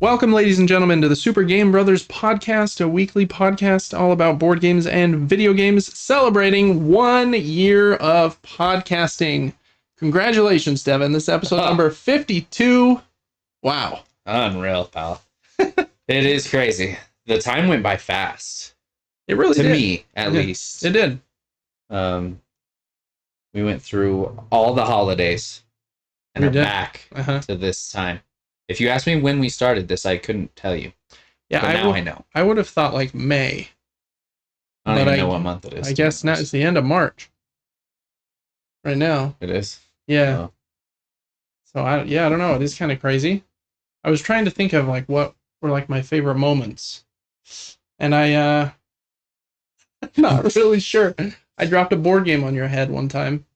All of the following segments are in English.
Welcome, ladies and gentlemen, to the Super Game Brothers podcast, a weekly podcast all about board games and video games, celebrating 1 year of podcasting. Congratulations, Devin. This is episode number 52. Wow. Unreal, pal. It is crazy. The time went by fast. It really did. To me, at least. It did. We went through all the holidays and are back to this time. If you asked me when we started this, I couldn't tell you. Yeah, but now I know. I would have thought like May. I don't even know what month it is. I guess now it's the end of March. Right now. It is? Yeah. Oh. So, I don't know. It is kind of crazy. I was trying to think of like what were like my favorite moments. And I'm not really sure. I dropped a board game on your head one time.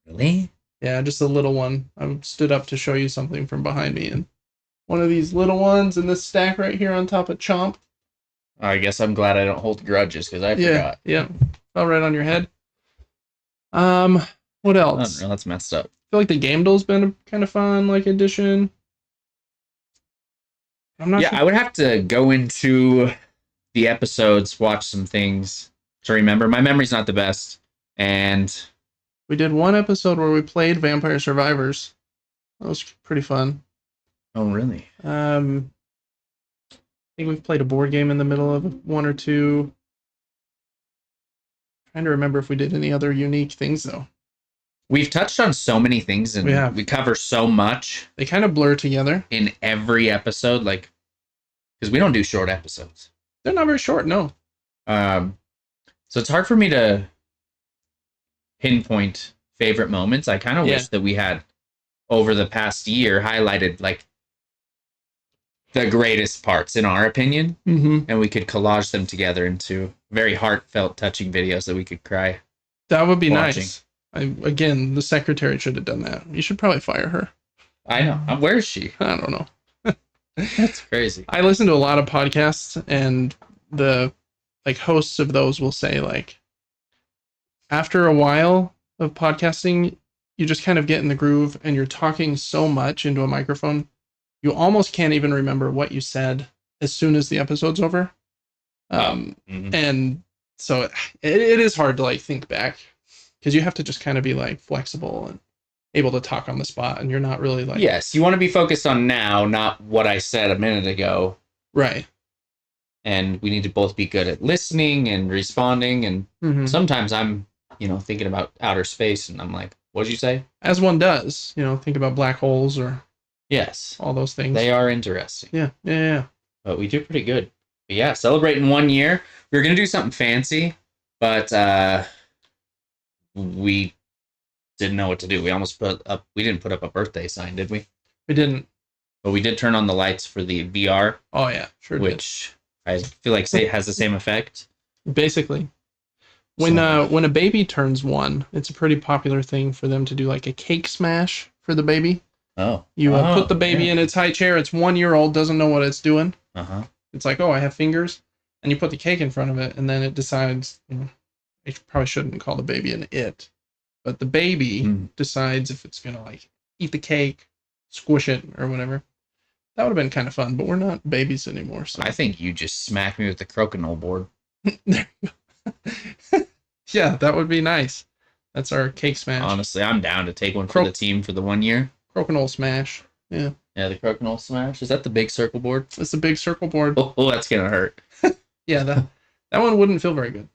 Really? Yeah, just a little one. I stood up to show you something from behind me, and one of these little ones in this stack right here on top of Chomp. I guess I'm glad I don't hold grudges because I forgot. Yeah, fell right on your head. What else? Oh, that's messed up. I feel like the Gamedle's been a kind of fun like addition. I'm not. Yeah, I would have to go into the episodes, watch some things to remember. My memory's not the best, and we did one episode where we played Vampire Survivors. That was pretty fun. Oh, really? I think we've played a board game in the middle of one or two. Trying to remember if we did any other unique things, though. We've touched on so many things, and we cover so much. They kind of blur together. In every episode, like, because we don't do short episodes. They're not very short, no. So it's hard for me to pinpoint favorite moments. I kind of wish that we had, over the past year, highlighted, like, the greatest parts in our opinion, and we could collage them together into very heartfelt, touching videos that we could cry. That would be nice. Again, the secretary should have done that. You should probably fire her. I know. Where is she? I don't know. That's crazy. I listen to a lot of podcasts, and the hosts of those will say after a while of podcasting, you just kind of get in the groove, and you're talking so much into a microphone. You almost can't even remember what you said as soon as the episode's over. And so it is hard to think back, because you have to just kind of be flexible and able to talk on the spot, and you're not really Yes, you want to be focused on now, not what I said a minute ago. Right. And we need to both be good at listening and responding, and sometimes I'm, thinking about outer space, and I'm like, what'd you say? As one does, think about black holes or... Yes. All those things. They are interesting. Yeah. But we do pretty good. But yeah, celebrating 1 year. We were going to do something fancy, but we didn't know what to do. We didn't put up a birthday sign, did we? We didn't. But we did turn on the lights for the VR. Oh, yeah. Sure which did. I feel like has the same effect. Basically. When a baby turns 1, it's a pretty popular thing for them to do a cake smash for the baby. Oh. You put the baby in its high chair. It's 1 year old, doesn't know what it's doing. It's like, oh, I have fingers. And you put the cake in front of it, and then it decides, I probably shouldn't call the baby an it. But the baby decides if it's going to eat the cake, squish it, or whatever. That would have been kind of fun, but we're not babies anymore. So I think you just smacked me with the crokinole board. There you go. Yeah, that would be nice. That's our cake smash. Honestly, I'm down to take one for the team for the 1 year. Crokinole smash. Yeah. Yeah, the crokinole smash. Is that the big circle board? It's the big circle board. Oh, that's going to hurt. Yeah, that one wouldn't feel very good.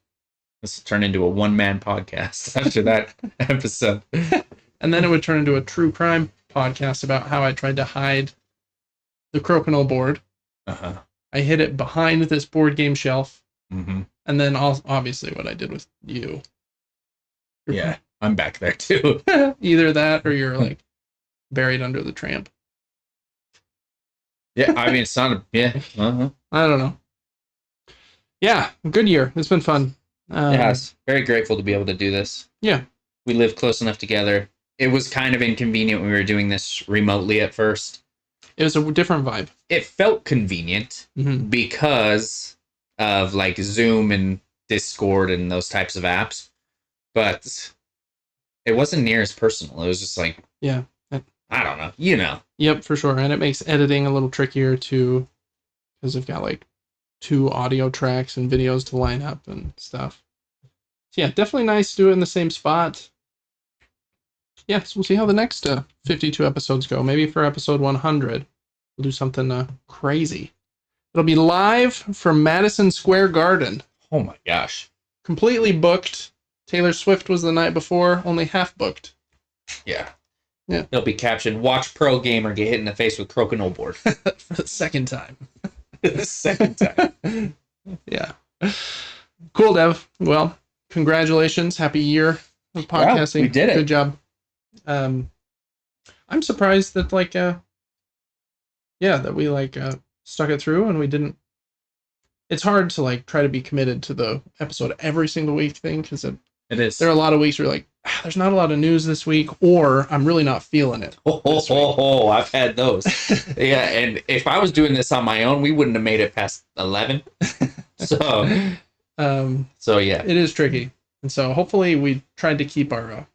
This will turn into a one-man podcast after that episode. And then it would turn into a true crime podcast about how I tried to hide the crokinole board. I hid it behind this board game shelf. And then obviously what I did with you. Yeah, I'm back there too. Either that or you're buried under the tramp. Yeah, I mean, it's not a... Yeah. I don't know. Yeah, good year. It's been fun. Yes, very grateful to be able to do this. Yeah. We live close enough together. It was kind of inconvenient when we were doing this remotely at first. It was a different vibe. It felt convenient because of like Zoom and Discord and those types of apps, but it wasn't near as personal. It was just like, yeah, I don't know, you know. Yep, for sure. And it makes editing a little trickier too, because they've got like 2 audio tracks and videos to line up and stuff. So yeah, definitely nice to do it in the same spot. Yeah, so we'll see how the next 52 episodes go. Maybe for episode 100, we'll do something crazy. It'll be live from Madison Square Garden. Oh my gosh. Completely booked. Taylor Swift was the night before, only half booked. Yeah. Yeah. It'll be captioned, "Watch pro gamer get hit in the face with crokinole board." For the second time. The second time. Yeah. Cool, Dev. Well, congratulations. Happy year of podcasting. Wow, we did it. Good job. I'm surprised that that we stuck it through and we didn't. It's hard to try to be committed to the episode every single week thing, because it is. There are a lot of weeks where you're like, there's not a lot of news this week, or I'm really not feeling it. I've had those. Yeah, and if I was doing this on my own, we wouldn't have made it past 11. So yeah, it is tricky, and so hopefully we tried to keep our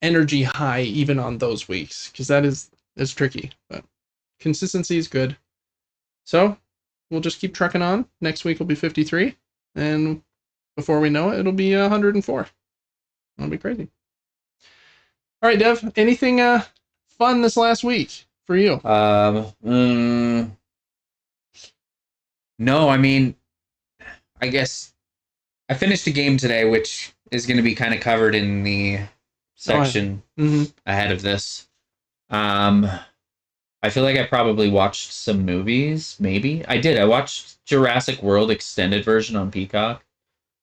energy high even on those weeks, because it's tricky, but consistency is good. So we'll just keep trucking on. Next week will be 53, and before we know it, it'll be 104. That'll be crazy. All right, Dev, anything fun this last week for you? No, I mean, I guess I finished a game today, which is going to be kind of covered in the section ahead of this. I feel like I probably watched some movies, maybe. I did. I watched Jurassic World extended version on Peacock.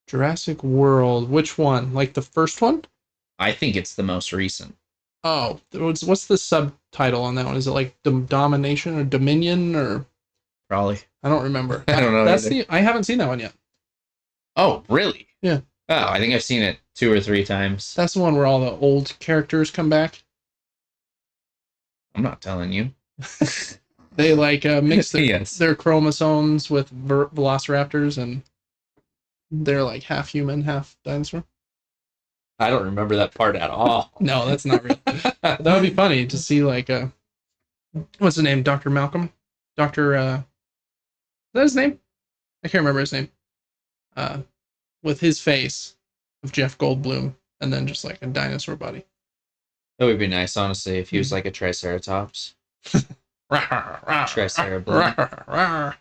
Jurassic World, which one? Like the first one? I think it's the most recent. Oh, what's the subtitle on that one? Is it like Domination or Dominion or? Probably. I don't remember. I don't know. I haven't seen that one yet. Oh, really? Yeah. Oh, I think I've seen it 2 or 3 times. That's the one where all the old characters come back. I'm not telling you. They mix their chromosomes with velociraptors, and they're like half human, half dinosaur. I don't remember that part at all. No, that's not real. That would be funny to see what's his name? Dr. Malcolm? Is that his name? I can't remember his name. With his face of Jeff Goldblum and then just like a dinosaur body. That would be nice, honestly, if he was like a Triceratops. Triceratops.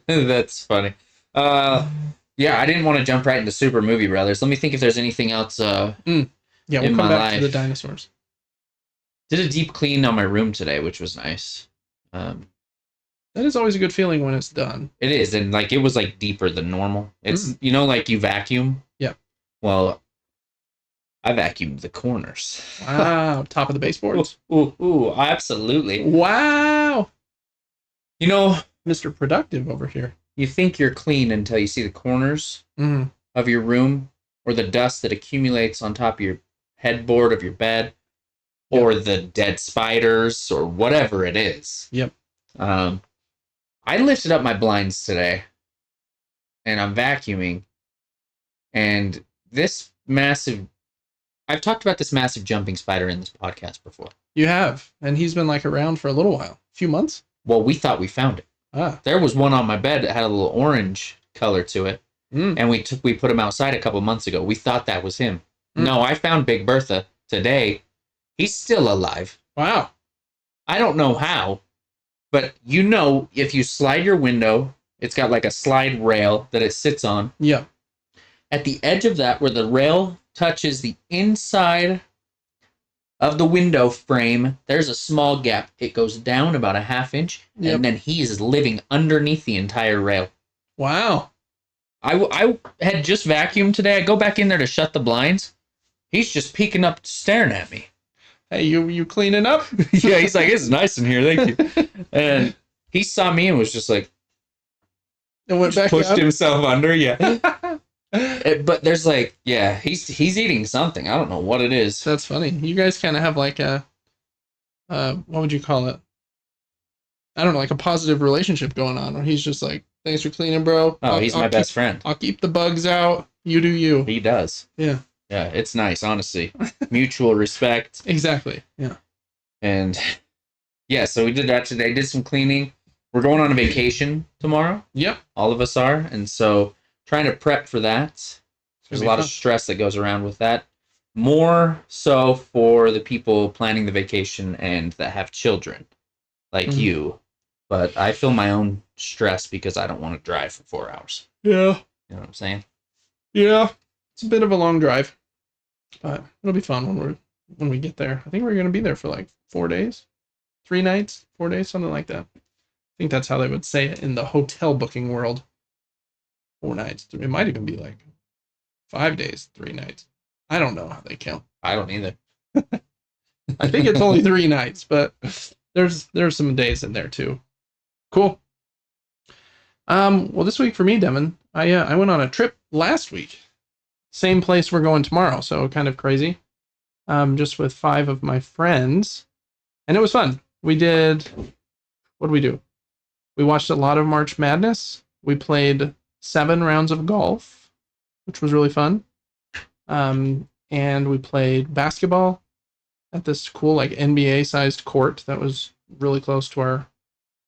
That's funny. Yeah, I didn't want to jump right into Super Movie Brothers. Let me think if there's anything else. Yeah, we'll come back to the dinosaurs. Did a deep clean on my room today, which was nice. That is always a good feeling when it's done. It is, and it was deeper than normal. It's you vacuum. Yeah. Well, I vacuumed the corners. Wow, top of the baseboards. Ooh, absolutely. Wow. Mr. Productive over here. You think you're clean until you see the corners of your room, or the dust that accumulates on top of your headboard of your bed, or the dead spiders, or whatever it is. Yep. I lifted up my blinds today, and I'm vacuuming, and this massive... I've talked about this massive jumping spider in this podcast before. You have, and he's been around for a little while. A few months? Well, we thought we found it. There was one on my bed that had a little orange color to it, and we put him outside a couple months ago. We thought that was him. No, I found Big Bertha today. He's still alive. Wow. I don't know how, but if you slide your window, it's got a slide rail that it sits on. Yeah. At the edge of that, where the rail touches the inside of the window frame, there's a small gap. It goes down about a ½ inch, and then he is living underneath the entire rail. Wow. I had just vacuumed today. I go back in there to shut the blinds. He's just peeking up, staring at me. Hey, you cleaning up? Yeah, he's like, it's nice in here, thank you. And he saw me and was just like... And went back pushed up? himself under, yeah. But there's he's eating something. I don't know what it is. That's funny. You guys kind of have what would you call it? I don't know, a positive relationship going on, where he's just Thanks for cleaning, bro. Oh, he's my best friend. I'll keep the bugs out. You do you. He does. Yeah. Yeah, it's nice, honestly. Mutual respect. Exactly. Yeah. And yeah, so we did that today. Did some cleaning. We're going on a vacation tomorrow. Yep. All of us are. And so trying to prep for that. There's a lot of stress that goes around with that. More so for the people planning the vacation and that have children like you. But I feel my own stress because I don't want to drive for 4 hours. Yeah. You know what I'm saying? Yeah. It's a bit of a long drive. But it'll be fun when we get there. I think we're going to be there for like 4 days. 3 nights, 4 days, something like that. I think that's how they would say it in the hotel booking world. 4 nights. It might even be like 5 days, 3 nights. I don't know how they count. I don't either. I think it's only 3 nights, but there's some days in there too. Cool. Well, this week for me, Devin, I went on a trip last week. Same place we're going tomorrow, so kind of crazy. Just with 5 of my friends, and it was fun. What did we do? We watched a lot of March Madness. We played 7 rounds of golf, which was really fun. And we played basketball at this cool like NBA-sized court that was really close to our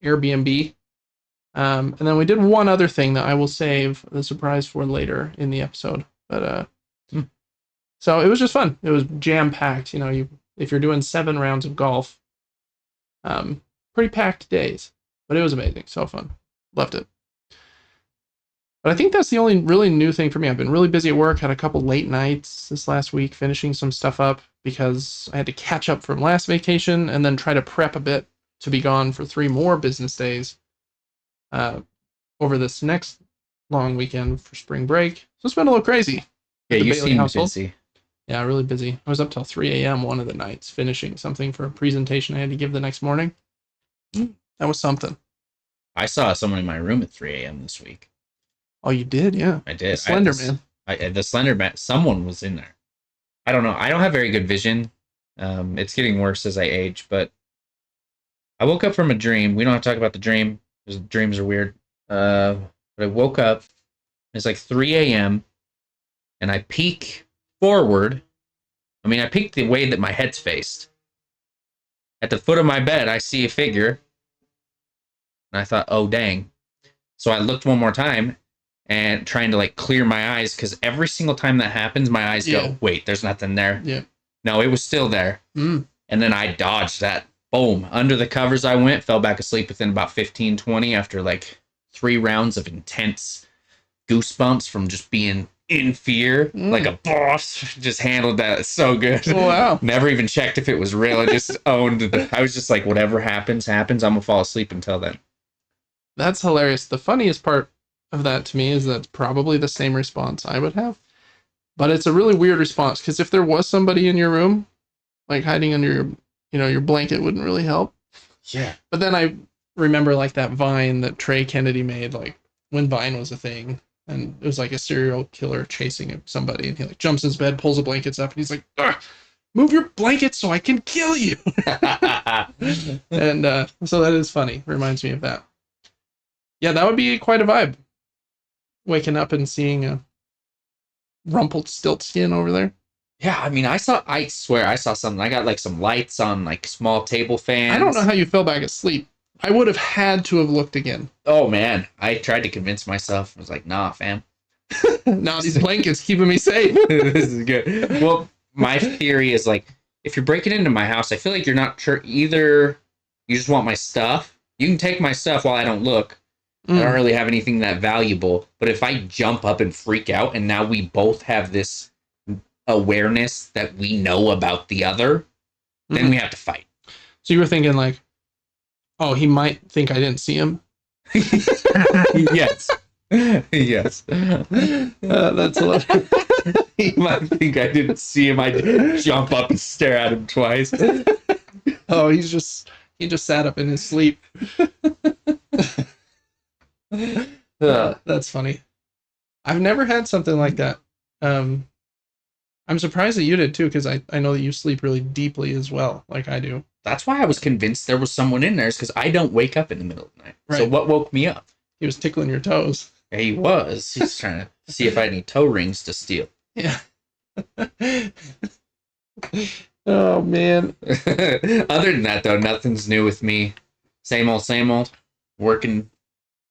Airbnb. And then we did one other thing that I will save the surprise for later in the episode. But so it was just fun. It was jam-packed. You know, if you're doing 7 rounds of golf, pretty packed days. But it was amazing. So fun. Loved it. But I think that's the only really new thing for me. I've been really busy at work, had a couple late nights this last week finishing some stuff up because I had to catch up from last vacation and then try to prep a bit to be gone for 3 more business days over this next long weekend for spring break. So it's been a little crazy. Yeah, you seem busy. Yeah, really busy. I was up till 3 a.m. one of the nights finishing something for a presentation I had to give the next morning. That was something. I saw someone in my room at 3 a.m. this week. Oh, you did? Yeah. I did. The Slender Man. The Slender Man. Someone was in there. I don't know. I don't have very good vision. It's getting worse as I age, but I woke up from a dream. We don't have to talk about the dream because dreams are weird. But I woke up. It's like 3 a.m. and I peek forward. I mean, I peek the way that my head's faced. At the foot of my bed, I see a figure. And I thought, oh, dang. So I looked one more time and trying to like clear my eyes because every single time that happens, my eyes go, wait, there's nothing there. Yeah. No, it was still there. And then I dodged that. Boom. Under the covers I went, fell back asleep within about 15, 20 after like 3 rounds of intense goosebumps from just being in fear. Like a boss. Just handled that so good. Oh, wow. Never even checked if it was real. I just owned it. I was just like, whatever happens, happens. I'm going to fall asleep until then. That's hilarious. The funniest part of that to me is that's probably the same response I would have. But it's a really weird response because if there was somebody in your room, like hiding under your blanket wouldn't really help. Yeah. But then I remember like that Vine that Trey Kennedy made, like when Vine was a thing, and it was like a serial killer chasing somebody, and he like jumps in his bed, pulls the blankets up, and he's like, "Move your blanket so I can kill you." And so that is funny. Reminds me of that. Yeah, that would be quite a vibe. Waking up and seeing a Rumpelstiltskin over there. Yeah, I mean, I swear I saw something. I got like some lights on like small table fans. I don't know how you fell back asleep. I would have had to have looked again. Oh man, I tried to convince myself. I was like, nah, fam. Nah, these blankets keeping me safe. This is good. Well, my theory is like, if you're breaking into my house, I feel like you're not sure either. You just want my stuff. You can take my stuff while I don't look. I don't really have anything that valuable. But if I jump up and freak out, and now we both have this awareness that we know about the other, then we have to fight. So you were thinking like, oh, he might think I didn't see him. Yes. Yes. That's a lot. He might think I didn't see him. I jump up and stare at him twice. Oh, he just sat up in his sleep. That's funny. I've never had something like that. I'm surprised that you did too, because I know that you sleep really deeply as well, like I do. That's why I was convinced there was someone in there, is because I don't wake up in the middle of the night. Right. So what woke me up? He was tickling your toes. Yeah, he was. He's trying to see if I had any toe rings to steal. Yeah. Oh, man. Other than that, though, nothing's new with me. Same old, same old. Working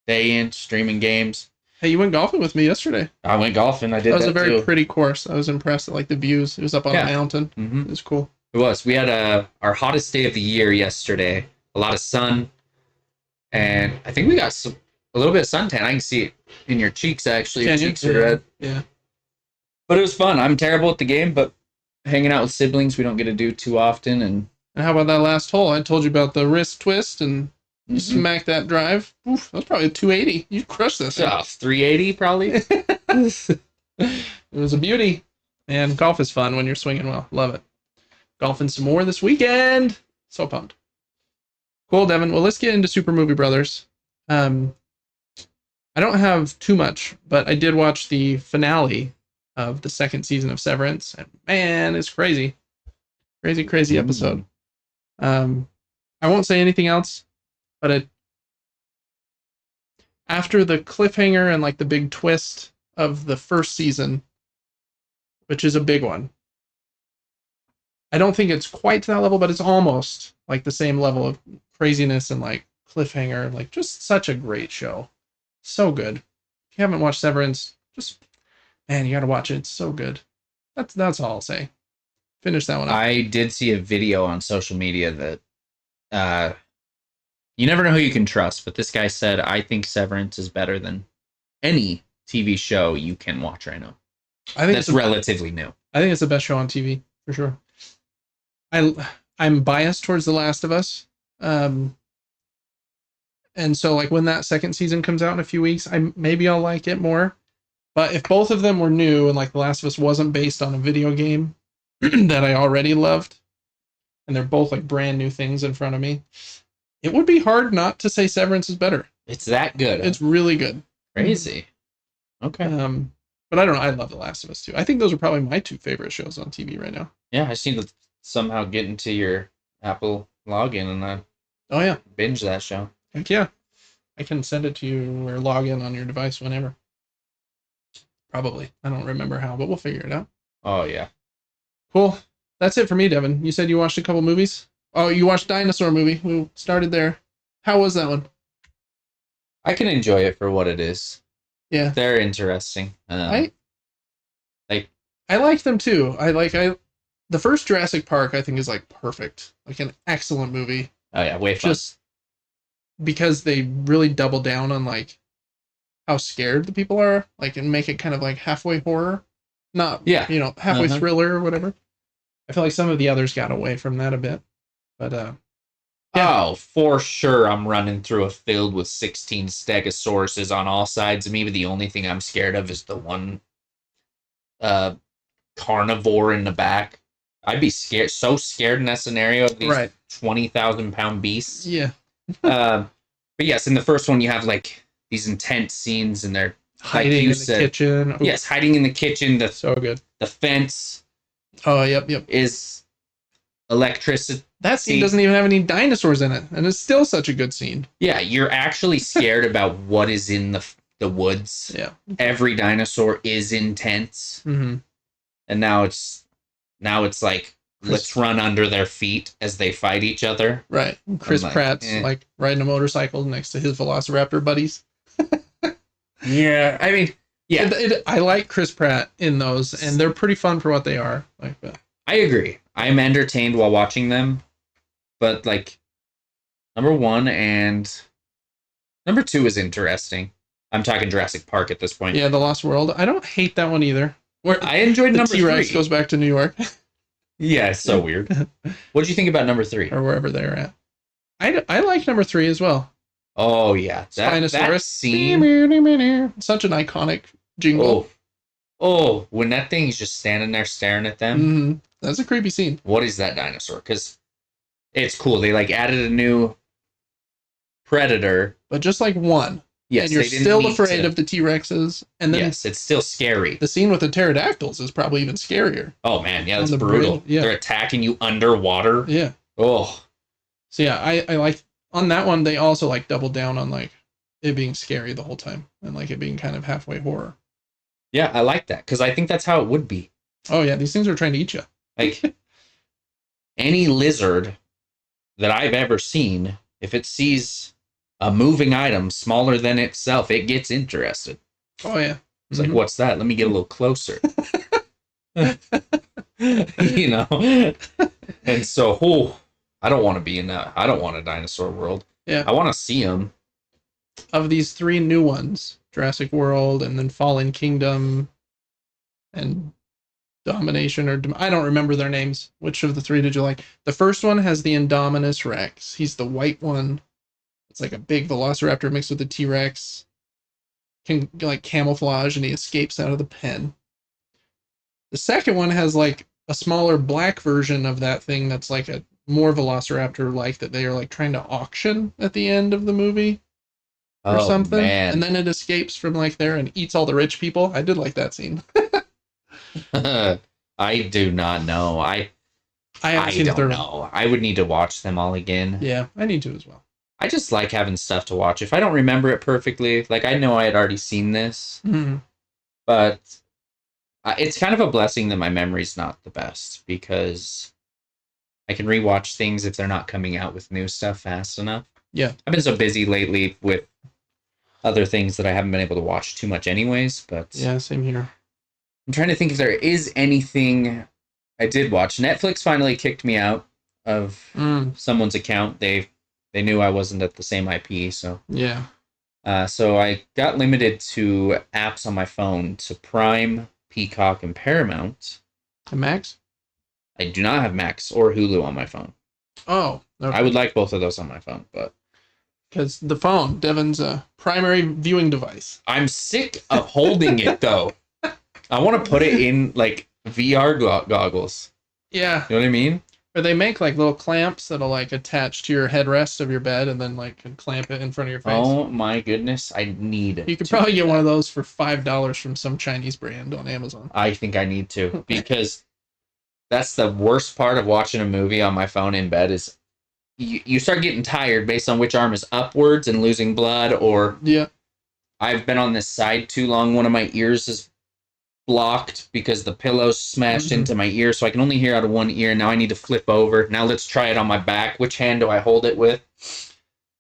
day in, streaming games. Hey, you went golfing with me yesterday. I went golfing. I did that. That was a very pretty course. I was impressed at like the views. It was up on a mountain. Mm-hmm. It was cool. It was. We had our hottest day of the year yesterday. A lot of sun. And I think we got a little bit of suntan. I can see it in your cheeks, actually. Your cheeks are red. Yeah. But it was fun. I'm terrible at the game, but hanging out with siblings we don't get to do too often. And how about that last hole? I told you about the wrist twist and you smacked that drive. Oof, that was probably a 280. You crushed this. Yeah, 380 probably. It was a beauty. And golf is fun when you're swinging well. Love it. Golfing some more this weekend. So pumped. Cool, Devin. Well, let's get into Super Movie Brothers. I don't have too much, but I did watch the finale of the second season of Severance. And man, it's crazy. Crazy episode. I won't say anything else, but after the cliffhanger and like the big twist of the first season, which is a big one, I don't think it's quite to that level, but it's almost like the same level of craziness and like cliffhanger. Like just such a great show. So good. If you haven't watched Severance, man, you got to watch it. It's so good. That's all I'll say. Finish that one up. I did see a video on social media that you never know who you can trust, but this guy said, I think Severance is better than any TV show you can watch right now. I think that's relatively new. I think it's the best show on TV, for sure. I'm biased towards The Last of Us. And so like when that second season comes out in a few weeks, maybe I'll like it more. But if both of them were new and like The Last of Us wasn't based on a video game that I already loved, and they're both like brand new things in front of me, it would be hard not to say Severance is better. It's that good. It's really good. Crazy. Okay. But I don't know. I love The Last of Us too. I think those are probably my two favorite shows on TV right now. Yeah, I just need to somehow get into your Apple login and binge that show. Heck yeah. I can send it to you or log in on your device whenever. Probably. I don't remember how, but we'll figure it out. Oh, yeah. Cool. That's it for me, Devin. You said you watched a couple movies? Oh, you watched Dinosaur Movie. We started there. How was that one? I can enjoy it for what it is. Yeah. They're interesting. I like them too. The first Jurassic Park, I think, is like perfect. Like an excellent movie. Oh, yeah. Way fun. Just because they really double down on like how scared the people are, like, and make it kind of like halfway horror, not halfway thriller or whatever. I feel like some of the others got away from that a bit, but oh, for sure, I'm running through a field with 16 stegosauruses on all sides of me, but the only thing I'm scared of is the one carnivore in the back. I'd be so scared in that scenario of these 20,000-pound beasts. Yeah. But yes, in the first one, you have like these intense scenes, and they're hiding in the kitchen. Ooh. Yes, hiding in the kitchen. So good. The fence. Oh, yep. Is electricity. That scene doesn't even have any dinosaurs in it, and it's still such a good scene. Yeah, you're actually scared about what is in the woods. Yeah. Every dinosaur is intense. Mm-hmm. And now it's like, let's run under their feet as they fight each other. Right. Chris Pratt's like riding a motorcycle next to his Velociraptor buddies. Yeah, I mean, yeah. I like Chris Pratt in those, and they're pretty fun for what they are. Like, I agree. I'm entertained while watching them, but like number 1 and number 2 is interesting. I'm talking Jurassic Park at this point. Yeah, The Lost World. I don't hate that one either. I enjoyed number 3. T-Rex goes back to New York. Yeah, it's so weird. What did you think about number 3? Or wherever they're at. I like number 3 as well. Oh, yeah. That scene. Such an iconic jingle. Oh, when that thing's just standing there staring at them. Mm-hmm. That's a creepy scene. What is that dinosaur? Because it's cool. They like added a new predator. But just like one. Yes, and you're still afraid of the T-Rexes. And then yes, it's still scary. The scene with the pterodactyls is probably even scarier. Oh, man. Yeah, that's brutal. Yeah. They're attacking you underwater. Yeah. Oh. So, yeah, I like... On that one, they also, like, doubled down on, like... it being scary the whole time and like it being kind of halfway horror. Yeah, I like that because I think that's how it would be. Oh yeah, these things are trying to eat you. Like any lizard that I've ever seen, if it sees a moving item smaller than itself, it gets interested. Oh yeah. It's like, what's that? Let me get a little closer. You know? And so, I don't want to be in that. I don't want a dinosaur world. Yeah. I want to see them. Of these 3 new ones, Jurassic World and then Fallen Kingdom and Domination, or I don't remember their names. Which of the 3 did you like? The first one has the Indominus Rex. He's the white one. It's like a big velociraptor mixed with a T-Rex. Can like camouflage and he escapes out of the pen. The second one has like a smaller black version of that thing that's like a more velociraptor like that they are like trying to auction at the end of the movie or something. Man. And then it escapes from like there and eats all the rich people. I did like that scene. I do not know. I don't know. I would need to watch them all again. Yeah, I need to as well. I just like having stuff to watch. If I don't remember it perfectly, like I know I had already seen this, but it's kind of a blessing that my memory's not the best because I can rewatch things if they're not coming out with new stuff fast enough. Yeah. I've been so busy lately with other things that I haven't been able to watch too much anyways, but yeah, same here. I'm trying to think if there is anything I did watch. Netflix finally kicked me out of someone's account. They knew I wasn't at the same IP, so yeah. So I got limited to apps on my phone to Prime, Peacock, and Paramount. And Max? I do not have Max or Hulu on my phone. Oh, okay. I would like both of those on my phone, but because the phone, Devin's primary viewing device. I'm sick of holding it though. I want to put it in like VR goggles. Yeah. You know what I mean? Or they make like little clamps that'll like attach to your headrest of your bed and then like can clamp it in front of your face. Oh my goodness, I need it. You could probably get one of those for $5 from some Chinese brand on Amazon. I think I need to because that's the worst part of watching a movie on my phone in bed is you start getting tired based on which arm is upwards and losing blood, or I've been on this side too long. One of my ears is blocked because the pillow's smashed into my ear, so I can only hear out of one ear. Now I need to flip over. Now let's try it on my back. Which hand do I hold it with?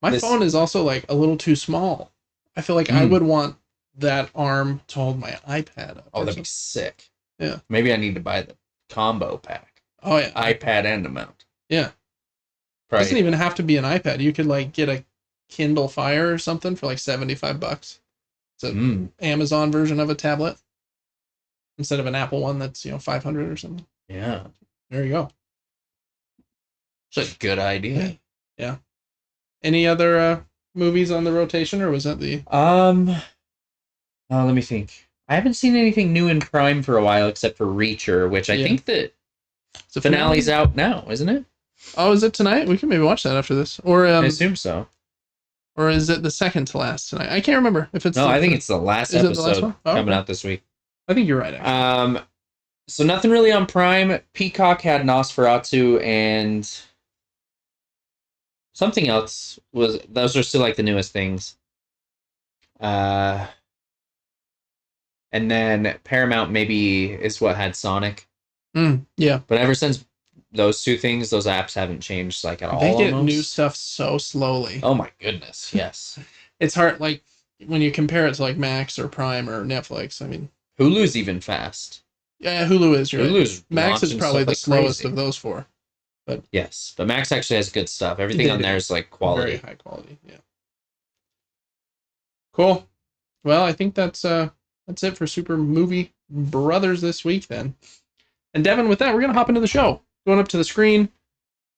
My phone is also like a little too small. I feel like I would want that arm to hold my iPad up. Oh, that'd be sick. Yeah. Maybe I need to buy the combo pack. Oh yeah. iPad and a mount. Yeah. It doesn't even have to be an iPad. You could like get a Kindle Fire or something for like $75. It's an Amazon version of a tablet instead of an Apple one that's, $500 or something. Yeah. There you go. It's a good idea. Yeah. Any other movies on the rotation, or was that the let me think. I haven't seen anything new in Prime for a while except for Reacher, which I think that the finale's out now, isn't it? Oh, is it tonight? We can maybe watch that after this. Or I assume so. Or is it the second to last tonight? I can't remember if it's. No, I think it's the last episode coming out this week. I think you're right. Actually. So nothing really on Prime. Peacock had Nosferatu and something else those are still like the newest things. And then Paramount maybe is what had Sonic. Yeah. But ever since those two things, those apps haven't changed like at all. They get new stuff so slowly. Oh my goodness, yes. It's hard, like when you compare it to like Max or Prime or Netflix. I mean, Hulu's even fast. Yeah, Hulu is. Hulu's Max is probably the slowest of those four. But yes, but Max actually has good stuff. Everything on there is like quality, very high quality. Yeah. Cool. Well, I think that's it for Super Movie Brothers this week then. And Devin, with that, we're gonna hop into the show. Going up to the screen.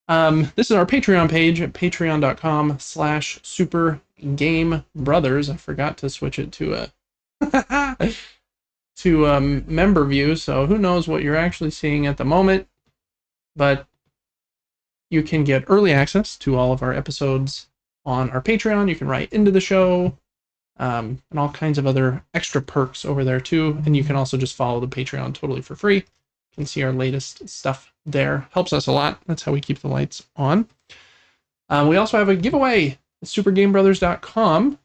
This is our Patreon page at patreon.com/supergamebrothers. I forgot to switch it to member view, so who knows what you're actually seeing at the moment. But you can get early access to all of our episodes on our Patreon. You can write into the show, and all kinds of other extra perks over there too. And you can also just follow the Patreon totally for free. You can see our latest stuff there. Helps us a lot. That's how we keep the lights on. We also have a giveaway at supergamebrothers.com.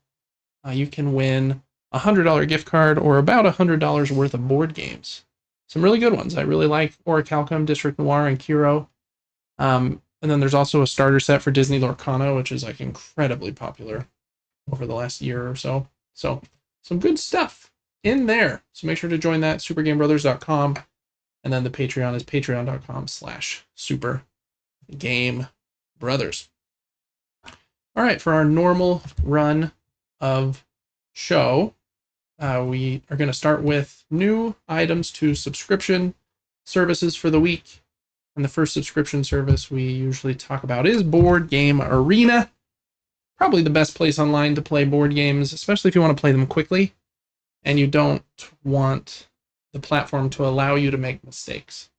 you can win a $100 gift card or about $100 worth of board games. Some really good ones. I really like Orichalcum, District Noir, and Kiro. And then there's also a starter set for Disney Lorcana, which is like incredibly popular over the last year or so. So some good stuff in there. So make sure to join that, supergamebrothers.com. And then the Patreon is patreon.com/supergamebrothers. All right, for our normal run of show, we are going to start with new items to subscription services for the week. And the first subscription service we usually talk about is Board Game Arena. Probably the best place online to play board games, especially if you want to play them quickly and you don't want the platform to allow you to make mistakes.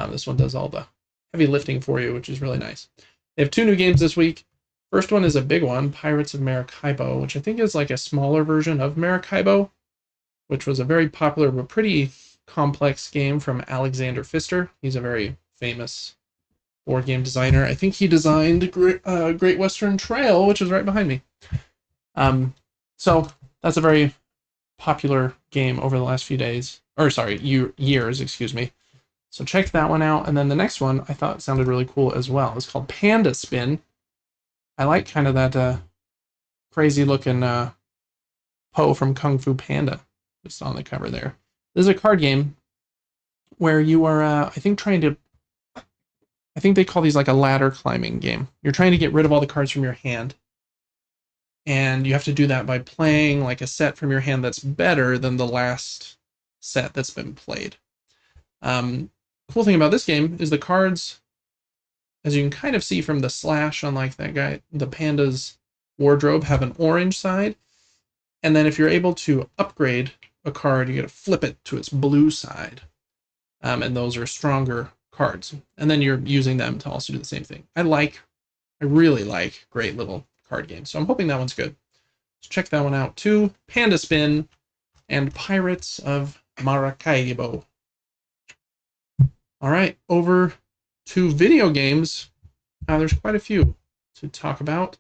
This one does all the heavy lifting for you, which is really nice. They have 2 new games this week. First one is a big one, Pirates of Maracaibo, which I think is like a smaller version of Maracaibo, which was a very popular but pretty complex game from Alexander Pfister. He's a very famous board game designer. I think he designed Great Western Trail, which is right behind me. So that's a very popular game over the last few days, or sorry, years, excuse me. So check that one out. And then the next one I thought sounded really cool as well. It's called Panda Spin. I like kind of that crazy looking Po from Kung Fu Panda just on the cover there. This is a card game where you are, I think they call these like a ladder climbing game. You're trying to get rid of all the cards from your hand. And you have to do that by playing like a set from your hand that's better than the last set that's been played. Cool thing about this game is the cards, as you can kind of see from the slash on like that guy, the panda's wardrobe, have an orange side. And then if you're able to upgrade a card, you get to flip it to its blue side. And those are stronger cards. And then you're using them to also do the same thing. I really like great little card games. So I'm hoping that one's good. So check that one out too. Panda Spin and Pirates of Maracaibo. All right, over to video games. There's quite a few to talk about.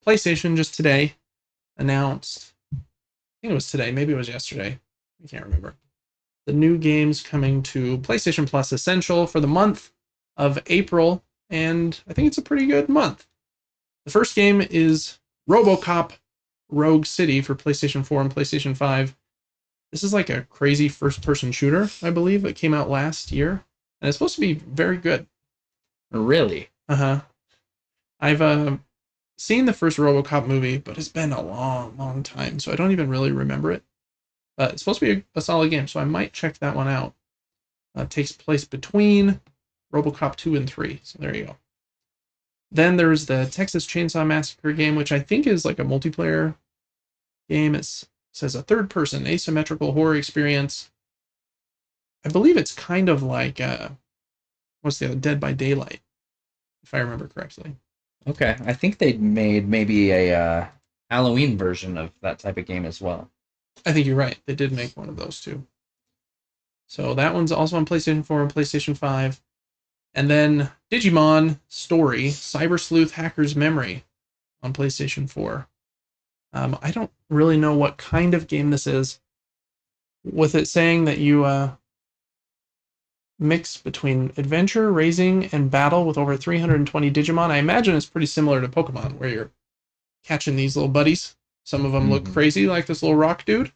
PlayStation just today announced, I think it was today, maybe it was yesterday, I can't remember, the new games coming to PlayStation Plus Essential for the month of April, and I think it's a pretty good month. The first game is RoboCop Rogue City for PlayStation 4 and PlayStation 5. This is like a crazy first-person shooter, I believe. It came out last year, and it's supposed to be very good. Really? Uh-huh. I've seen the first RoboCop movie, but it's been a long, long time, so I don't even really remember it. But it's supposed to be a solid game, so I might check that one out. It takes place between RoboCop 2 and 3, so there you go. Then there's the Texas Chainsaw Massacre game, which I think is like a multiplayer game. It says a third-person asymmetrical horror experience. I believe it's kind of like, what's the other, Dead by Daylight, if I remember correctly. Okay, I think they made maybe a Halloween version of that type of game as well. I think you're right. They did make one of those too. So that one's also on PlayStation 4 and PlayStation 5. And then Digimon Story, Cyber Sleuth Hacker's Memory on PlayStation 4. I don't really know what kind of game this is. With it saying that you mix between adventure, raising, and battle with over 320 Digimon, I imagine it's pretty similar to Pokemon, where you're catching these little buddies. Some of them look crazy, like this little rock dude,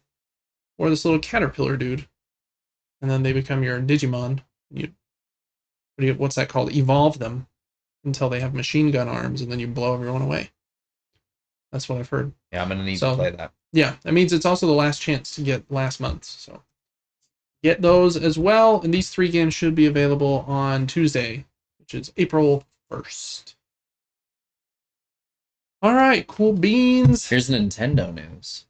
or this little caterpillar dude. And then they become your Digimon. What's that called? Evolve them until they have machine gun arms, and then you blow everyone away. That's what I've heard. Yeah, I'm going to need to play that. Yeah, that means it's also the last chance to get last month's. So get those as well. And these 3 games should be available on Tuesday, which is April 1st. All right, cool beans. Here's Nintendo news.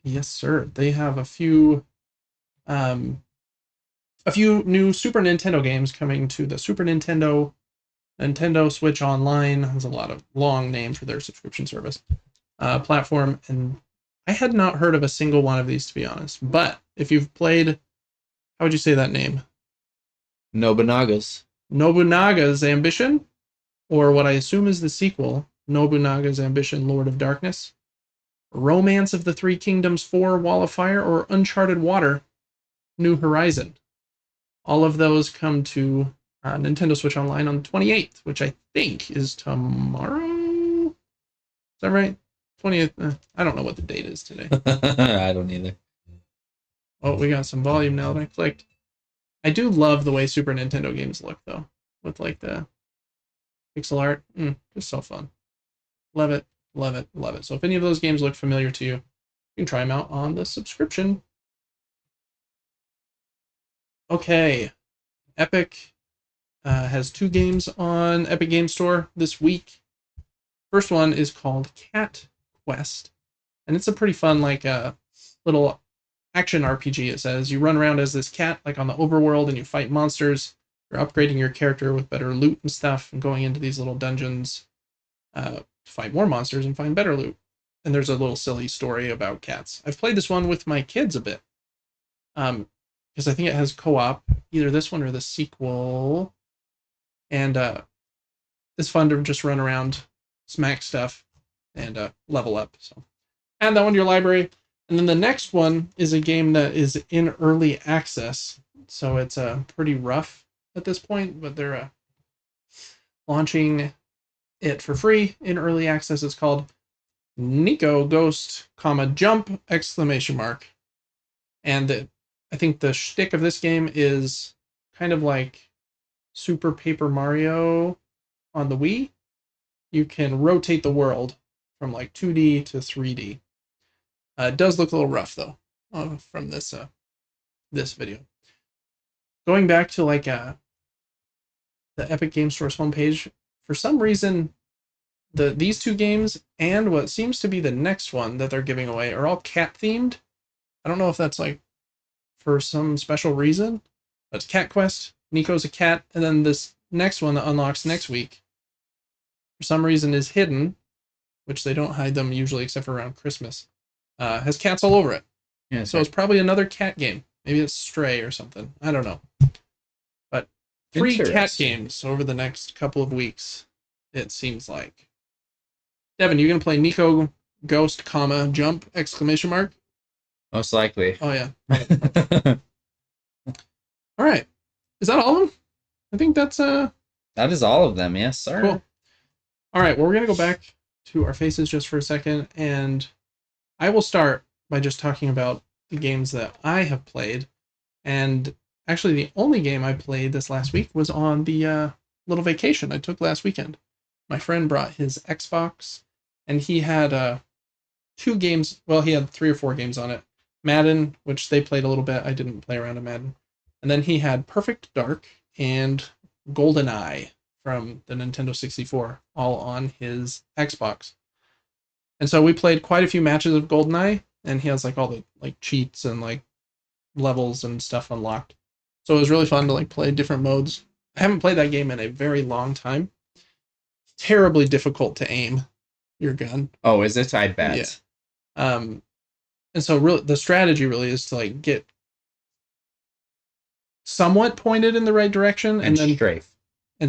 Yes, sir. They have a few new Super Nintendo games coming to the Super Nintendo, Nintendo Switch Online. There's a lot of long name for their subscription service platform, and I had not heard of a single one of these, to be honest. But if you've played, how would you say that name? Nobunaga's Ambition, or what I assume is the sequel, Nobunaga's Ambition, Lord of Darkness, Romance of the Three Kingdoms 4 Wall of Fire, or Uncharted Water New Horizon. All of those come to Nintendo Switch Online on the 28th, which I think is tomorrow. Is that right? 20th. I don't know what the date is today. I don't either. Oh, we got some volume now that I clicked. I do love the way Super Nintendo games look, though, with like the pixel art. Just so fun. Love it, love it, love it. So if any of those games look familiar to you, you can try them out on the subscription. Okay, Epic has 2 games on Epic Game Store this week. First one is called Cat Quest, and it's a pretty fun, like, little action RPG. It says you run around as this cat, like on the overworld, and you fight monsters. You're upgrading your character with better loot and stuff, and going into these little dungeons to fight more monsters and find better loot. And there's a little silly story about cats. I've played this one with my kids a bit, because I think it has co-op, either this one or the sequel. And it's fun to just run around, smack stuff, and level up. So add that one to your library. And then the next one is a game that is in early access, so it's pretty rough at this point, but they're launching it for free in early access. It's called Nico Ghost, Jump, ! And I think the shtick of this game is kind of like Super Paper Mario on the Wii. You can rotate the world from like 2D to 3D. It does look a little rough, though, from this video. Going back to like the Epic Game Store's homepage, for some reason, these 2 games and what seems to be the next one that they're giving away are all cat themed. I don't know if that's like for some special reason, but it's Cat Quest. Nico's a cat, and then this next one that unlocks next week, for some reason, is hidden, which they don't hide them usually except for around Christmas. Has cats all over it. Yeah, so it's probably another cat game. Maybe it's Stray or something. I don't know. But 3 cat games over the next couple of weeks, it seems like. Devin, you gonna play Nico Ghost, Jump, ! Most likely. Oh yeah. All right. Is that all of them? I think that's that is all of them. Yes, sir. Cool. All right. Well, we're gonna go back to our faces just for a second, and I will start by just talking about the games that I have played. And actually, the only game I played this last week was on the little vacation I took last weekend. My friend brought his Xbox, and he had 2 games. Well, he had 3 or 4 games on it. Madden, which they played a little bit. I didn't play around in Madden. And then he had Perfect Dark and GoldenEye from the Nintendo 64, all on his Xbox. And so we played quite a few matches of GoldenEye, and he has like all the like cheats and like levels and stuff unlocked. So it was really fun to like play different modes. I haven't played that game in a very long time. Terribly difficult to aim your gun. Oh, is it? I bet. Yeah. And so really the strategy really is to like get somewhat pointed in the right direction and then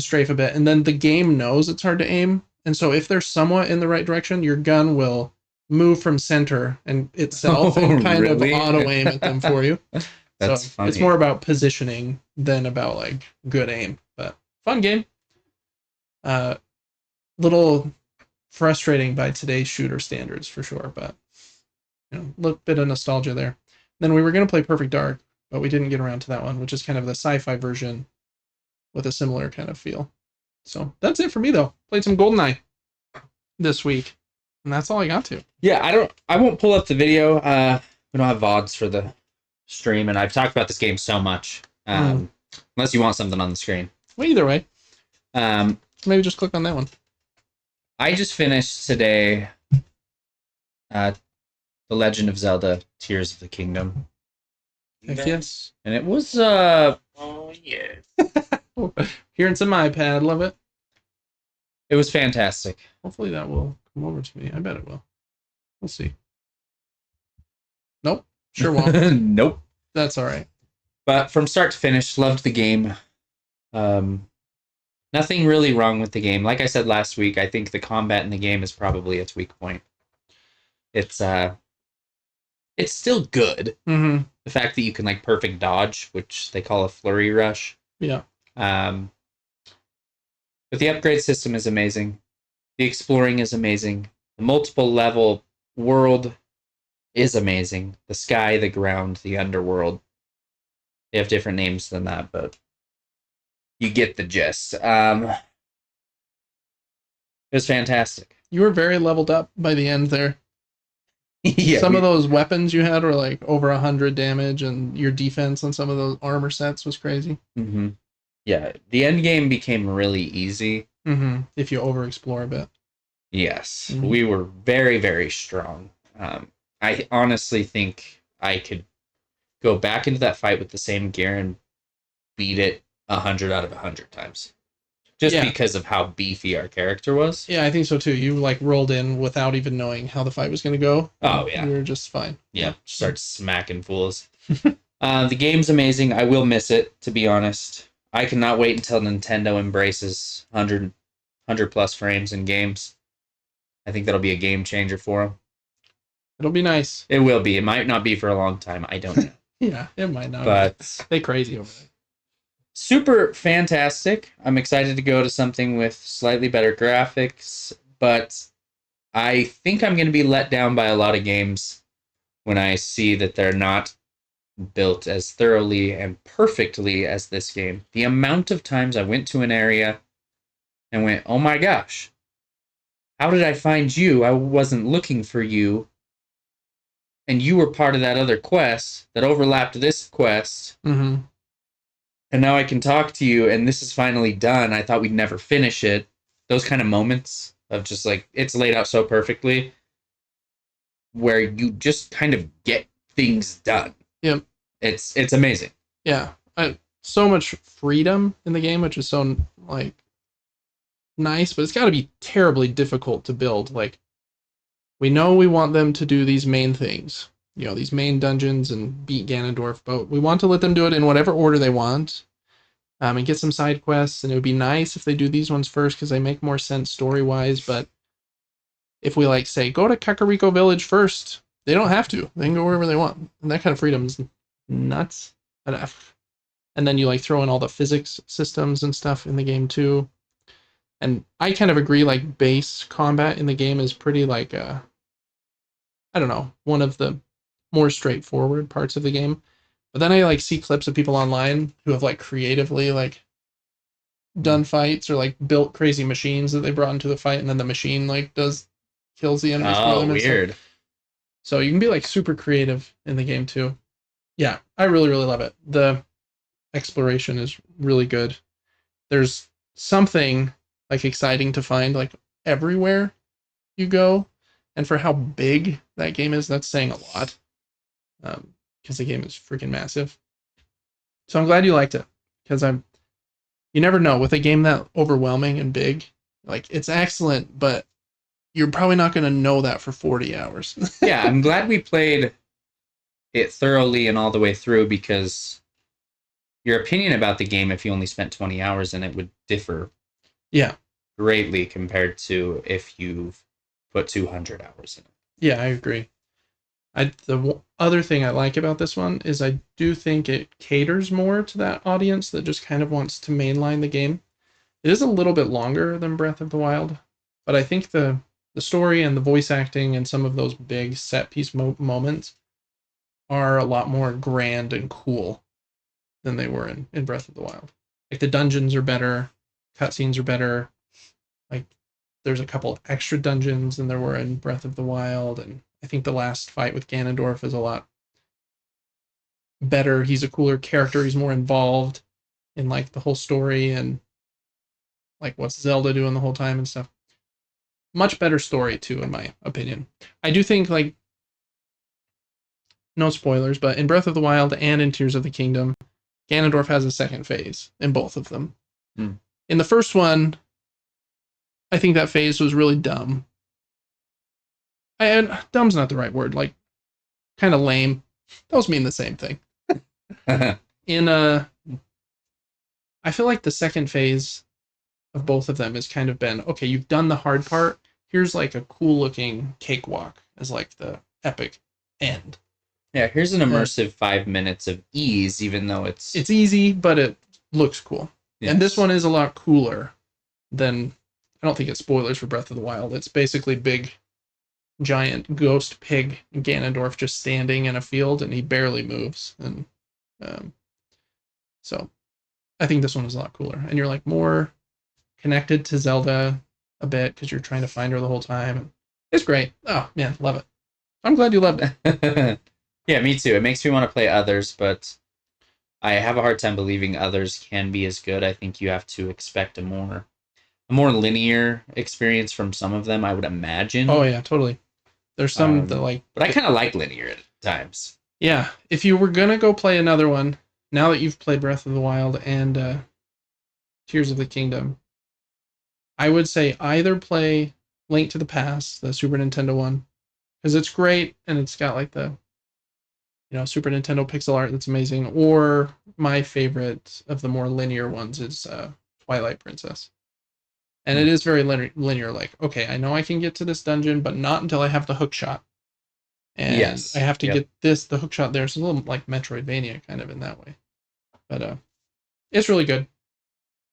strafe a bit. And then the game knows it's hard to aim. And so if they're somewhat in the right direction, your gun will move from center and itself and kind of auto aim at them for you. That's funny. It's more about positioning than about like good aim, but fun game. Little frustrating by today's shooter standards for sure, but you know, a little bit of nostalgia there. Then we were going to play Perfect Dark, but we didn't get around to that one, which is kind of the sci-fi version with a similar kind of feel. So that's it for me though. Played some GoldenEye this week, and that's all I got to. Yeah, I won't pull up the video. We don't have VODs for the stream, and I've talked about this game so much. Unless you want something on the screen. Well, either way. Maybe just click on that one. I just finished today The Legend of Zelda Tears of the Kingdom. Heck yes. And it was Oh yeah. Hearing some iPad, love it. It was fantastic. Hopefully that will come over to me. I bet it will. We'll see. Nope. Sure won't. Nope. That's all right. But from start to finish, loved the game. Nothing really wrong with the game. Like I said last week, I think the combat in the game is probably its weak point. it's still good. Mm-hmm. The fact that you can like perfect dodge, which they call a flurry rush. Yeah. But the upgrade system is amazing. The exploring is amazing. The multiple level world is amazing. The sky, the ground, the underworld. They have different names than that, but you get the gist. It was fantastic. You were very leveled up by the end there. Yeah, some of those weapons you had were like over 100 damage, and your defense on some of those armor sets was crazy. Mm-hmm. Yeah, the end game became really easy. Mm-hmm. If you overexplore a bit. Yes, we were very, very strong. I honestly think I could go back into that fight with the same gear and beat it 100 out of 100 times. Just because of how beefy our character was. Yeah, I think so too. You like rolled in without even knowing how the fight was going to go. Oh, yeah. You were just fine. Yeah, start smacking fools. The game's amazing. I will miss it, to be honest. I cannot wait until Nintendo embraces 100 plus frames in games. I think that'll be a game changer for them. It'll be nice. It will be. It might not be for a long time. I don't know. Yeah, it might not. But they crazy over there. Super fantastic. I'm excited to go to something with slightly better graphics, but I think I'm going to be let down by a lot of games when I see that they're not built as thoroughly and perfectly as this game. The amount of times I went to an area and went, oh my gosh, how did I find you? I wasn't looking for you. And you were part of that other quest that overlapped this quest. Mm-hmm. And now I can talk to you, and this is finally done. I thought we'd never finish it. Those kind of moments of just like, it's laid out so perfectly, where you just kind of get things done. Yep. It's amazing. Yeah. So much freedom in the game, which is so like nice, but it's got to be terribly difficult to build. Like, we know we want them to do these main things, you know, these main dungeons and beat Ganondorf, but we want to let them do it in whatever order they want, and get some side quests. And it would be nice if they do these ones first because they make more sense story-wise. But if we like say go to Kakariko Village first, they don't have to. They can go wherever they want, and that kind of freedom is nuts. And then you like throw in all the physics systems and stuff in the game too. And I kind of agree, like, base combat in the game is pretty, like, I don't know, one of the more straightforward parts of the game. But then I, like, see clips of people online who have, like, creatively, like, done fights or, like, built crazy machines that they brought into the fight, and then the machine, like, kills the enemies for them. Weird. So you can be, like, super creative in the game, too. Yeah, I really, really love it. The exploration is really good. There's something like exciting to find like everywhere you go, and for how big that game is, that's saying a lot, because the game is freaking massive. So I'm glad you liked it, because you never know with a game that overwhelming and big. Like, it's excellent, but you're probably not going to know that for 40 hours. Yeah, I'm glad we played it thoroughly and all the way through, because your opinion about the game, if you only spent 20 hours in it, would differ. Yeah. Greatly compared to if you've put 200 hours in it. Yeah, I agree. The other thing I like about this one is I do think it caters more to that audience that just kind of wants to mainline the game. It is a little bit longer than Breath of the Wild, but I think the story and the voice acting and some of those big set piece moments are a lot more grand and cool than they were in Breath of the Wild. Like, the dungeons are better, cutscenes are better. Like, there's a couple extra dungeons than there were in Breath of the Wild, and I think the last fight with Ganondorf is a lot better. He's a cooler character. He's more involved in, like, the whole story and, like, what's Zelda doing the whole time and stuff. Much better story, too, in my opinion. I do think, like, no spoilers, but in Breath of the Wild and in Tears of the Kingdom, Ganondorf has a second phase in both of them. In the first one, I think that phase was really dumb. And dumb's not the right word. Like, kind of lame. Those mean the same thing. I feel like the second phase of both of them has kind of been, okay, you've done the hard part. Here's like a cool looking cakewalk, as like the epic end. Yeah, here's an immersive 5 minutes of ease, even though it's easy, but it looks cool. Yes. And this one is a lot cooler than, I don't think it's spoilers for Breath of the Wild. It's basically big, giant ghost pig Ganondorf just standing in a field, and he barely moves. And so I think this one is a lot cooler. And you're like more connected to Zelda a bit because you're trying to find her the whole time. It's great. Oh, man, love it. I'm glad you loved it. Yeah, me too. It makes me want to play others, but I have a hard time believing others can be as good. I think you have to expect a more linear experience from some of them, I would imagine. Oh yeah, totally. There's some that like, but I kind of like linear at times. Yeah, if you were gonna go play another one, now that you've played Breath of the Wild and Tears of the Kingdom, I would say either play Link to the Past, the Super Nintendo one, because it's great and it's got like the Super Nintendo pixel art that's amazing, or my favorite of the more linear ones is Twilight Princess. And it is very linear, like, okay, I know I can get to this dungeon, but not until I have the hook shot. And yes, I have to get the hook shot there. So it's a little like Metroidvania kind of in that way. But it's really good.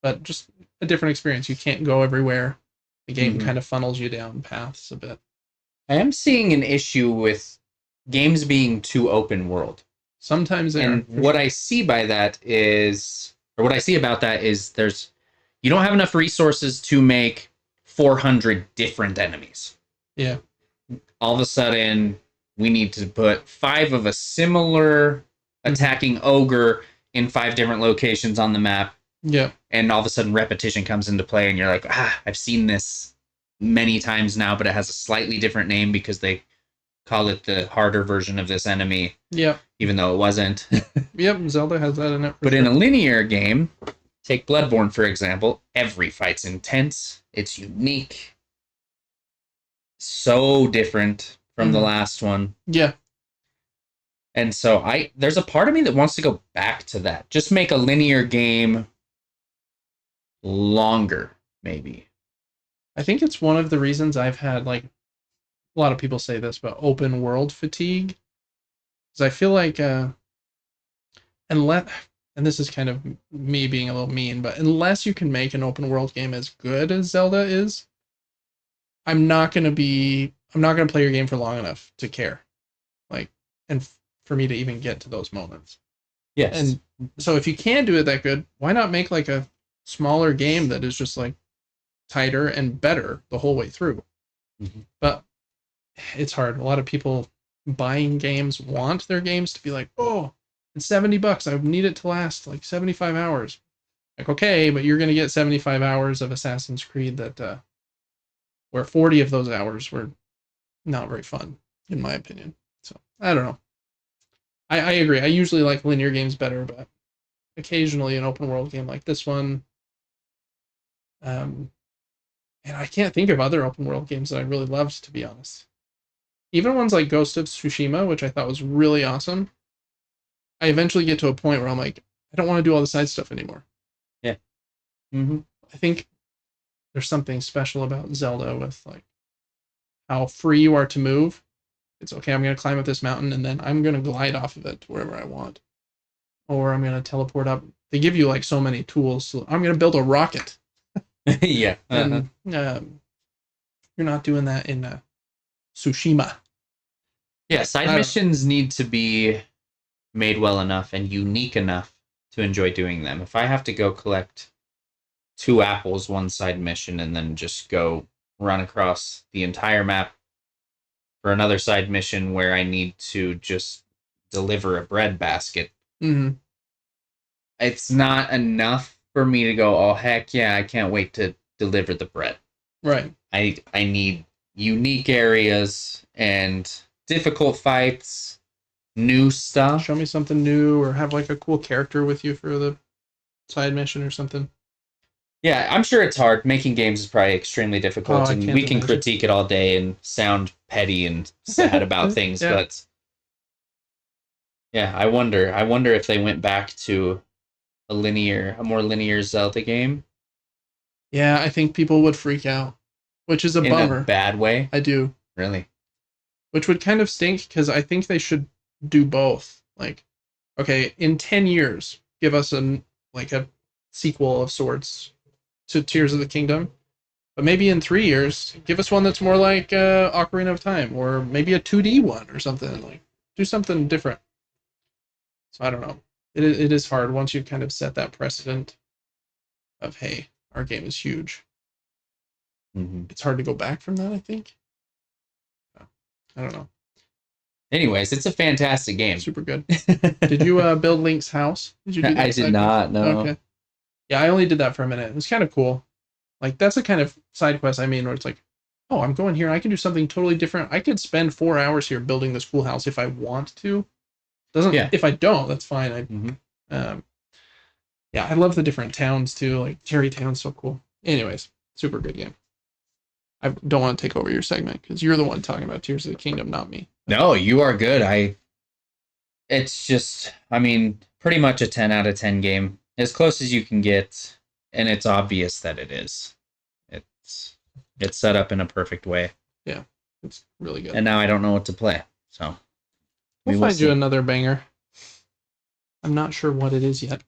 But just a different experience. You can't go everywhere. The game kind of funnels you down paths a bit. I am seeing an issue with games being too open world. Sometimes they are. What I see by that is, or what I see about that is you don't have enough resources to make 400 different enemies. Yeah. All of a sudden, we need to put 5 of a similar attacking ogre in 5 different locations on the map. Yeah. And all of a sudden, repetition comes into play, and you're like, I've seen this many times now, but it has a slightly different name because they call it the harder version of this enemy. Yep. Even though it wasn't. Yep, Zelda has that in it. But in a linear game, take Bloodborne, for example, every fight's intense. It's unique. So different from the last one. Yeah. And so there's a part of me that wants to go back to that. Just make a linear game longer, maybe. I think it's one of the reasons I've had, like, a lot of people say this, but open world fatigue. Because I feel like, unless, and this is kind of me being a little mean, but unless you can make an open world game as good as Zelda is, I'm not going to play your game for long enough to care. Like, and for me to even get to those moments. Yes. And so if you can do it that good, why not make like a smaller game that is just like tighter and better the whole way through? Mm-hmm. But it's hard. A lot of people buying games want their games to be like, oh, it's $70. I need it to last like 75 hours. Like, okay, but you're going to get 75 hours of Assassin's Creed that, where 40 of those hours were not very fun, in my opinion. So, I don't know. I agree. I usually like linear games better, but occasionally an open world game like this one. And I can't think of other open world games that I really loved, to be honest. Even ones like Ghost of Tsushima, which I thought was really awesome. I eventually get to a point where I'm like, I don't want to do all the side stuff anymore. Yeah. Mm-hmm. I think there's something special about Zelda with like how free you are to move. It's okay, I'm going to climb up this mountain and then I'm going to glide off of it to wherever I want. Or I'm going to teleport up. They give you like so many tools. So I'm going to build a rocket. Yeah. And you're not doing that in Tsushima. Yeah, side missions need to be made well enough and unique enough to enjoy doing them. If I have to go collect 2 apples, one side mission, and then just go run across the entire map for another side mission where I need to just deliver a bread basket, it's not enough for me to go, oh, heck yeah, I can't wait to deliver the bread. Right. I need unique areas and difficult fights, new stuff. Show me something new, or have like a cool character with you for the side mission or something. Yeah, I'm sure it's hard. Making games is probably extremely difficult, and we can critique it all day and sound petty and sad about things, but yeah, I wonder if they went back to a more linear Zelda game. Yeah, I think people would freak out, which is a bummer. In a bad way? I do. Really? which would kind of stink because I think they should do both. Like, okay, in 10 years, give us a sequel of sorts to Tears of the Kingdom. But maybe in 3 years, give us one that's more like Ocarina of Time, or maybe a 2D one or something. Like, do something different. So I don't know. It is hard once you kind of set that precedent of, hey, our game is huge. Mm-hmm. It's hard to go back from that, I think. I don't know. Anyways, it's a fantastic game. Super good. Did you build Link's house? Did you do that? I did not, no. Okay. Yeah, I only did that for a minute. It was kind of cool. Like, that's the kind of side quest I mean, where it's like, oh, I'm going here. I can do something totally different. I could spend 4 hours here building this cool house if I want to. If I don't, that's fine. Yeah, I love the different towns too. Like Cherry Town's so cool. Anyways, super good game. I don't want to take over your segment because you're the one talking about Tears of the Kingdom, not me. No, you are good. It's just, I mean, pretty much a 10 out of 10 game. As close as you can get, and it's obvious that it is. It's set up in a perfect way. Yeah, it's really good. And now I don't know what to play, so we'll find you another banger. I'm not sure what it is yet.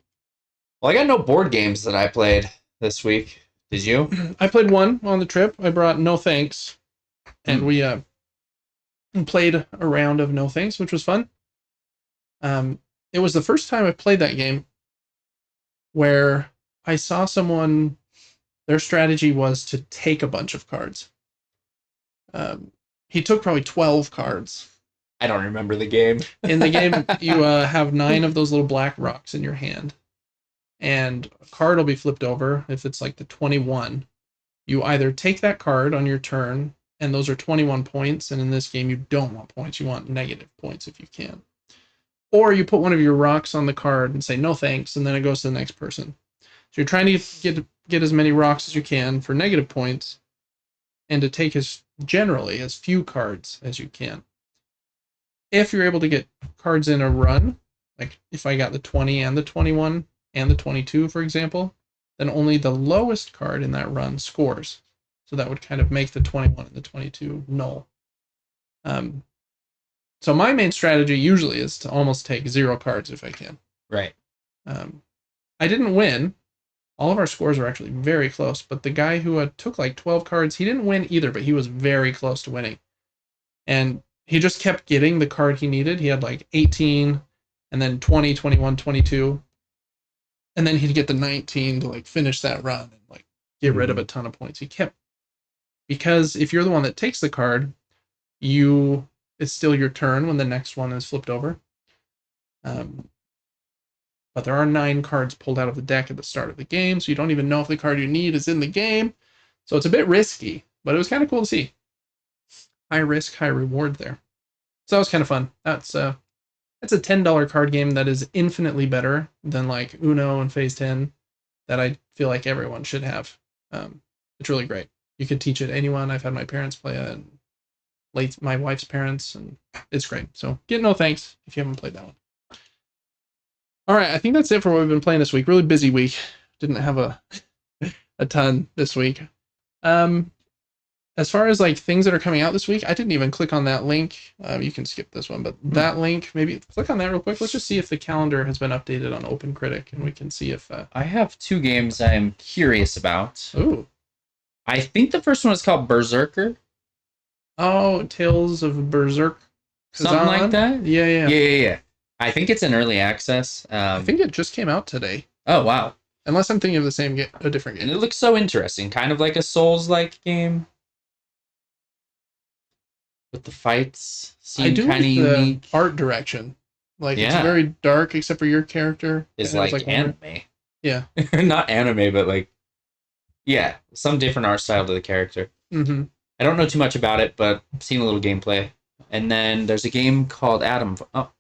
Well, I got no board games that I played this week. Did you? I played one on the trip. I brought No Thanks, and we played a round of No Thanks, which was fun. It was the first time I played that game where I saw someone, their strategy was to take a bunch of cards. He took probably 12 cards. I don't remember the game. In the game, you have 9 of those little black rocks in your hand. And a card will be flipped over. If it's like the 21, you either take that card on your turn, and those are 21 points. And in this game, you don't want points. You want negative points if you can. Or you put one of your rocks on the card and say, no thanks, and then it goes to the next person. So you're trying to get as many rocks as you can for negative points, and to take as few cards as you can. If you're able to get cards in a run, like if I got the 20 and the 21 and the 22, for example, then only the lowest card in that run scores. So that would kind of make the 21 and the 22 null. So my main strategy usually is to almost take 0 cards if I can. Right. I didn't win. All of our scores were actually very close, but the guy who took like 12 cards, he didn't win either, but he was very close to winning. And he just kept getting the card he needed. He had like 18, and then 20, 21, 22. And then he'd get the 19 to like finish that run and like get rid of a ton of points. Because if you're the one that takes the card, it's still your turn when the next one is flipped over. But there are 9 cards pulled out of the deck at the start of the game, so you don't even know if the card you need is in the game. So it's a bit risky, but it was kind of cool to see. High risk, high reward there. So that was kind of fun. That's a $10 card game that is infinitely better than like Uno and Phase 10 that I feel like everyone should have. It's really great. You could teach it to anyone. I've had my parents play it, and my wife's parents, and it's great. So get No Thanks if you haven't played that one. All right, I think that's it for what we've been playing this week. Really busy week. Didn't have a ton this week. As far as like things that are coming out this week, I didn't even click on that link. You can skip this one, but that link, maybe click on that real quick. Let's just see if the calendar has been updated on OpenCritic, and we can see if... I have 2 games I'm curious about. Ooh. I think the first one is called Berserker. Oh, Tales of Berserk. Something like that? Yeah. I think it's in early access. I think it just came out today. Oh, wow. Unless I'm thinking of the same game, a different game. And it looks so interesting. Kind of like a Souls-like game. With the fights seem kind of unique. Art direction. Like, it's very dark, except for your character. It's like anime. Yeah. Not anime, but like, yeah, some different art style to the character. Mm-hmm. I don't know too much about it, but I've seen a little gameplay. And then there's a game called Atomfall.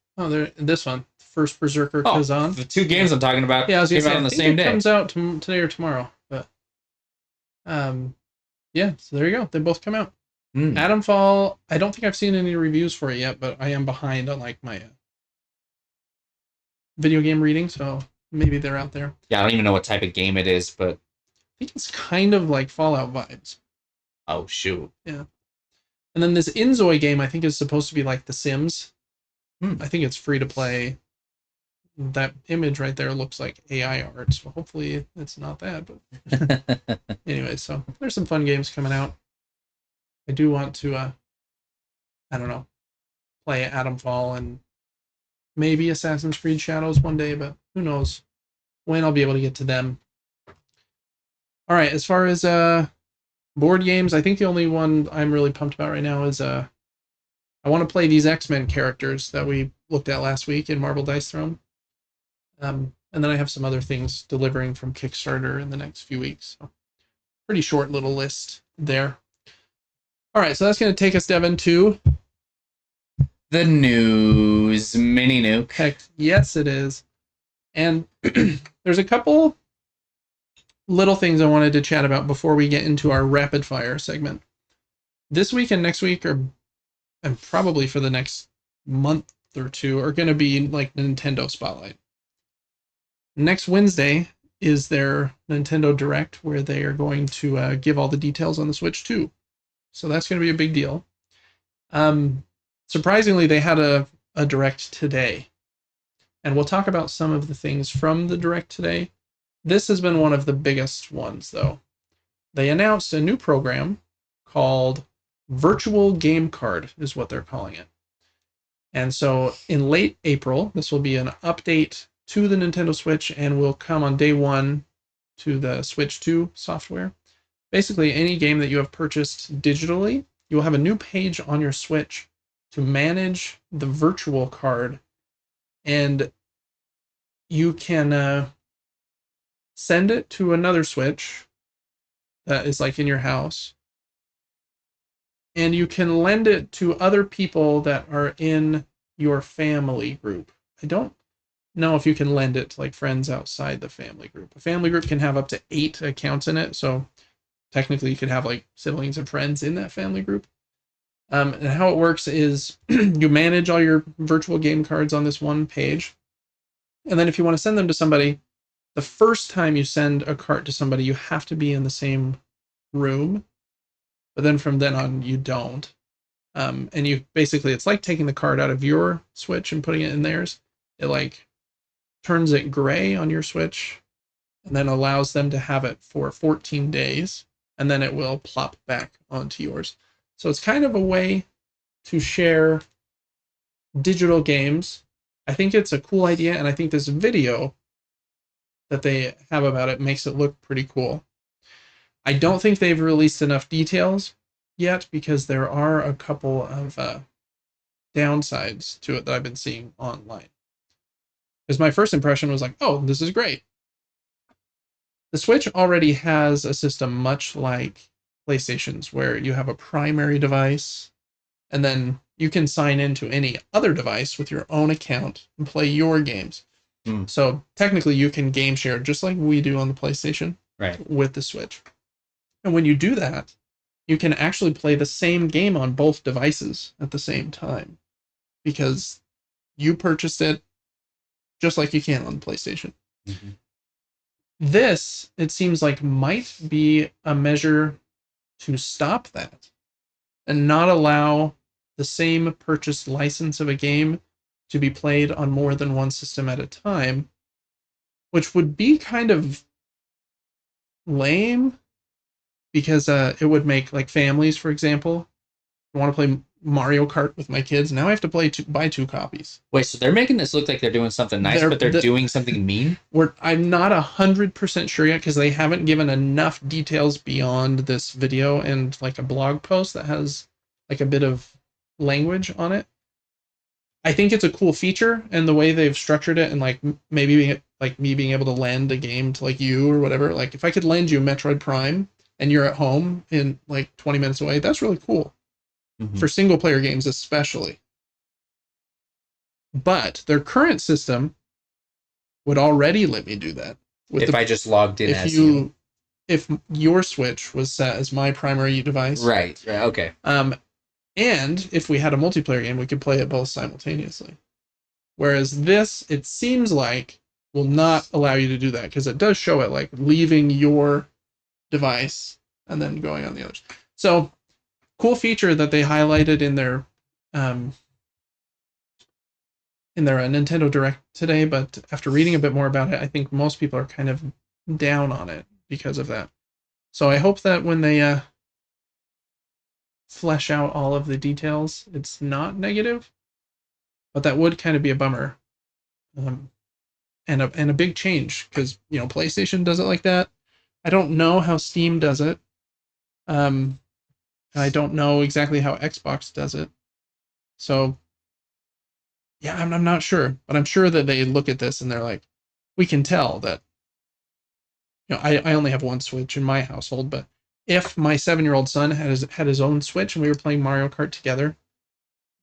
This one. First Berserker Kazan. The 2 games I'm talking about came out on the same day. It comes out today or tomorrow. But yeah, so there you go. They both come out. Atomfall, I don't think I've seen any reviews for it yet, but I am behind on like my video game reading, so maybe they're out there. Yeah, I don't even know what type of game it is, but I think it's kind of like Fallout vibes. Oh shoot. Yeah. And then this Inzoi game, I think, is supposed to be like The Sims. I think it's free to play. That image right there looks like AI art, so hopefully it's not that. But anyway, so there's some fun games coming out. I do want to, I don't know, play Atomfall and maybe Assassin's Creed Shadows one day, but who knows when I'll be able to get to them. All right, as far as board games, I think the only one I'm really pumped about right now is I want to play these X-Men characters that we looked at last week in Marble Dice Throne. And then I have some other things delivering from Kickstarter in the next few weeks. So pretty short little list there. All right, so that's going to take us, Devin, to the news. Mini-Nuke. Heck, yes, it is. And there's a couple little things I wanted to chat about before we get into our rapid fire segment. This week and next week and probably for the next month or two are going to be like Nintendo Spotlight. Next Wednesday is their Nintendo Direct, where they are going to give all the details on the Switch 2. So that's going to be a big deal. Surprisingly, they had a Direct today. And we'll talk about some of the things from the Direct today. This has been one of the biggest ones, though. They announced a new program called Virtual Game Card, is what they're calling it. And so in late April, this will be an update to the Nintendo Switch and will come on day one to the Switch 2 software. Basically, any game that you have purchased digitally, you will have a new page on your Switch to manage the virtual card, and you can send it to another Switch that is like in your house, and you can lend it to other people that are in your family group. I don't know if you can lend it to like friends outside the family group. A family group can have up to 8 accounts in it, so technically you could have like siblings and friends in that family group. And how it works is you manage all your virtual game cards on this one page, and then if you want to send them to somebody, the first time you send a card to somebody, you have to be in the same room, but then from then on you don't. And you basically, it's like taking the card out of your Switch and putting it in theirs. It like turns it gray on your Switch and then allows them to have it for 14 days, and then it will plop back onto yours. So it's kind of a way to share digital games. I think it's a cool idea, and I think this video that they have about it makes it look pretty cool. I don't think they've released enough details yet because there are a couple of downsides to it that I've been seeing online. Because my first impression was like, oh, this is great. The Switch already has a system much like PlayStation's, where you have a primary device, and then you can sign into any other device with your own account and play your games. So technically you can game share just like we do on the PlayStation, right, with the Switch. And when you do that, you can actually play the same game on both devices at the same time, because you purchased it just like you can on the PlayStation. Mm-hmm. This, it seems like, might be a measure to stop that and not allow the same purchased license of a game to be played on more than one system at a time, which would be kind of lame, because it would make like families, for example, I want to play Mario Kart with my kids. Now I have to buy 2 copies. Wait, so they're making this look like they're doing something nice, but they're doing something mean? I'm not 100% sure yet, because they haven't given enough details beyond this video and like a blog post that has like a bit of language on it. I think it's a cool feature, and the way they've structured it, and like maybe like me being able to lend a game to like you or whatever. Like if I could lend you Metroid Prime and you're at home in like 20 minutes away, that's really cool. Mm-hmm. For single player games especially. But their current system would already let me do that. If I just logged in as you. If your Switch was set as my primary device. Right, okay. And if we had a multiplayer game, we could play it both simultaneously. Whereas this, it seems like, will not allow you to do that, because it does show it like leaving your device and then going on the others. So, cool feature that they highlighted in their Nintendo Direct today, but after reading a bit more about it, I think most people are kind of down on it because of that. So I hope that when they flesh out all of the details, it's not negative, but that would kind of be a bummer, and a big change, because PlayStation does it like that. I don't know how Steam does it. And I don't know exactly how Xbox does it. So yeah, I'm not sure, but I'm sure that they look at this and they're like, we can tell that, I only have one Switch in my household, but if my 7-year-old son had his own Switch and we were playing Mario Kart together,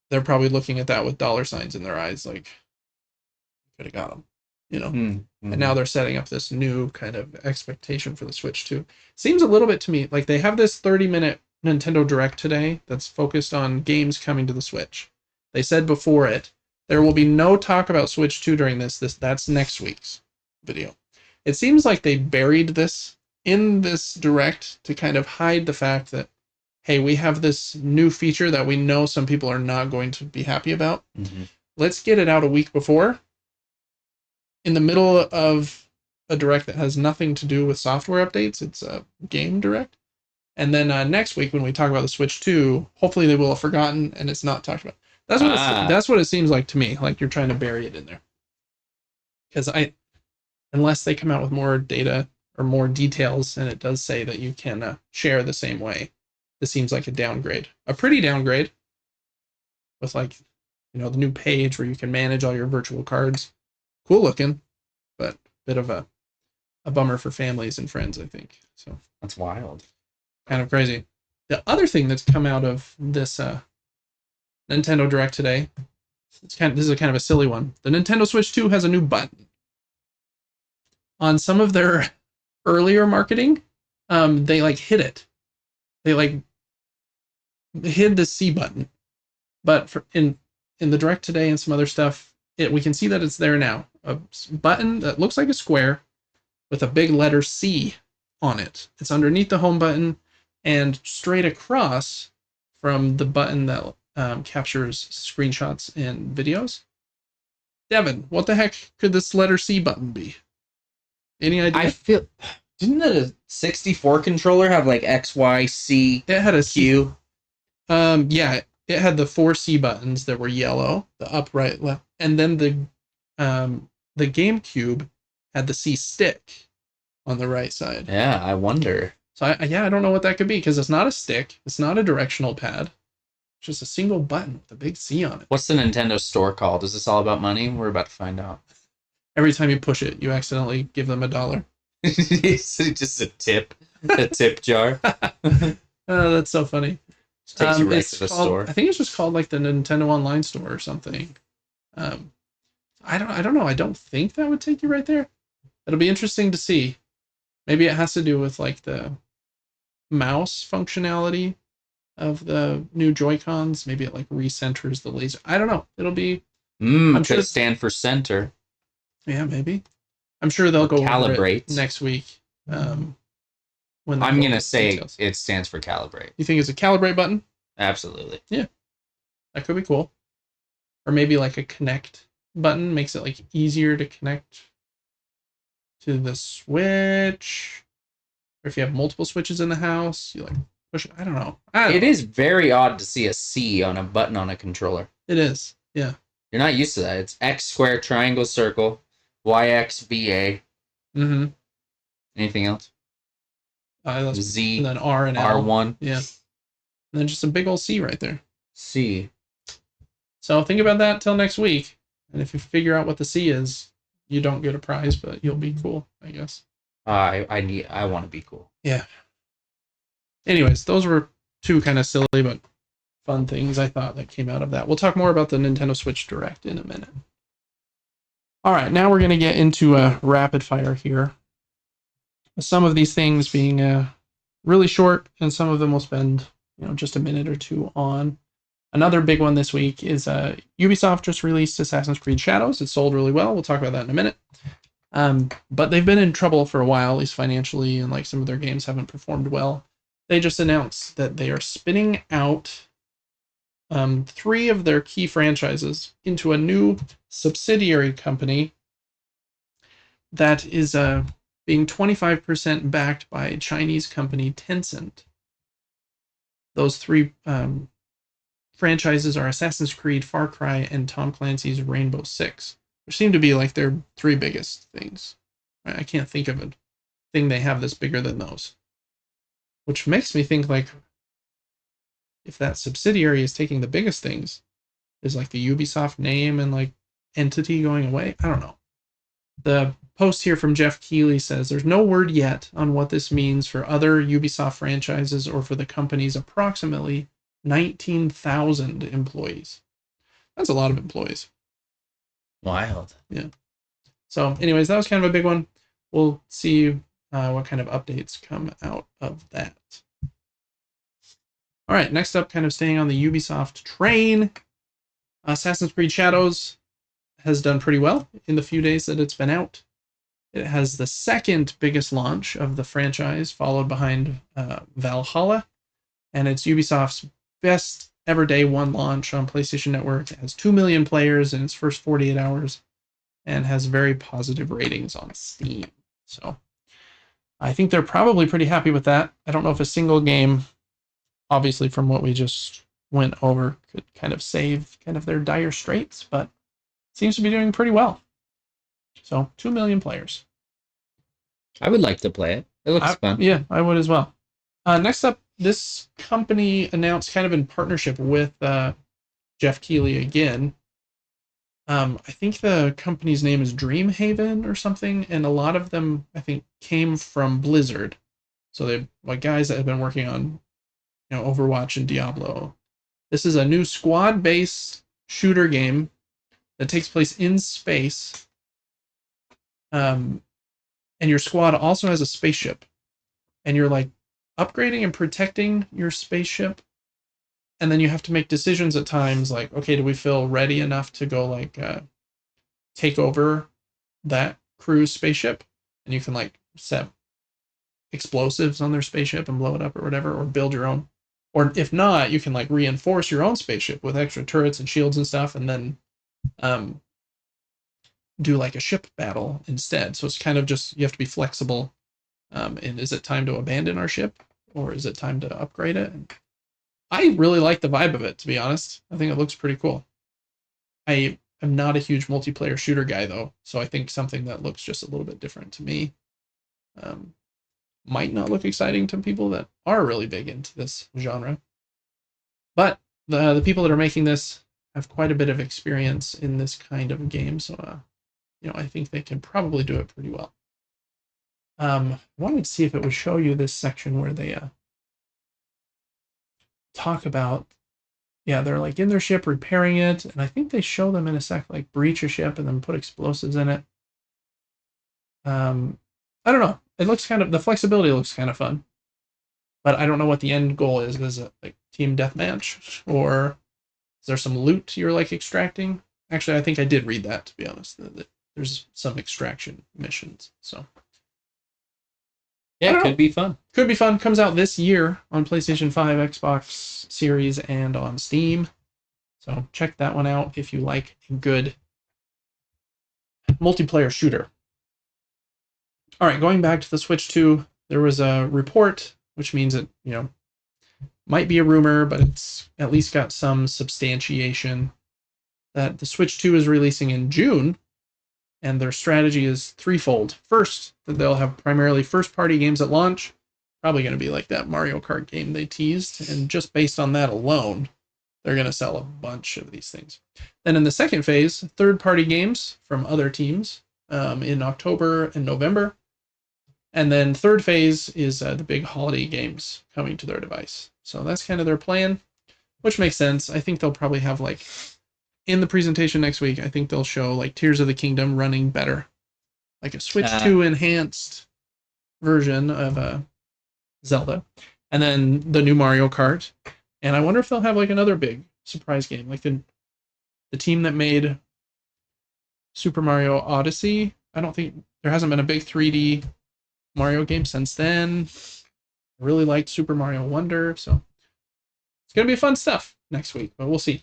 they're probably looking at that with dollar signs in their eyes, like, could have got him, And now they're setting up this new kind of expectation for the Switch too. Seems a little bit to me like they have this 30-minute Nintendo Direct today that's focused on games coming to the Switch. They said before it, there will be no talk about Switch 2 during that's next week's video. It seems like they buried this in this Direct to kind of hide the fact that, hey, we have this new feature that we know some people are not going to be happy about. Mm-hmm. Let's get it out a week before, in the middle of a Direct that has nothing to do with software updates. It's a game Direct. And then next week, when we talk about the Switch 2, hopefully they will have forgotten and it's not talked about. That's what it seems like to me. Like you're trying to bury it in there. Because unless they come out with more data or more details, and it does say that you can share the same way, this seems like a downgrade, a pretty downgrade, with the new page where you can manage all your virtual cards. Cool looking, but bit of a bummer for families and friends, I think. So that's wild, kind of crazy. The other thing that's come out of this Nintendo Direct today, this is kind of a silly one. The Nintendo Switch 2 has a new button. On some of their earlier marketing, they hid it. They hid the C button. But in the Direct today and some other stuff, we can see that it's there now. A button that looks like a square with a big letter C on it. It's underneath the home button and straight across from the button that captures screenshots and videos. Devin, what the heck could this letter C button be? Any idea? Didn't the 64 controller have X, Y, C? It had a Q. Yeah, it had the 4 C buttons that were yellow, the up, right, left, and then the GameCube had the C stick on the right side. Yeah, I wonder. So I don't know what that could be, because it's not a stick, it's not a directional pad. It's just a single button with a big C on it. What's the Nintendo store called? Is this all about money? We're about to find out. Every time you push it, you accidentally give them $1. It's just a tip jar. Oh, that's so funny. Just takes you right to the store. I think it's just called the Nintendo Online Store or something. I don't know. I don't think that would take you right there. It'll be interesting to see. Maybe it has to do with the mouse functionality of the new Joy-Cons. Maybe it recenters the laser. I don't know. It'll be. I'm sure it stand for center. Yeah, maybe. I'm sure they'll go calibrate over it next week. When I'm gonna say details. It stands for calibrate. You think it's a calibrate button? Absolutely. Yeah, that could be cool. Or maybe a connect button makes it easier to connect to the Switch. Or if you have multiple Switches in the house, you push it. I don't know. It is very odd to see a C on a button on a controller. It is. Yeah. You're not used to that. It's X, square, triangle, circle, YX, VA. Mm-hmm. Anything else? Z. And then R and L. R1. Yeah. And then just a big old C right there. C. So think about that till next week. And if you figure out what the C is, you don't get a prize, but you'll be cool, I guess. I want to be cool. Yeah. Anyways, those were two kind of silly but fun things I thought that came out of that. We'll talk more about the Nintendo Switch Direct in a minute. All right, now we're going to get into a rapid fire here. Some of these things being really short, and some of them we'll spend just a minute or two on. Another big one this week is Ubisoft just released Assassin's Creed Shadows. It sold really well. We'll talk about that in a minute. But they've been in trouble for a while, at least financially, and some of their games haven't performed well. they just announced that they are spinning out 3 of their key franchises into a new subsidiary company that is being 25% backed by Chinese company Tencent. Those 3 franchises are Assassin's Creed, Far Cry, and Tom Clancy's Rainbow Six, which seem to be like their 3 biggest things. I can't think of a thing they have that's bigger than those. Which makes me think, like, if that subsidiary is taking the biggest things, is like the Ubisoft name and like entity going away? I don't know. The post here from Jeff Keighley says there's no word yet on what this means for other Ubisoft franchises or for the company's approximately 19,000 employees. That's a lot of employees. Wild. Yeah. So anyways, that was kind of a big one. We'll see what kind of updates come out of that. All right, next up, kind of staying on the Ubisoft train, Assassin's Creed Shadows has done pretty well in the few days that it's been out. It has the 2nd biggest launch of the franchise, followed behind Valhalla, and it's Ubisoft's best ever day 1 launch on PlayStation Network. It has 2 million players in its first 48 hours and has very positive ratings on Steam. So I think they're probably pretty happy with that. I don't know if a single game, obviously from what we just went over, could kind of save kind of their dire straits, but it seems to be doing pretty well. So 2 million players. I would like to play it. It looks fun. Yeah, I would as well. Next up, this company announced, kind of in partnership with Jeff Keighley again. I think the company's name is Dreamhaven or something, and a lot of them, I think, came from Blizzard. So they're like guys that have been working on, Overwatch and Diablo. This is a new squad-based shooter game that takes place in space. And your squad also has a spaceship. And you're like upgrading and protecting your spaceship. And then you have to make decisions at times like, okay, do we feel ready enough to go like take over that crew's spaceship? And you can like set explosives on their spaceship and blow it up or whatever, or build your own. Or if not, you can like reinforce your own spaceship with extra turrets and shields and stuff, and then do like a ship battle instead. So it's kind of just, you have to be flexible. And is it time to abandon our ship, or is it time to upgrade it? I really like the vibe of it, to be honest. I think it looks pretty cool. I am not a huge multiplayer shooter guy, though, so I think something that looks just a little bit different to me might not look exciting to people that are really big into this genre. But the people that are making this have quite a bit of experience in this kind of game, so I think they can probably do it pretty well. I wanted to see if it would show you this section where they talk about, they're like in their ship repairing it, and I think they show them in a sec like breach a ship and then put explosives in it. I don't know. It looks the flexibility looks kind of fun, but I don't know what the end goal is. Is it like team deathmatch, or is there some loot you're like extracting? Actually, I think I did read that, to be honest. There's some extraction missions, so. Yeah, it could be fun. Could be fun. Comes out this year on PlayStation 5, Xbox Series, and on Steam. So check that one out if you like a good multiplayer shooter. All right, going back to the Switch 2, there was a report, which means it, might be a rumor, but it's at least got some substantiation, that the Switch 2 is releasing in June. And their strategy is threefold. First, that they'll have primarily first-party games at launch. Probably going to be like that Mario Kart game they teased. And just based on that alone, they're going to sell a bunch of these things. Then in the second phase, third-party games from other teams in October and November. And then third phase is the big holiday games coming to their device. So that's kind of their plan, which makes sense. I think they'll probably have like, in the presentation next week, I think they'll show like Tears of the Kingdom running better, like a Switch 2 enhanced version of Zelda, and then the new Mario Kart. And I wonder if they'll have like another big surprise game, like the team that made Super Mario Odyssey. I don't think there hasn't been a big 3D Mario game since then. I really liked Super Mario Wonder, so it's going to be fun stuff next week, but we'll see.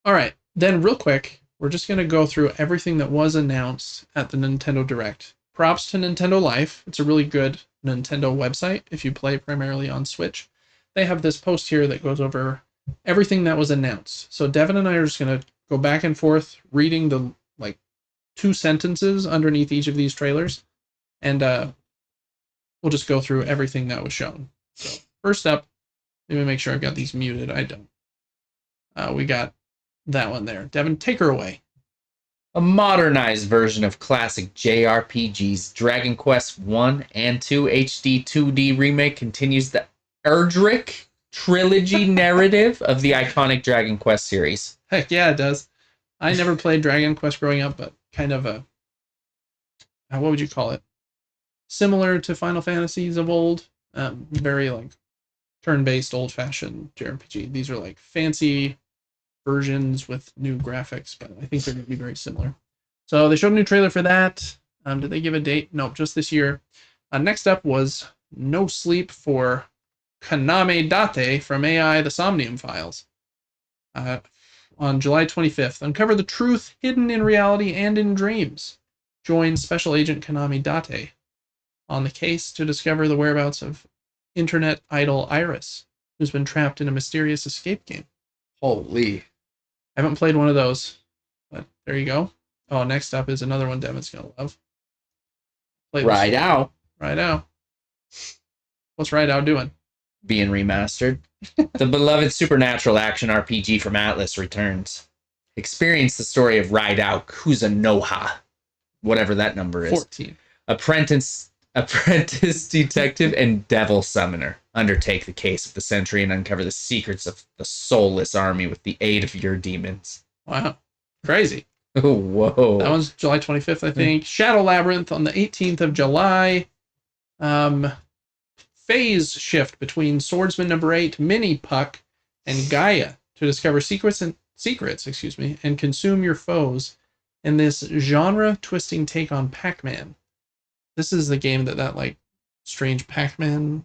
All right, then real quick, we're just going to go through everything that was announced at the Nintendo Direct. Props to Nintendo Life. It's a really good Nintendo website if you play primarily on Switch. They have this post here that goes over everything that was announced. So Devin and I are just going to go back and forth reading the 2 sentences underneath each of these trailers, and we'll just go through everything that was shown. So first up, let me make sure I've got these muted. I don't. We got that one there. Devin, take her away. A modernized version of classic JRPGs Dragon Quest 1 and 2 HD 2D remake continues the Erdrick trilogy narrative of the iconic Dragon Quest series. Heck yeah, it does. I never played Dragon Quest growing up, but kind of a, what would you call it? Similar to Final Fantasies of old. Very turn-based, old-fashioned JRPG. These are fancy versions with new graphics, but I think they're going to be very similar. So they showed a new trailer for that. Did they give a date? Nope, just this year. Next up was No Sleep for Kaname Date from AI The Somnium Files. On July 25th, uncover the truth hidden in reality and in dreams. Join Special Agent Kaname Date on the case to discover the whereabouts of internet idol Iris, who's been trapped in a mysterious escape game. Holy. I haven't played one of those, but there you go. Oh, next up is another one Devin's going to love. Ride Out. Ride Out. What's Ride Out doing? Being remastered. The beloved supernatural action RPG from Atlas returns. Experience the story of Ride Out Kuzunoha, whatever that number is. 14. Apprentice detective and devil summoner undertake the case of the century and uncover the secrets of the soulless army with the aid of your demons. Wow. Crazy. Oh, whoa. That one's July 25th, I think. Shadow Labyrinth on the 18th of July. Phase shift between Swordsman number 8, Mini Puck, and Gaia to discover secrets and consume your foes in this genre-twisting take on Pac-Man. This is the game that strange Pac-Man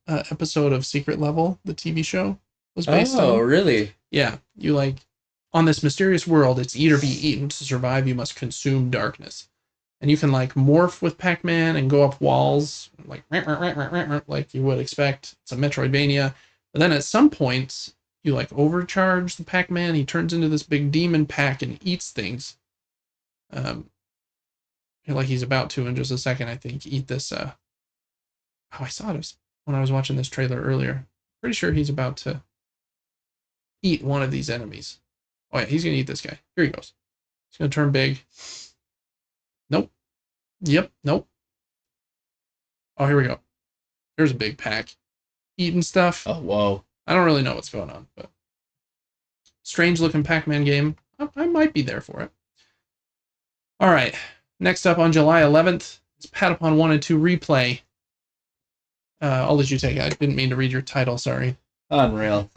episode of Secret Level, the TV show, was based on. Oh, really? Yeah. You on this mysterious world, it's eat or be eaten. To survive, you must consume darkness. And you can morph with Pac-Man and go up walls like you would expect. It's a Metroidvania. But then at some points, you overcharge the Pac-Man. He turns into this big demon pack and eats things. He's about to in just a second, I think, eat this. I saw it when I was watching this trailer earlier. Pretty sure he's about to eat one of these enemies. Oh yeah, he's gonna eat this guy. Here he goes. He's gonna turn big. Nope. Yep. Nope. Oh, here we go. There's a big pack. Eating stuff. Oh, whoa. I don't really know what's going on, but strange looking Pac-Man game. I might be there for it. All right. Next up on July 11th is Patapon 1 and 2 Replay. I'll let you take it. I didn't mean to read your title, sorry. Unreal.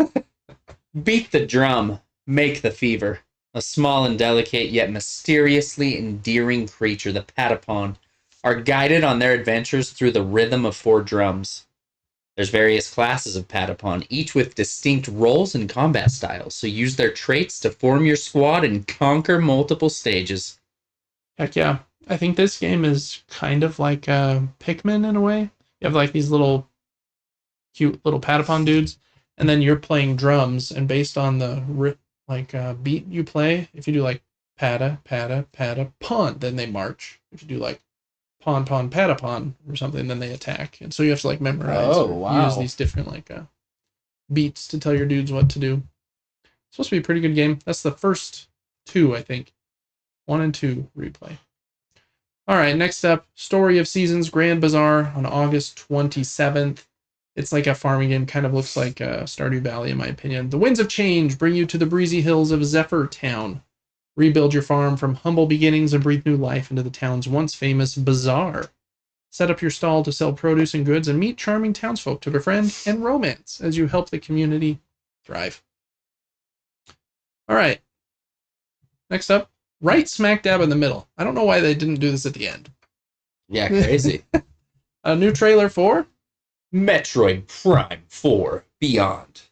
Beat the drum, make the fever. A small and delicate yet mysteriously endearing creature, the Patapon, are guided on their adventures through the rhythm of 4 drums. There's various classes of Patapon, each with distinct roles and combat styles, so use their traits to form your squad and conquer multiple stages. Heck yeah. I think this game is kind of like Pikmin in a way. You have these little cute little Patapon dudes, and then you're playing drums, and based on the beat you play, if you do pata, pata, pata, pon, then they march. If you do pon, pon, patapon or something, then they attack. And so you have to memorize use these different beats to tell your dudes what to do. It's supposed to be a pretty good game. That's the first 2, I think. 1 and 2 Replay. All right, next up, Story of Seasons Grand Bazaar on August 27th. It's like a farming game, kind of looks like Stardew Valley in my opinion. The winds of change bring you to the breezy hills of Zephyr Town. Rebuild your farm from humble beginnings and breathe new life into the town's once famous bazaar. Set up your stall to sell produce and goods and meet charming townsfolk to befriend and romance as you help the community thrive. All right. Next up, right smack dab in the middle. I don't know why they didn't do this at the end. Yeah, crazy. A new trailer for Metroid Prime 4 Beyond.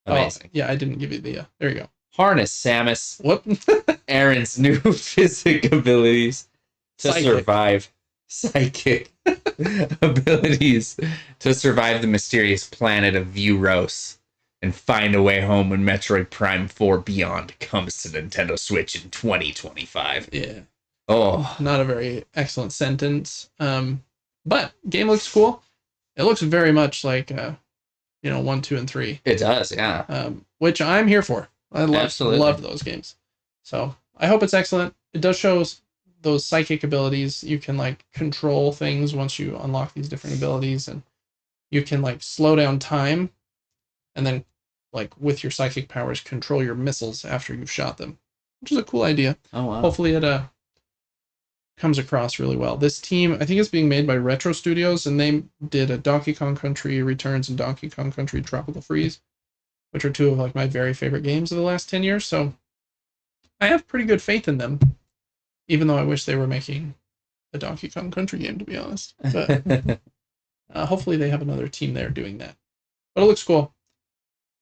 Amazing. Oh, yeah, I didn't give you the... there you go. Harness Samus. Whoop. Aaron's new physic abilities to survive. Psychic abilities to survive the mysterious planet of Vuros and find a way home when Metroid Prime 4 Beyond comes to Nintendo Switch in 2025. Yeah. Oh. Not a very excellent sentence. But game looks cool. It looks very much like 1, 2, and 3. It does, yeah. Which I'm here for. I love those games. So I hope it's excellent. It does show those psychic abilities. You can like control things once you unlock these different abilities, and you can like slow down time, and then like with your psychic powers control your missiles after you've shot them, which is a cool idea. Oh wow. Hopefully it comes across really well. This team, I think, is being made by Retro Studios, and they did a Donkey Kong Country Returns and Donkey Kong Country Tropical Freeze, which are two of like my very favorite games of the last 10 years. So I have pretty good faith in them, even though I wish they were making a Donkey Kong Country game, to be honest. But hopefully they have another team there doing that. But it looks cool.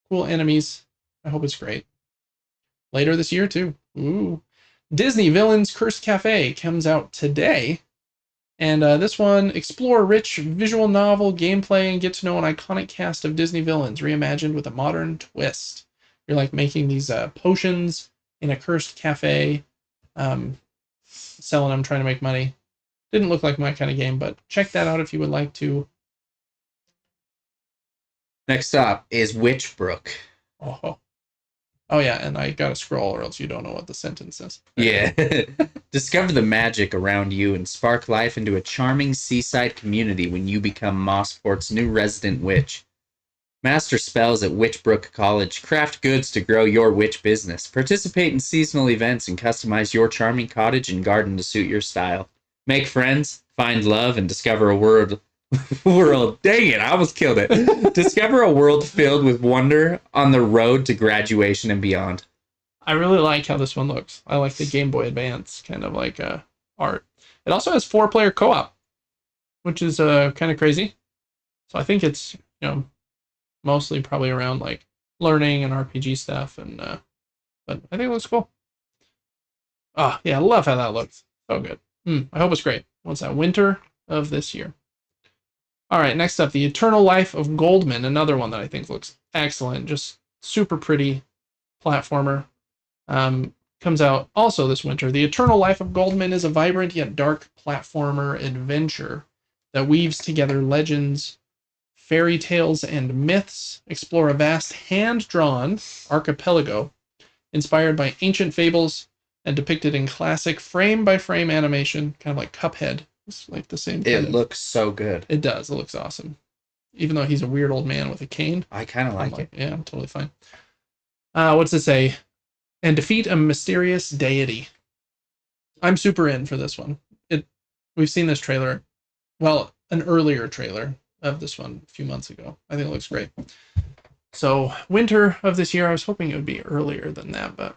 Cool enemies. I hope it's great. Later this year, too. Ooh. Disney Villains Cursed Cafe comes out today. And this one, explore rich visual novel gameplay and get to know an iconic cast of Disney villains reimagined with a modern twist. You're like making these potions in a cursed cafe, selling them, trying to make money. Didn't look like my kind of game, but check that out if you would like to. Next up is Witchbrook. Oh yeah, and I gotta scroll or else you don't know what the sentence is. Yeah. Discover the magic around you and spark life into a charming seaside community when you become Mossport's new resident witch. Master spells at Witchbrook College. Craft goods to grow your witch business. Participate in seasonal events and customize your charming cottage and garden to suit your style. Make friends, find love, and discover a world. Dang it, I almost killed it. Discover a world filled with wonder on the road to graduation and beyond. I really like how this one looks. I like the Game Boy Advance kind of like art. It also has 4-player co-op, which is kind of crazy. So I think it's mostly probably around like learning and RPG stuff, and but I think it looks cool. Oh yeah, I love how that looks. So good. I hope it's great. What's that? Winter of this year. All right, next up, The Eternal Life of Goldman, another one that I think looks excellent, just super pretty platformer. Comes out also this winter. The Eternal Life of Goldman is a vibrant yet dark platformer adventure that weaves together legends, fairy tales, and myths. Explore a vast hand-drawn archipelago inspired by ancient fables and depicted in classic frame-by-frame animation, kind of like Cuphead. It's like the same. It looks so good. It does. It looks awesome. Even though he's a weird old man with a cane. I kind of like it. Yeah, I'm totally fine. What's it say? And defeat a mysterious deity. I'm super in for this one. We've seen this trailer. Well, an earlier trailer of this one a few months ago. I think it looks great. So, winter of this year, I was hoping it would be earlier than that, but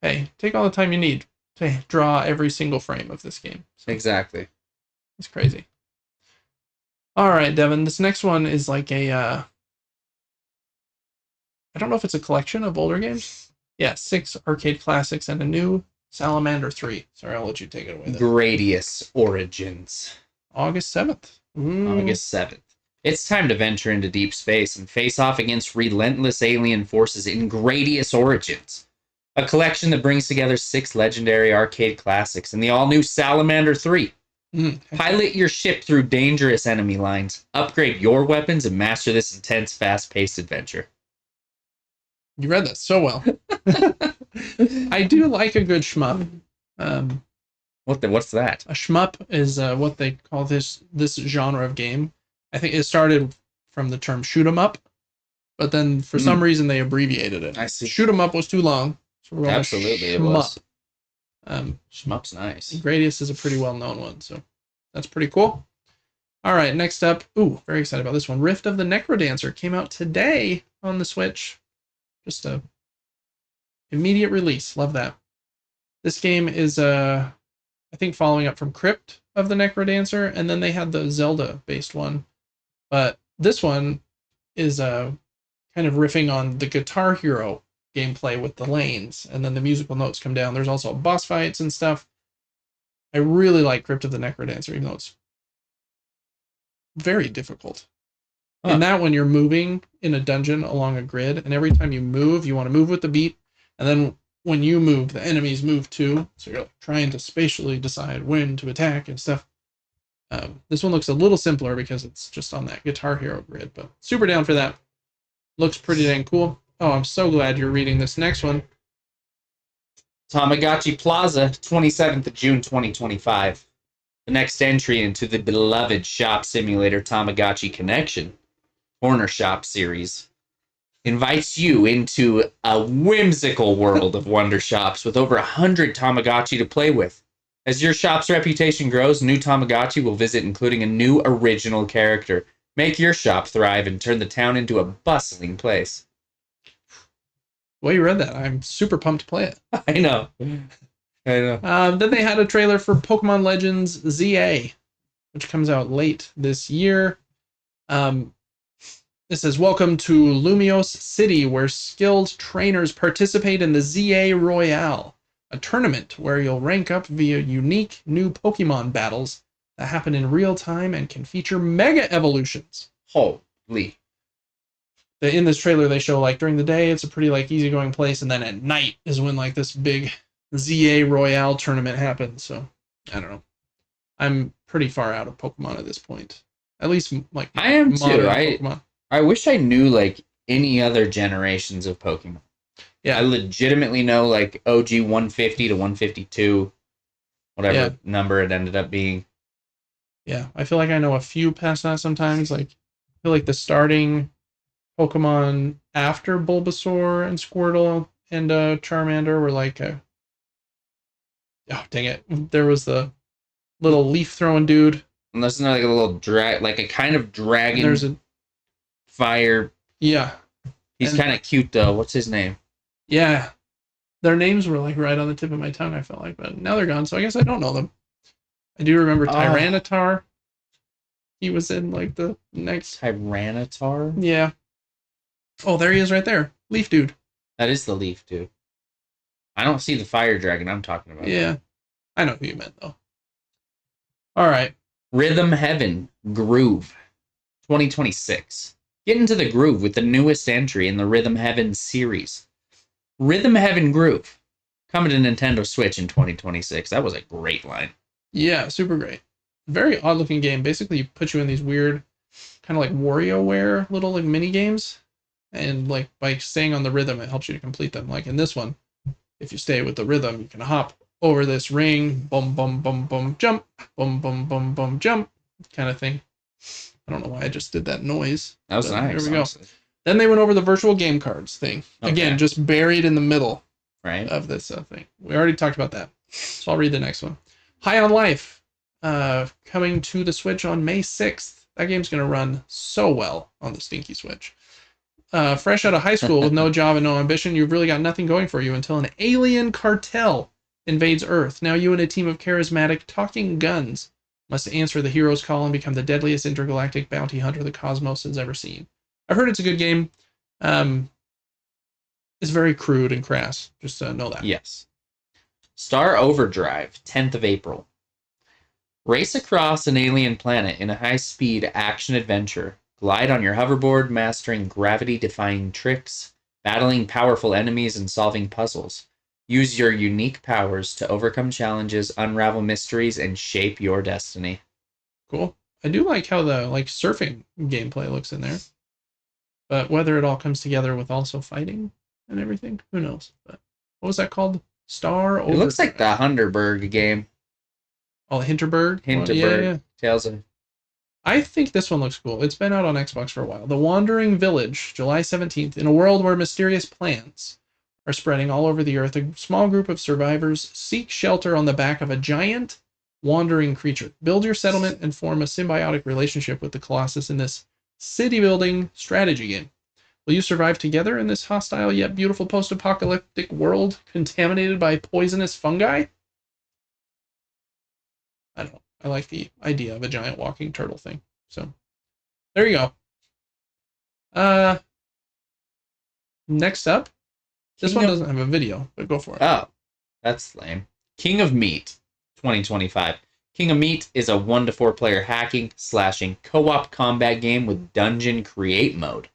hey, take all the time you need to draw every single frame of this game. So, exactly. it's crazy. All right, Devin, this next one is like a, I don't know if it's a collection of older games. Yeah, 6 arcade classics and a new Salamander 3. Sorry, I'll let you take it away. Gradius Origins. August 7th. August 7th. It's time to venture into deep space and face off against relentless alien forces in Gradius Origins. A collection that brings together 6 legendary arcade classics and the all-new Salamander 3. Pilot your ship through dangerous enemy lines, upgrade your weapons, and master this intense, fast-paced adventure. You read that so well. I do like a good shmup. What's that? A shmup is what they call this genre of game. I think it started from the term shoot 'em up, but then for some reason they abbreviated it. I see. Shoot 'em up was too long. So we're Absolutely, it was. Shmup's nice. Gradius is a pretty well-known one, so that's pretty cool. All right, next up. Ooh, very excited about this one. Rift of the Necrodancer came out today on the Switch. Just a immediate release. Love that. This game is, I think, following up from Crypt of the Necrodancer, and then they had the Zelda-based one But this one is kind of riffing on the Guitar Hero gameplay with the lanes, and then the musical notes come down. There's also boss fights and stuff. I really like Crypt of the Necrodancer, even though it's very difficult. In that one, you're moving in a dungeon along a grid, and every time you move, you want to move with the beat, and then when you move, the enemies move too, so you're like trying to spatially decide when to attack and stuff. This one looks a little simpler because it's just on that Guitar Hero grid, but super down for that. Looks pretty dang cool. Oh, I'm so glad you're reading this next one. Tamagotchi Plaza, 27th of June, 2025. The next entry into the beloved shop simulator Tamagotchi Connection Corner Shop series invites you into a whimsical world of wonder shops with over 100 Tamagotchi to play with. As your shop's reputation grows, new Tamagotchi will visit, including a new original character. Make your shop thrive and turn the town into a bustling place. Well, you read that. I'm super pumped to play it. I know. Then they had a trailer for Pokemon Legends ZA, which comes out late this year. It says, welcome to Lumiose City, where skilled trainers participate in the ZA Royale, a tournament where you'll rank up via unique new Pokemon battles that happen in real time and can feature mega evolutions. Holy. In this trailer, they show, like, during the day, it's a pretty, like, easygoing place, and then at night is when, like, this big ZA Royale tournament happens, so, I don't know. I'm pretty far out of Pokemon at this point. At least, like, I am too. Pokemon. I wish I knew, like, any other generations of Pokemon. Yeah. I legitimately know, like, OG 150 to 152, whatever number it ended up being. Yeah, I feel like I know a few past that sometimes. Like, I feel like the starting Pokemon after Bulbasaur and Squirtle and Charmander were like, oh, dang it. There was the little leaf-throwing dude. And there's like a little like a kind of dragon. There's a fire. Yeah. He's kind of cute, though. What's his name? Yeah. Their names were, like, right on the tip of my tongue, I felt like. But now they're gone, so I guess I don't know them. I do remember Tyranitar. He was in, like, the next... Tyranitar? Yeah. Oh, there he is right there. Leaf Dude. That is the Leaf Dude. I don't see the fire dragon I'm talking about. Yeah. I know who you meant, though. All right. Rhythm Heaven Groove 2026. Get into the groove with the newest entry in the Rhythm Heaven series. Rhythm Heaven Groove. Coming to Nintendo Switch in 2026. That was a great line. Yeah, super great. Very odd looking game. Basically, you put you in these weird, kind of like WarioWare little like mini games. And like by staying on the rhythm, it helps you to complete them. Like in this one, if you stay with the rhythm, you can hop over this ring, boom, boom, boom, boom, jump, boom, boom, boom, boom, jump, kind of thing. I don't know why I just did that noise. That was nice. Here we go. Then they went over the virtual game cards thing. Okay. Again, just buried in the middle of this thing. We already talked about that. So I'll read the next one. High on Life, coming to the Switch on May 6th. That game's going to run so well on the stinky Switch. Fresh out of high school with no job and no ambition, you've really got nothing going for you until an alien cartel invades Earth. Now you and a team of charismatic talking guns must answer the hero's call and become the deadliest intergalactic bounty hunter the cosmos has ever seen. I've heard it's a good game. It's very crude and crass. Just know that. Yes. Star Overdrive, 10th of April. Race across an alien planet in a high-speed action-adventure. Glide on your hoverboard, mastering gravity-defying tricks, battling powerful enemies, and solving puzzles. Use your unique powers to overcome challenges, unravel mysteries, and shape your destiny. Cool. I do like how the surfing gameplay looks in there. But whether it all comes together with also fighting and everything, who knows? But what was that called? Star Overdrive. It looks like the Hunterberg game. Oh, Hinterberg? Hinterberg. Yeah. Tales of... I think this one looks cool. It's been out on Xbox for a while. The Wandering Village, July 17th. In a world where mysterious plants are spreading all over the earth, a small group of survivors seek shelter on the back of a giant wandering creature. Build your settlement and form a symbiotic relationship with the Colossus in this city-building strategy game. Will you survive together in this hostile yet beautiful post-apocalyptic world contaminated by poisonous fungi? I don't know. I like the idea of a giant walking turtle thing. So there you go. Next up, this one doesn't have a video, but go for it. Oh, that's lame. King of Meat, 2025. King of Meat is a 1 to 4 player hacking, slashing, co-op combat game with dungeon create mode.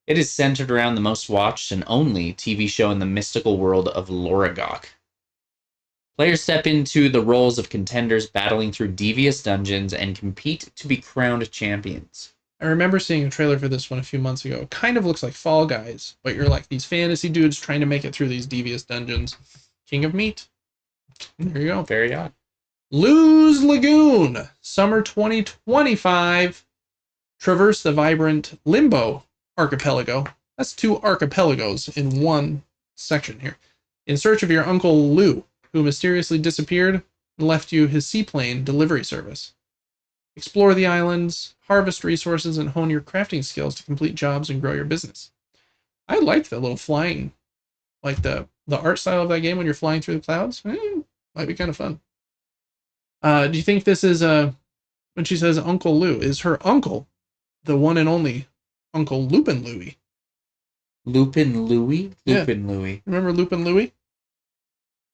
It is centered around the most watched and only TV show in the mystical world of Loragok. Players step into the roles of contenders battling through devious dungeons and compete to be crowned champions. I remember seeing a trailer for this one a few months ago. It kind of looks like Fall Guys, but you're like these fantasy dudes trying to make it through these devious dungeons. King of Meat. There you go. Very odd. Lose Lagoon, summer 2025. Traverse the vibrant Limbo archipelago. That's 2 archipelagos in one section here. In search of your Uncle Lou, who mysteriously disappeared and left you his seaplane delivery service. Explore the islands, harvest resources, and hone your crafting skills to complete jobs and grow your business. I like the little flying, like the art style of that game when you're flying through the clouds. Might be kind of fun. Do you think this is when she says Uncle Lou, is her uncle the one and only Uncle Lupin Louie? Lupin Louie? Lupin Louie. Remember Lupin Louie?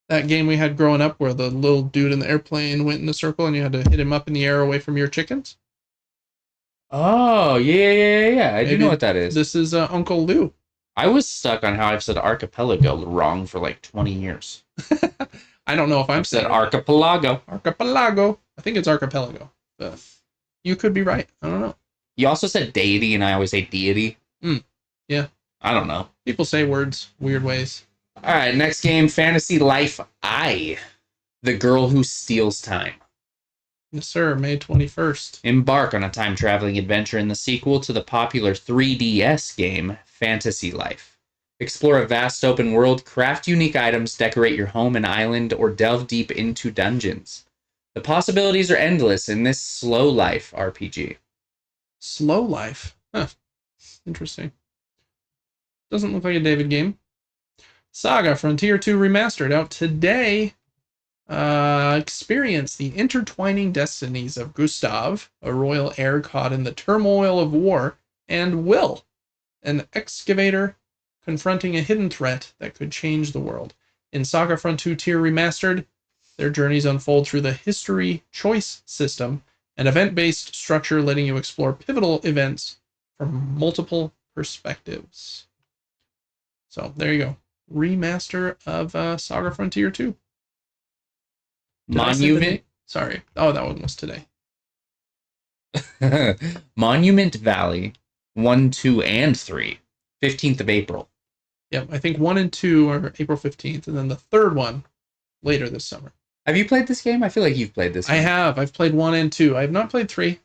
That game we had growing up where the little dude in the airplane went in a circle and you had to hit him up in the air away from your chickens? Oh, yeah. I do know what that is. This is Uncle Lou. I was stuck on how I've said archipelago wrong for like 20 years. I don't know if I've said archipelago. Archipelago. I think it's archipelago. You could be right. I don't know. You also said deity, and I always say deity. Yeah. I don't know. People say words weird ways. All right, next game, Fantasy Life I, The Girl Who Steals Time. Yes, sir. May 21st. Embark on a time-traveling adventure in the sequel to the popular 3DS game, Fantasy Life. Explore a vast open world, craft unique items, decorate your home and island, or delve deep into dungeons. The possibilities are endless in this slow life RPG. Slow life? Huh. Interesting. Doesn't look like a David game. Saga Frontier 2 Remastered, out today. Experience the intertwining destinies of Gustav, a royal heir caught in the turmoil of war, and Will, an excavator confronting a hidden threat that could change the world. In Saga Frontier Remastered, their journeys unfold through the history choice system, an event-based structure letting you explore pivotal events from multiple perspectives. So there you go. Remaster of Saga Frontier 2. Monument. Sorry. Oh, that one was today. Monument Valley 1, 2, and 3. 15th of April. Yep, I think 1 and 2 are April 15th, and then the third one later this summer. Have you played this game? I feel like you've played this game. I have. I've played 1 and 2. I have not played 3.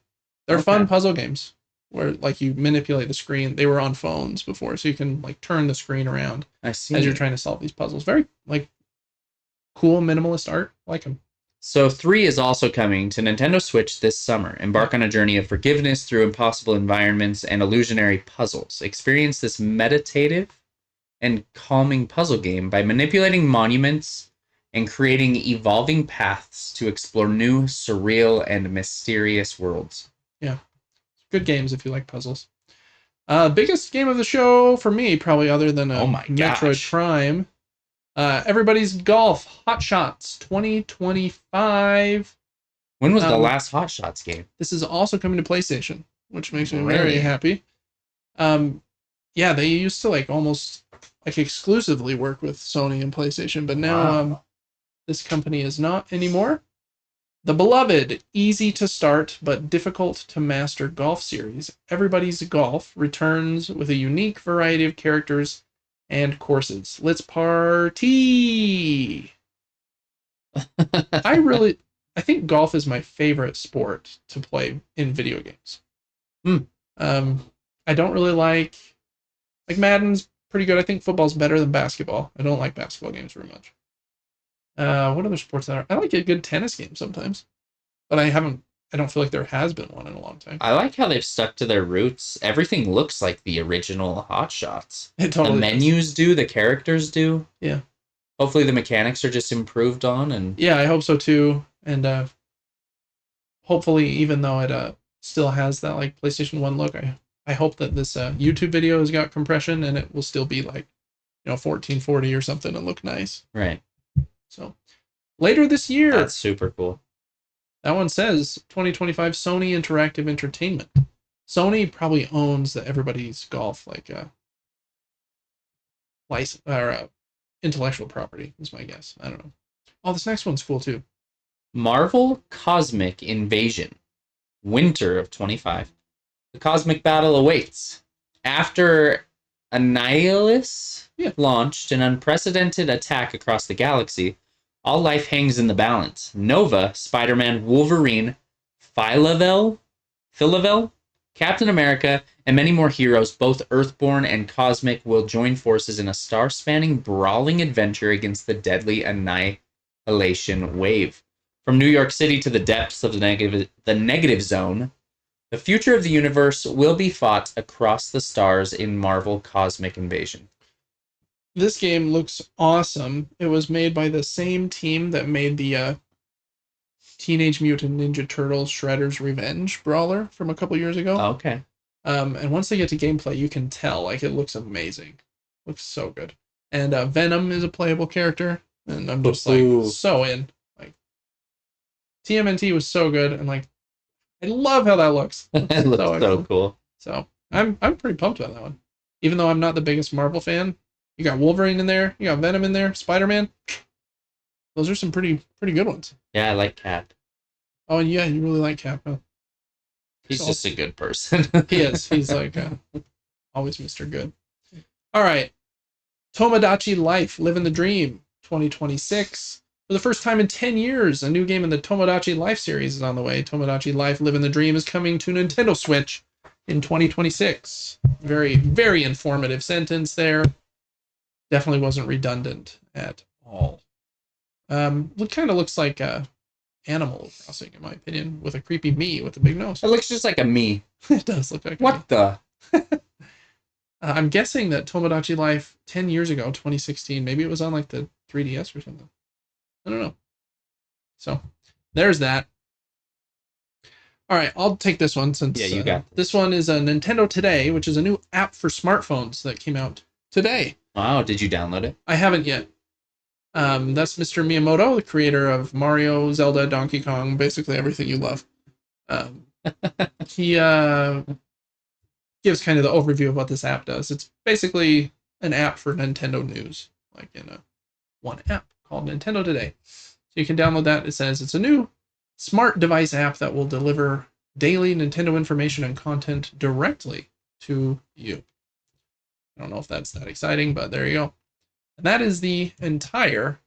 They're fun puzzle games where like you manipulate the screen. They were on phones before, so you can like turn the screen around as you're trying to solve these puzzles. Very like cool minimalist art. I like them. So 3 is also coming to Nintendo Switch this summer. Embark on a journey of forgiveness through impossible environments and illusionary puzzles. Experience this meditative and calming puzzle game by manipulating monuments and creating evolving paths to explore new, surreal, and mysterious worlds. Yeah. Good games if you like puzzles. Biggest game of the show for me, probably other than Metroid Prime. Everybody's Golf Hot Shots 2025. When was the last Hot Shots game? This is also coming to PlayStation, which makes me very happy. Yeah, they used to like almost like exclusively work with Sony and PlayStation, but now this company is not anymore. The beloved, easy to start but difficult to master golf series, Everybody's Golf, returns with a unique variety of characters and courses. Let's party! I think golf is my favorite sport to play in video games. I don't really like Madden's pretty good. I think football's better than basketball. I don't like basketball games very much. What other sports are? I like a good tennis game sometimes, but I don't feel like there has been one in a long time. I like how they've stuck to their roots. Everything looks like the original Hot Shots. It totally the menus do, the characters do. Yeah. Hopefully the mechanics are just improved on, and yeah, I hope so too. And hopefully, even though it still has that like PlayStation 1 look. I hope that this YouTube video has got compression and it will still be like, 1440 or something and look nice. Right. So later this year. That's super cool. That one says 2025 Sony Interactive Entertainment. Sony probably owns the Everybody's Golf license or intellectual property is my guess. I don't know. Oh, this next one's cool too. Marvel Cosmic Invasion, winter of 25. The cosmic battle awaits. After Annihilus launched an unprecedented attack across the galaxy, all life hangs in the balance. Nova, Spider-Man, Wolverine, Phyla-Vell, Captain America, and many more heroes, both Earthborn and Cosmic, will join forces in a star-spanning brawling adventure against the deadly Annihilation Wave. From New York City to the depths of the negative zone, the future of the universe will be fought across the stars in Marvel Cosmic Invasion. This game looks awesome. It was made by the same team that made the Teenage Mutant Ninja Turtles Shredder's Revenge brawler from a couple years ago. Oh, okay. And once they get to gameplay, you can tell, like, it looks amazing. Looks so good. And Venom is a playable character, and I'm just, so in. Like, TMNT was so good, and, like, I love how that looks. It looks so cool. So, I'm pretty pumped about that one. Even though I'm not the biggest Marvel fan, you got Wolverine in there, you got Venom in there, Spider-Man. Those are some pretty good ones. Yeah, I like Cap. Oh, and yeah, you really like Cap, huh? He's just a good person. He is. He's like always Mr. Good. All right. Tomodachi Life, Living the Dream, 2026. For the first time in 10 years, a new game in the Tomodachi Life series is on the way. Tomodachi Life, Living the Dream is coming to Nintendo Switch in 2026. Very, very informative sentence there. Definitely wasn't redundant at all. It kind of looks like Animal Crossing, in my opinion, with a creepy me with a big nose. It looks just like a me. It does look like what the? I'm guessing that Tomodachi Life 10 years ago, 2016, maybe it was on like the 3DS or something. I don't know. So there's that. All right, I'll take this one since you got this one is a Nintendo Today, which is a new app for smartphones that came out today. Wow, did you download it? I haven't yet. That's Mr. Miyamoto, the creator of Mario, Zelda, Donkey Kong, basically everything you love. He gives kind of the overview of what this app does. It's basically an app for Nintendo news, like in one app called Nintendo Today. So you can download that. It says it's a new smart device app that will deliver daily Nintendo information and content directly to you. I don't know if that's that exciting, but there you go. And that is the entire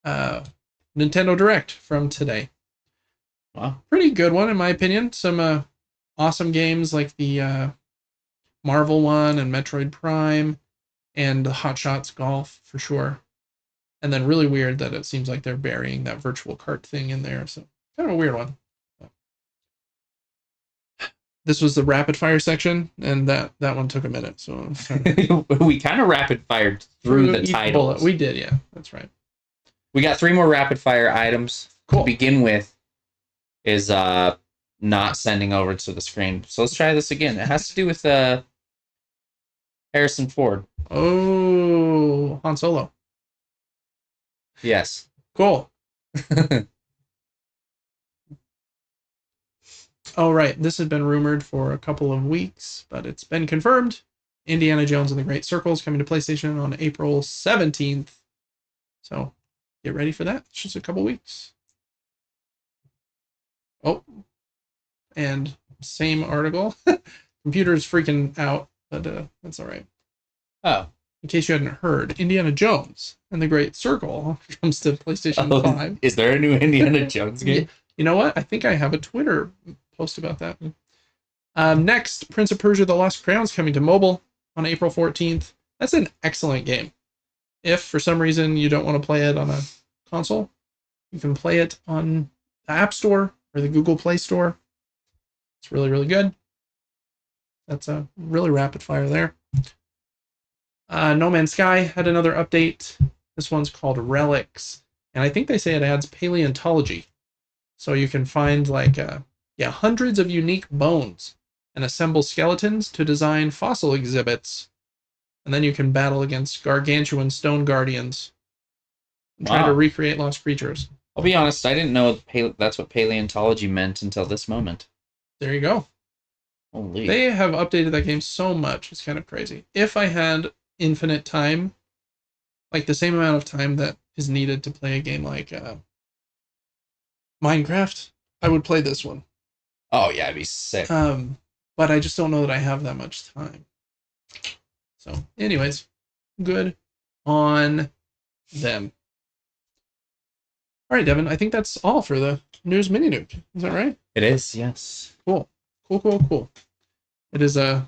Nintendo Direct from today. Wow. Pretty good one, in my opinion. Some awesome games like the Marvel one and Metroid Prime and the Hot Shots Golf, for sure. And then really weird that it seems like they're burying that virtual cart thing in there. So kind of a weird one. This was the rapid fire section, and that one took a minute. So we kind of rapid fired through the titles. We did, yeah. That's right. We got 3 more rapid fire items. Cool. To begin with is not sending over to the screen. So let's try this again. It has to do with Harrison Ford. Oh, Han Solo. Yes. Cool. Oh, right. This had been rumored for a couple of weeks, but it's been confirmed. Indiana Jones and the Great Circle is coming to PlayStation on April 17th. So get ready for that. It's just a couple weeks. Oh, and same article. Computer's freaking out, but that's all right. Oh. In case you hadn't heard, Indiana Jones and the Great Circle comes to PlayStation 5. Is there a new Indiana Jones game? You know what? I think I have a Twitter post about that. Next, Prince of Persia: The Lost Crown is coming to mobile on April 14th. That's an excellent game. If for some reason you don't want to play it on a console, you can play it on the App Store or the Google Play Store. It's really, really good. That's a really rapid fire there. No Man's Sky had another update. This one's called Relics, and I think they say it adds paleontology. So you can find like Yeah, hundreds of unique bones and assemble skeletons to design fossil exhibits. And then you can battle against gargantuan stone guardians and try to recreate lost creatures. I'll be honest, I didn't know that's what paleontology meant until this moment. There you go. Holy. They have updated that game so much, it's kind of crazy. If I had infinite time, like the same amount of time that is needed to play a game like Minecraft, I would play this one. Oh yeah, it'd be sick. But I just don't know that I have that much time. So, anyways, good on them. All right, Devin, I think that's all for the news Mini-Nuke. Is that right? It is, yes. Cool. Cool. It is a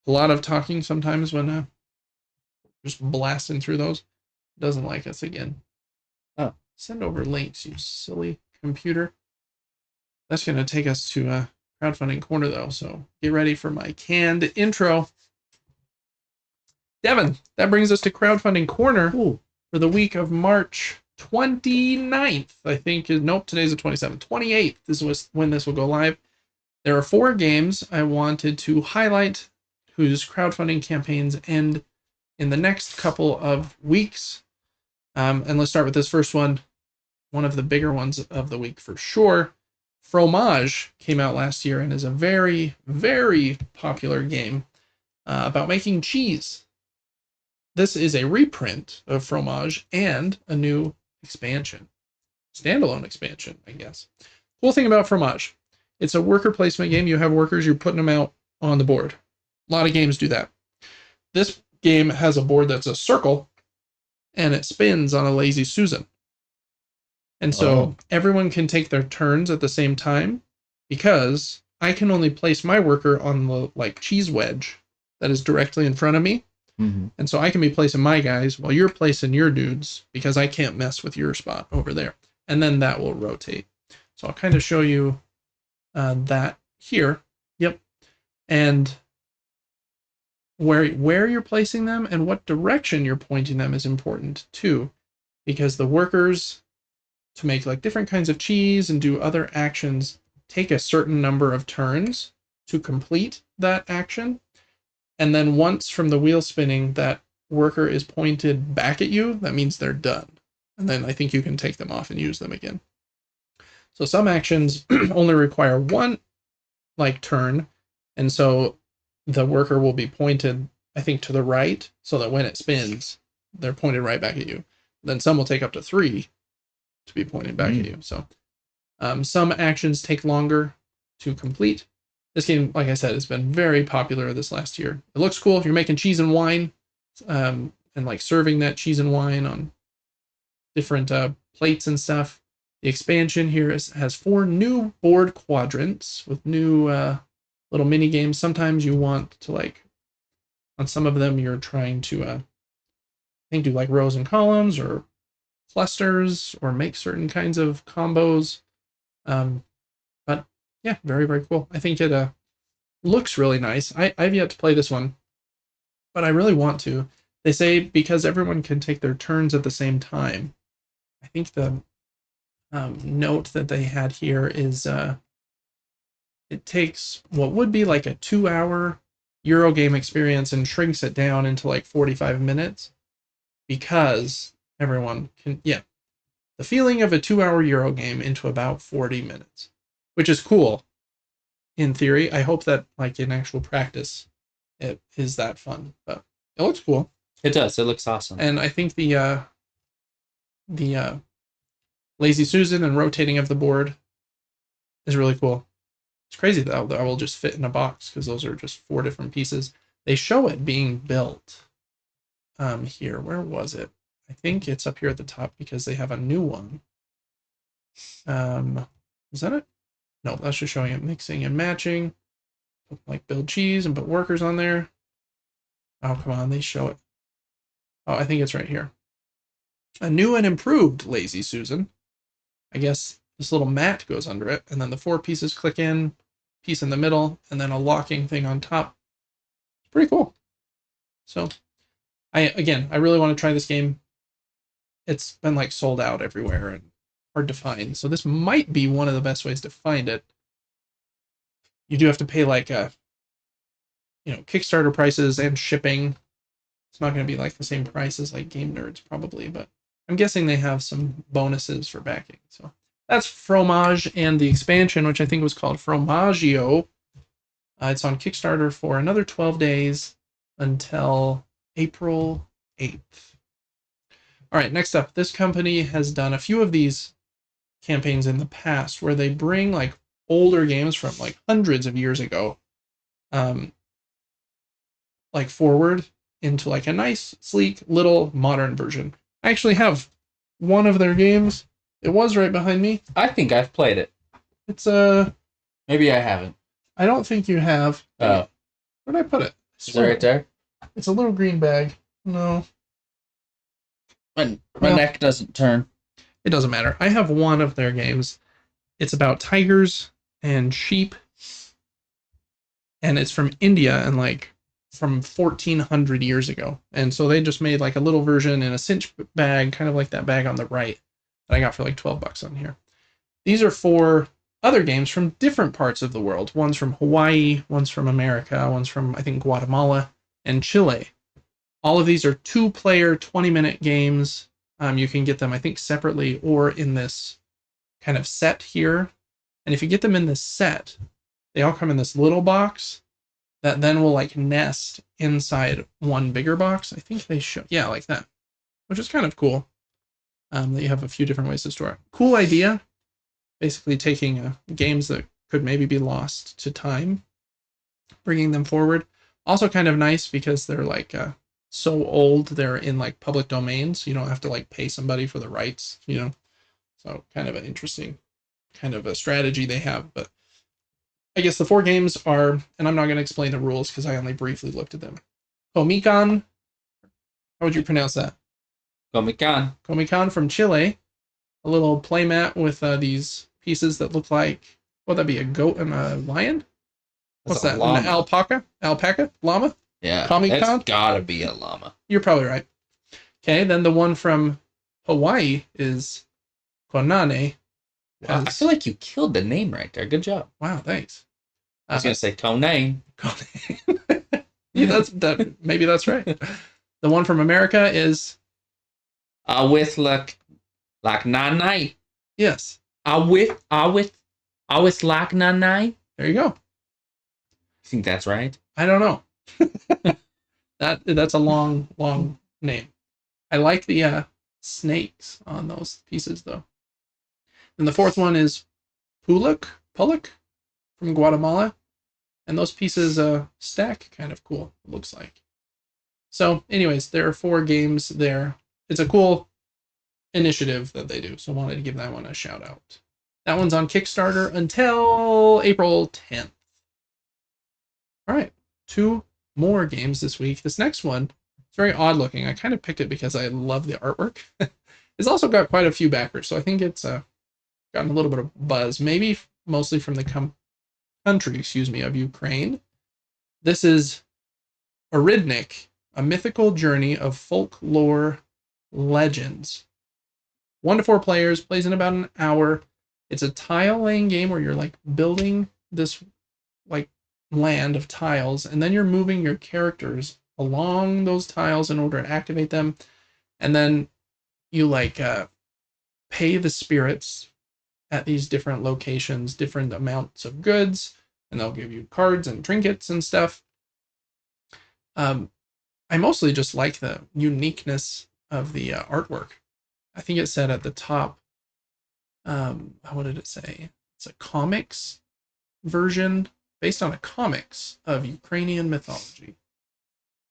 lot of talking sometimes when just blasting through those. It doesn't like us again. Oh, send over links, you silly computer. That's going to take us to Crowdfunding Corner, though, so get ready for my canned intro. Devin, that brings us to Crowdfunding Corner for the week of March 29th. I think, nope, today's the 27th. 28th is when this will go live. There are 4 games I wanted to highlight whose crowdfunding campaigns end in the next couple of weeks. And let's start with this first one of the bigger ones of the week for sure. Fromage came out last year and is a very, very popular game about making cheese. This is a reprint of Fromage and a new expansion. Standalone expansion, I guess. Cool thing about Fromage, it's a worker placement game. You have workers, you're putting them out on the board. A lot of games do that. This game has a board that's a circle, and it spins on a Lazy Susan. And so everyone can take their turns at the same time, because I can only place my worker on the cheese wedge that is directly in front of me. Mm-hmm. And so I can be placing my guys while you're placing your dudes, because I can't mess with your spot over there. And then that will rotate. So I'll kind of show you that here. Yep. And where you're placing them and what direction you're pointing them is important too, because the workers, to make different kinds of cheese and do other actions, take a certain number of turns to complete that action. And then once from the wheel spinning, that worker is pointed back at you, that means they're done. And then I think you can take them off and use them again. So some actions only require one turn, and so the worker will be pointed, I think, to the right, so that when it spins, they're pointed right back at you. Then some will take up to 3 to be pointed back at you. So some actions take longer to complete. This game, like I said, has been very popular this last year. It looks cool if you're making cheese and wine, and serving that cheese and wine on different plates and stuff. The expansion here has 4 new board quadrants with new little mini games. Sometimes you want to on some of them you're trying to I think do rows and columns or clusters or make certain kinds of combos. But yeah, very, very cool. I think it looks really nice. I've yet to play this one, but I really want to. They say because everyone can take their turns at the same time. I think the note that they had here is it takes what would be a 2-hour Eurogame experience and shrinks it down into 45 minutes, because everyone can, the feeling of a 2-hour Eurogame into about 40 minutes, which is cool in theory. I hope that in actual practice it is that fun, but it looks cool. It does. It looks awesome. And I think the Lazy Susan and rotating of the board is really cool. It's crazy that will just fit in a box, because those are just 4 different pieces. They show it being built here. Where was it? I think it's up here at the top, because they have a new one. Is that it? No, that's just showing it mixing and matching. Build cheese and put workers on there. Oh, come on, they show it. Oh, I think it's right here. A new and improved Lazy Susan. I guess this little mat goes under it, and then the 4 pieces click in, piece in the middle, and then a locking thing on top. It's pretty cool. So, I really want to try this game. It's been sold out everywhere and hard to find. So this might be one of the best ways to find it. you do have to pay like Kickstarter prices and shipping. It's not going to be like the same price as like Game Nerds probably, but I'm guessing they have some bonuses for backing. So that's Fromage and the expansion, which I think was called Fromaggio. It's on Kickstarter for another 12 days until April 8th. All right, next up, this company has done a few of these campaigns in the past where they bring like older games from like hundreds of years ago, like forward into like a nice, sleek, little modern version. I actually have one of their games. It was right behind me. I think I've played it. It's maybe I haven't. I don't think you have. Oh. Where did I put it? Is it right there? It's a little green bag. No. My neck doesn't turn. It doesn't matter. I have one of their games. It's about tigers and sheep. And it's from India and like from 1400 years ago. And so they just made like a little version in a cinch bag, kind of like that bag on the right that I got for like $12 on here. These are 4 other games from different parts of the world. One's from Hawaii, one's from America, one's from, I think, Guatemala and Chile. All of these are 2-player, 20-minute games. You can get them, I think, separately or in this kind of set here. And if you get them in this set, they all come in this little box that then will like nest inside one bigger box. I think they show, yeah, like that, which is kind of cool. That you have a few different ways to store it. Cool idea. Basically taking games that could maybe be lost to time, bringing them forward. Also kind of nice because they're like so old, they're in like public domain, so you don't have to like pay somebody for the rights, So kind of an interesting kind of a strategy they have. But I guess the 4 games are, and I'm not going to explain the rules because I only briefly looked at them. Comican. How would you pronounce that? Comican. Comican from Chile. A little playmat with these pieces that look like, would that be a goat and a lion? What's that? Llama. An alpaca? Alpaca? Llama? Yeah, Comic-Con? It's gotta be a llama. You're probably right. Okay, then the one from Hawaii is Konane. Wow, I feel like you killed the name right there. Good job. Wow, thanks. I was gonna say Konane. Yeah, maybe that's right. The one from America is with like nanai. Yes. With like nanai. There you go. You think that's right? I don't know. That's a long name. I like the snakes on those pieces though. And the 4th one is Puluk from Guatemala. And those pieces stack kind of cool, it looks like. So anyways, there are 4 games there. It's a cool initiative that they do, so I wanted to give that one a shout out. That one's on Kickstarter until April 10th. All right, 2 more games this week. This next one, it's very odd looking. I kind of picked it because I love the artwork. It's also got quite a few backers, so I think it's gotten a little bit of buzz, maybe mostly from the country, of Ukraine. This is Aridnik, a mythical journey of folklore legends. 1 to 4 players, plays in about an hour. It's a tile laying game where you're like building this like land of tiles, and then you're moving your characters along those tiles in order to activate them, and then you like pay the spirits at these different locations different amounts of goods, and they'll give you cards and trinkets and stuff. I mostly just like the uniqueness of the artwork. I think it said at the top, what did it say? It's a comics version based on a comics of Ukrainian mythology,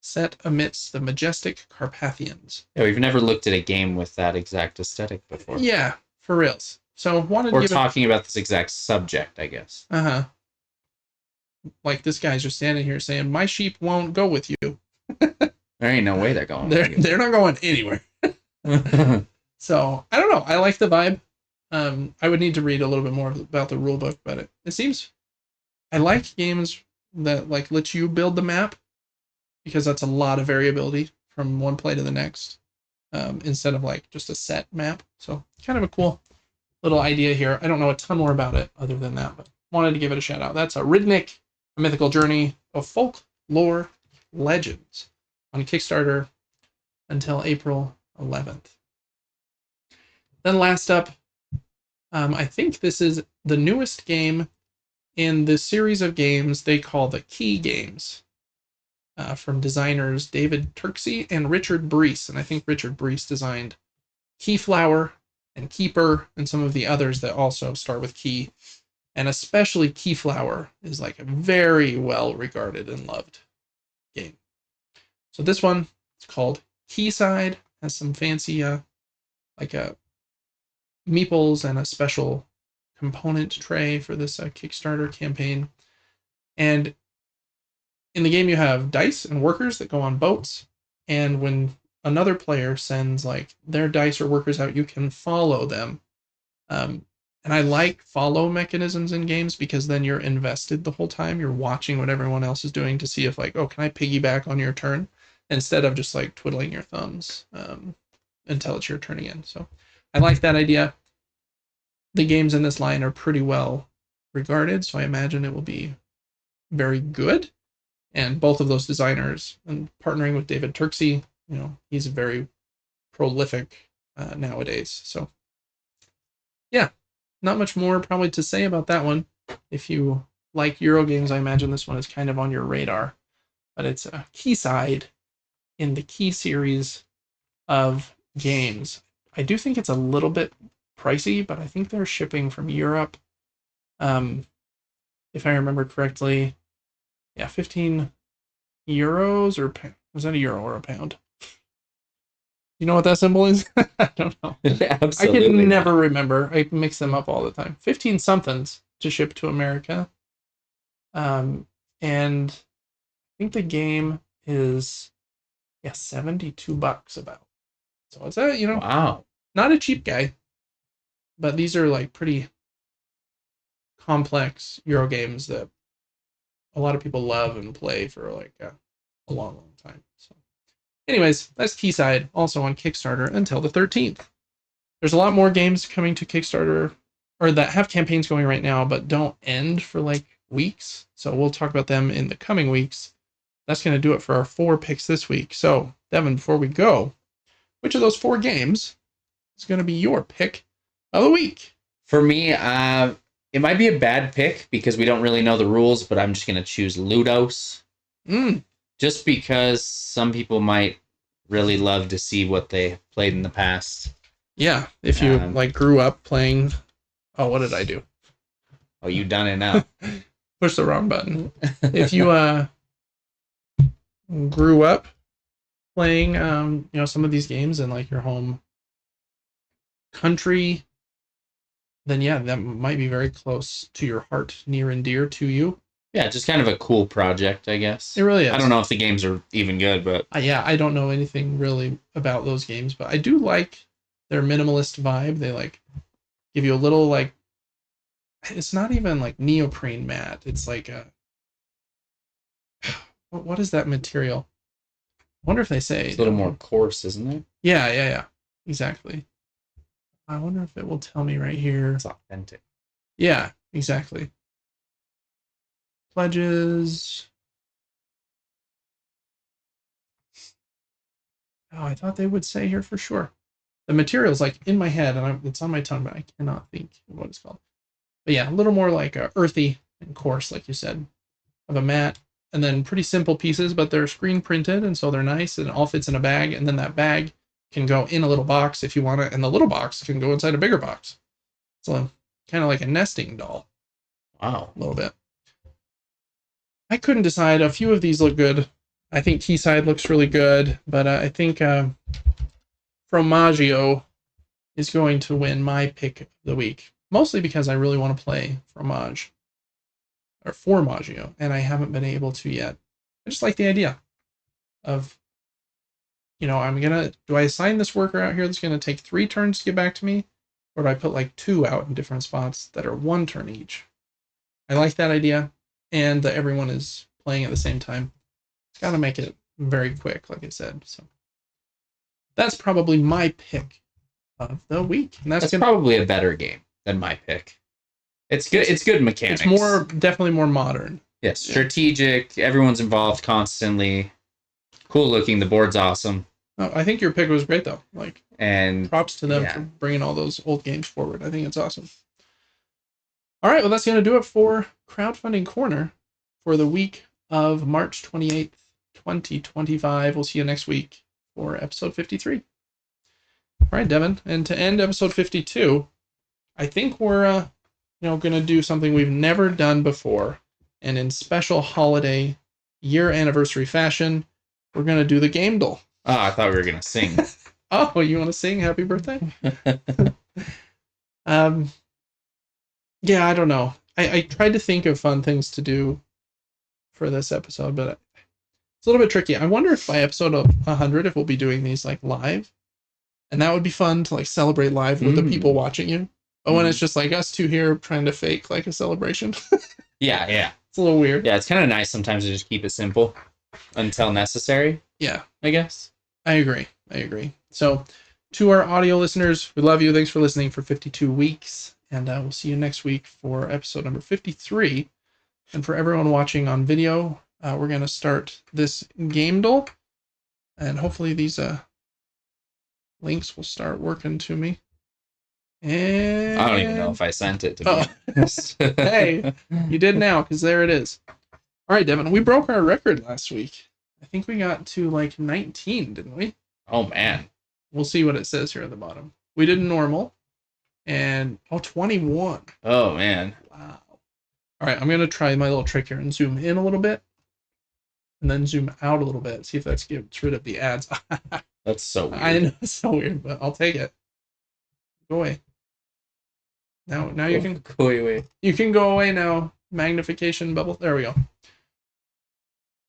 set amidst the majestic Carpathians. Yeah, we've never looked at a game with that exact aesthetic before. Yeah, for reals. So wanted or to give talking about this exact subject, I guess. Like this guy's just standing here saying, "My sheep won't go with you." There ain't no way they're going. They're not going anywhere. So I don't know. I like the vibe. I would need to read a little bit more about the rule book, but it seems I like games that like let you build the map, because that's a lot of variability from one play to the next, instead of like just a set map. So kind of a cool little idea here. I don't know a ton more about it other than that, but wanted to give it a shout out. That's a Ridnick, a mythical journey of folklore legends on Kickstarter until April 11th. Then last up, I think this is the newest game in the series of games they call the Key games, from designers David Turksey and Richard Brees. And I think Richard Brees designed Keyflower and Keeper and some of the others that also start with Key. And especially Keyflower is like a very well regarded and loved game. So this one, it's called Keyside, has some fancy like a meeples and a special component tray for this Kickstarter campaign. And in the game you have dice and workers that go on boats, and when another player sends like their dice or workers out, you can follow them. And I like follow mechanisms in games because then you're invested the whole time. You're watching what everyone else is doing to see if like, oh, can I piggyback on your turn? Instead of just like twiddling your thumbs until it's your turn again. So I like that idea. The games in this line are pretty well regarded, so I imagine it will be very good. And both of those designers, and partnering with David Turksey, you know, he's very prolific nowadays. So yeah, not much more probably to say about that one. If you like Euro games, I imagine this one is kind of on your radar. But it's a Keyside in the Key series of games. I do think it's a little bit pricey, but I think they're shipping from Europe. If I remember correctly, yeah, 15 euros, or was that a euro or a pound? You know what that symbol is? I don't know. I can never remember. I mix them up all the time. 15 somethings to ship to America. And I think the game is $72 about. So it's a, wow, not a cheap guy. But these are like pretty complex Euro games that a lot of people love and play for like a long, long time. So anyways, that's Keyside, also on Kickstarter until the 13th. There's a lot more games coming to Kickstarter, or that have campaigns going right now, but don't end for like weeks. So we'll talk about them in the coming weeks. That's going to do it for our 4 picks this week. So, Devin, before we go, which of those 4 games is going to be your pick of the week? For me, it might be a bad pick because we don't really know the rules, but I'm just going to choose Ludos. Just because some people might really love to see what they played in the past. Yeah, if you like grew up playing... Oh, what did I do? Oh, you done it now. Push the wrong button. If you grew up playing some of these games in like your home country, then yeah, that might be very close to your heart, near and dear to you. Yeah, just kind of a cool project, I guess. It really is. I don't know if the games are even good, but... yeah, I don't know anything really about those games, but I do like their minimalist vibe. They like give you a little like... It's not even like neoprene mat. It's like a... What is that material? I wonder if they say... It's a little more coarse, isn't it? Yeah. Exactly. I wonder if it will tell me right here. It's authentic. Yeah, exactly. Pledges. Oh, I thought they would say here for sure. The material's like in my head, and it's on my tongue, but I cannot think of what it's called. But yeah, a little more like earthy and coarse, like you said, of a mat. And then pretty simple pieces, but they're screen printed, and so they're nice, and it all fits in a bag, and then that bag can go in a little box if you want it, and the little box can go inside a bigger box. So kind of like a nesting doll. Wow. A little bit. I couldn't decide. A few of these look good. I think Keyside looks really good, but I think Fromaggio is going to win my pick of the week. Mostly because I really want to play Formaggio, and I haven't been able to yet. I just like the idea of, do I assign this worker out here that's going to take 3 turns to get back to me? Or do I put like 2 out in different spots that are 1 turn each? I like that idea, and that everyone is playing at the same time. It's got to make it very quick, like I said. So that's probably my pick of the week. And that's probably a better game than my pick. It's good. It's good mechanics. It's definitely more modern. Yes, strategic. Yeah. Everyone's involved constantly. Cool looking. The board's awesome. Oh, I think your pick was great though. Like, and props to them for bringing all those old games forward. I think it's awesome. All right, well, that's going to do it for Crowdfunding Corner for the week of March 28th, 2025. We'll see you next week for episode 53. All right, Devin, and to end episode 52, I think we're going to do something we've never done before, and in special holiday year anniversary fashion, we're going to do the Gamedle. Oh, I thought we were going to sing. Oh, you want to sing Happy Birthday? Yeah, I don't know. I tried to think of fun things to do for this episode, but it's a little bit tricky. I wonder if by episode 100, if we'll be doing these like live, and that would be fun to like celebrate live with the people watching you. But when it's just like us two here trying to fake like a celebration. Yeah. It's a little weird. Yeah, it's kind of nice sometimes to just keep it simple until necessary. Yeah, I guess. I agree. So, to our audio listeners, we love you. Thanks for listening for 52 weeks. And we'll see you next week for episode number 53. And for everyone watching on video, we're going to start this Gamedle. And hopefully these links will start working to me. And I don't even know if I sent it to be honest. Hey, you did now, because there it is. All right, Devin, we broke our record last week. I think we got to like 19, didn't we? Oh, man. We'll see what it says here at the bottom. We did normal. And 21. Oh, man. Wow. All right, I'm going to try my little trick here and zoom in a little bit. And then zoom out a little bit. See if that gets rid of the ads. That's so weird. I know it's so weird, but I'll take it. Go away. Now you can go away. You can go away now. Magnification bubble. There we go.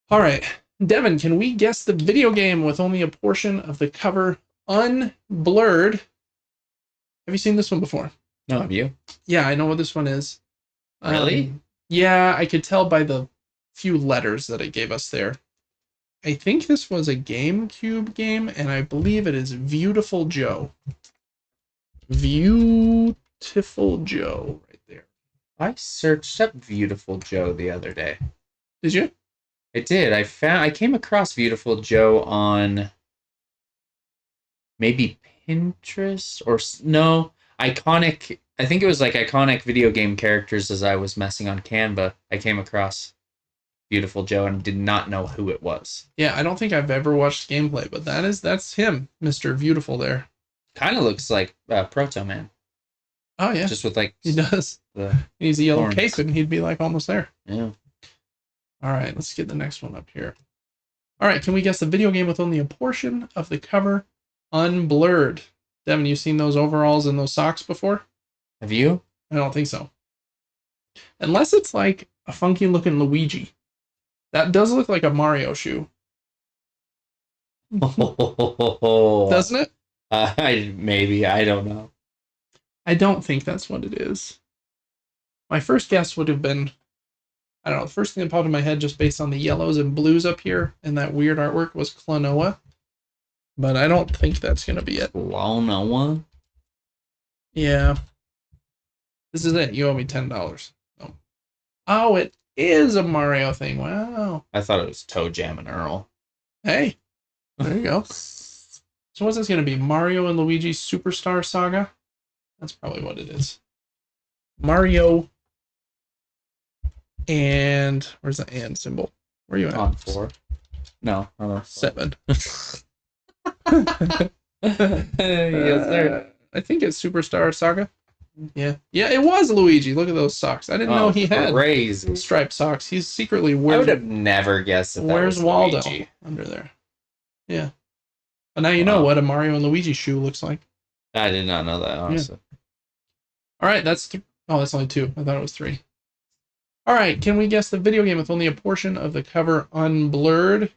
All right. Devin, can we guess the video game with only a portion of the cover unblurred? Have you seen this one before? No, have you? Yeah, I know what this one is. Really? Yeah, I could tell by the few letters that it gave us there. I think this was a GameCube game, and I believe it is Beautiful Joe. Beautiful Joe, right there. I searched up Beautiful Joe the other day. Did you? I did. I came across Beautiful Joe on maybe Pinterest or no, iconic. I think it was like iconic video game characters. As I was messing on Canva, I came across Beautiful Joe and did not know who it was. Yeah, I don't think I've ever watched gameplay, but that's him, Mr. Beautiful there. Kind of looks like Proto Man. Oh yeah, just with like he does. He needs a yellow horns. cape, and he'd be like almost there. Yeah. All right, let's get the next one up here. All right, can we guess the video game with only a portion of the cover unblurred? Devin, you seen those overalls and those socks before? Have you? I don't think so. Unless it's like a funky looking Luigi. That does look like a Mario shoe. Doesn't it? Maybe. I don't know. I don't think that's what it is. My first guess would have been, I don't know, the first thing that popped in my head just based on the yellows and blues up here and that weird artwork was Klonoa. But I don't think that's going to be it. Klonoa? Yeah. This is it. You owe me $10. Oh, it is a Mario thing. Wow. I thought it was Toe Jam and Earl. Hey, there you go. So what's this going to be? Mario and Luigi Superstar Saga? That's probably what it is. Mario and... Where's the and symbol? Where are you at? On 4. No. 7. Yes, sir. I think it's Superstar Saga. Yeah. Yeah, it was Luigi. Look at those socks. I didn't know he had crazy striped socks. He's secretly I wears... would have never guessed that Where's was Waldo? Luigi. Under there. Yeah. But now you know what a Mario and Luigi shoe looks like. I did not know that, honestly. Yeah. All right, that's... that's only 2. I thought it was 3. All right, can we guess the video game with only a portion of the cover unblurred?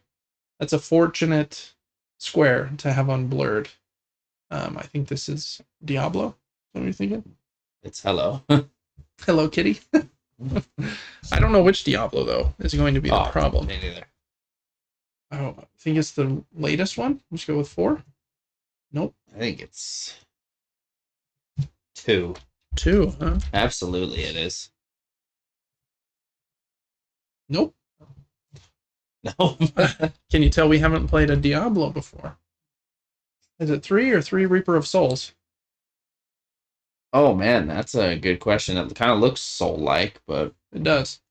That's a fortunate square to have unblurred. I think this is Diablo. What are you thinking? It's Hello. Hello Kitty. I don't know which Diablo, though, is going to be the problem. Me neither. I think it's the latest one. Let's go with 4. Nope. I think it's 2. 2, huh? Absolutely, it is. Nope. No. Can you tell we haven't played a Diablo before? Is it 3 or 3 Reaper of Souls? Oh man, that's a good question. It kind of looks soul-like, but it does.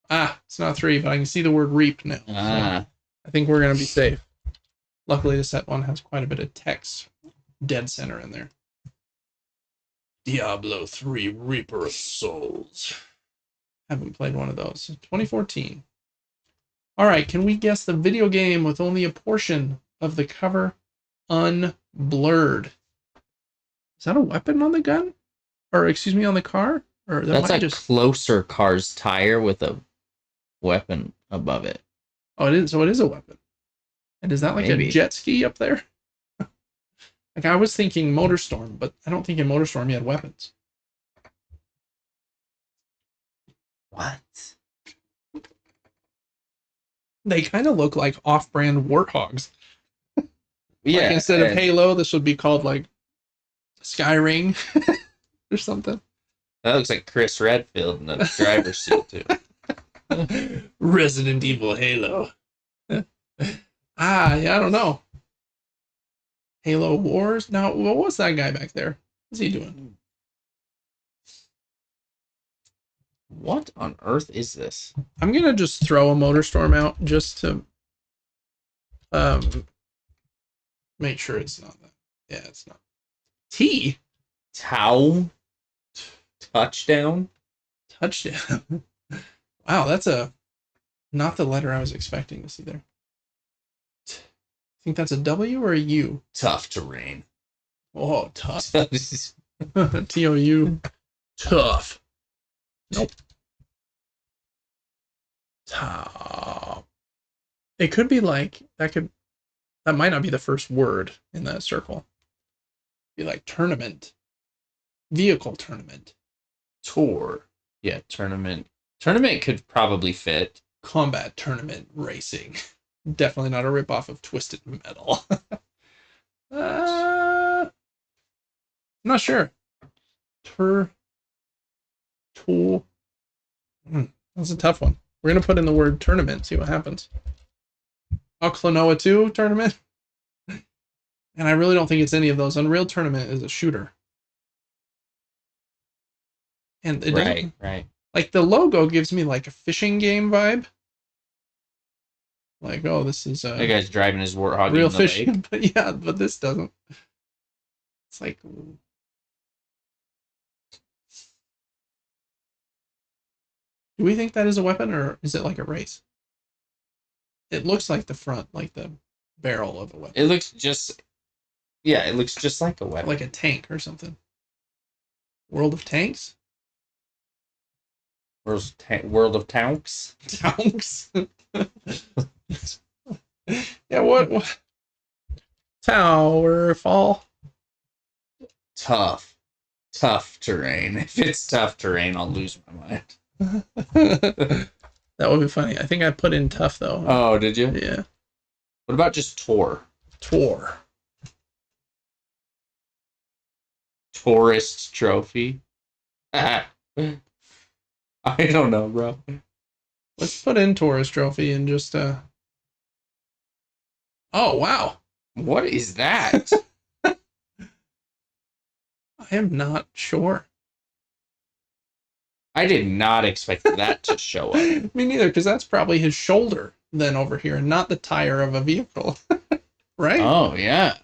It's not 3, but I can see the word reap now. So I think we're gonna be safe. Luckily, the set one has quite a bit of text dead center in there. Diablo 3 Reaper of Souls. Haven't played one of those. 2014. All right, can we guess the video game with only a portion of the cover unblurred? Is that a weapon on the gun? Or excuse me, on the car? Or that's a closer car's tire with a weapon above it. Oh, it is. So it is a weapon. And is that like a jet ski up there? Like I was thinking Motorstorm, but I don't think in Motorstorm you had weapons. What? They kind of look like off-brand warthogs. Yeah. Like instead of Halo, this would be called like Skyring or something. That looks like Chris Redfield in a driver's seat too. Resident Evil Halo. Yeah, I don't know. Halo Wars? Now, what was that guy back there? What's he doing? What on earth is this? I'm going to just throw a Motorstorm out just to make sure it's not that. Yeah, it's not. T? Touchdown? Touchdown. Wow, that's not the letter I was expecting to see there. Think that's a W or a U? Tough terrain. Oh, tough. T-O-U. Tough. Nope. Top. It could be like, that might not be the first word in that circle. Be like tournament. Vehicle tournament. Tour. Yeah, tournament. Tournament could probably fit. Combat tournament racing. Definitely not a ripoff of Twisted Metal. I'm not sure. Tool. That's a tough one. We're going to put in the word tournament, see what happens. Klonoa 2 tournament. And I really don't think it's any of those. Unreal Tournament is a shooter. And it doesn't, right. Like the logo gives me like a fishing game vibe. Like, oh, this is that guy's driving his warthog real in the fishing, lake. but yeah, but this doesn't. It's like, do we think that is a weapon or is it like a race? It looks like the front, like the barrel of a weapon. It looks just like a weapon, like a tank or something. World of Tanks. World of Tanks. Tanks. Yeah, what? Tower Fall. Tough terrain. If it's tough terrain, I'll lose my mind. That would be funny. I think I put in tough though. Oh, did you? Yeah. What about just tour? Tourist trophy. I don't know, bro. Let's put in tourist trophy and just Oh, wow. What is that? I am not sure. I did not expect that to show up. Me neither, because that's probably his shoulder then over here, and not the tire of a vehicle. Right? Oh, yeah.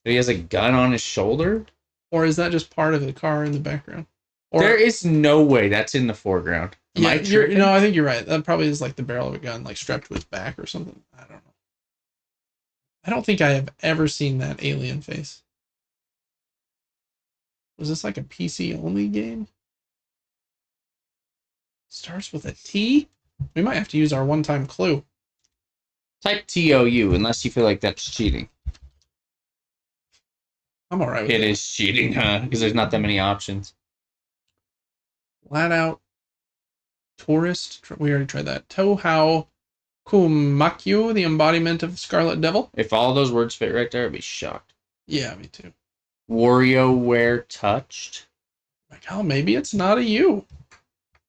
He has a gun on his shoulder? Or is that just part of the car in the background? Or, there is no way that's in the foreground. I think you're right. That probably is like the barrel of a gun, like strapped to his back or something. I don't know. I don't think I have ever seen that alien face. Was this like a PC only game? Starts with a T? We might have to use our one-time clue. Type TOU, unless you feel like that's cheating. I'm alright with it. It is cheating, huh? Because there's not that many options. Flat out tourist. We already tried that. Touhou Kumakyu, the embodiment of Scarlet Devil. If all those words fit right there, I'd be shocked. Yeah, me too. WarioWare touched. Like, oh, maybe it's not a U.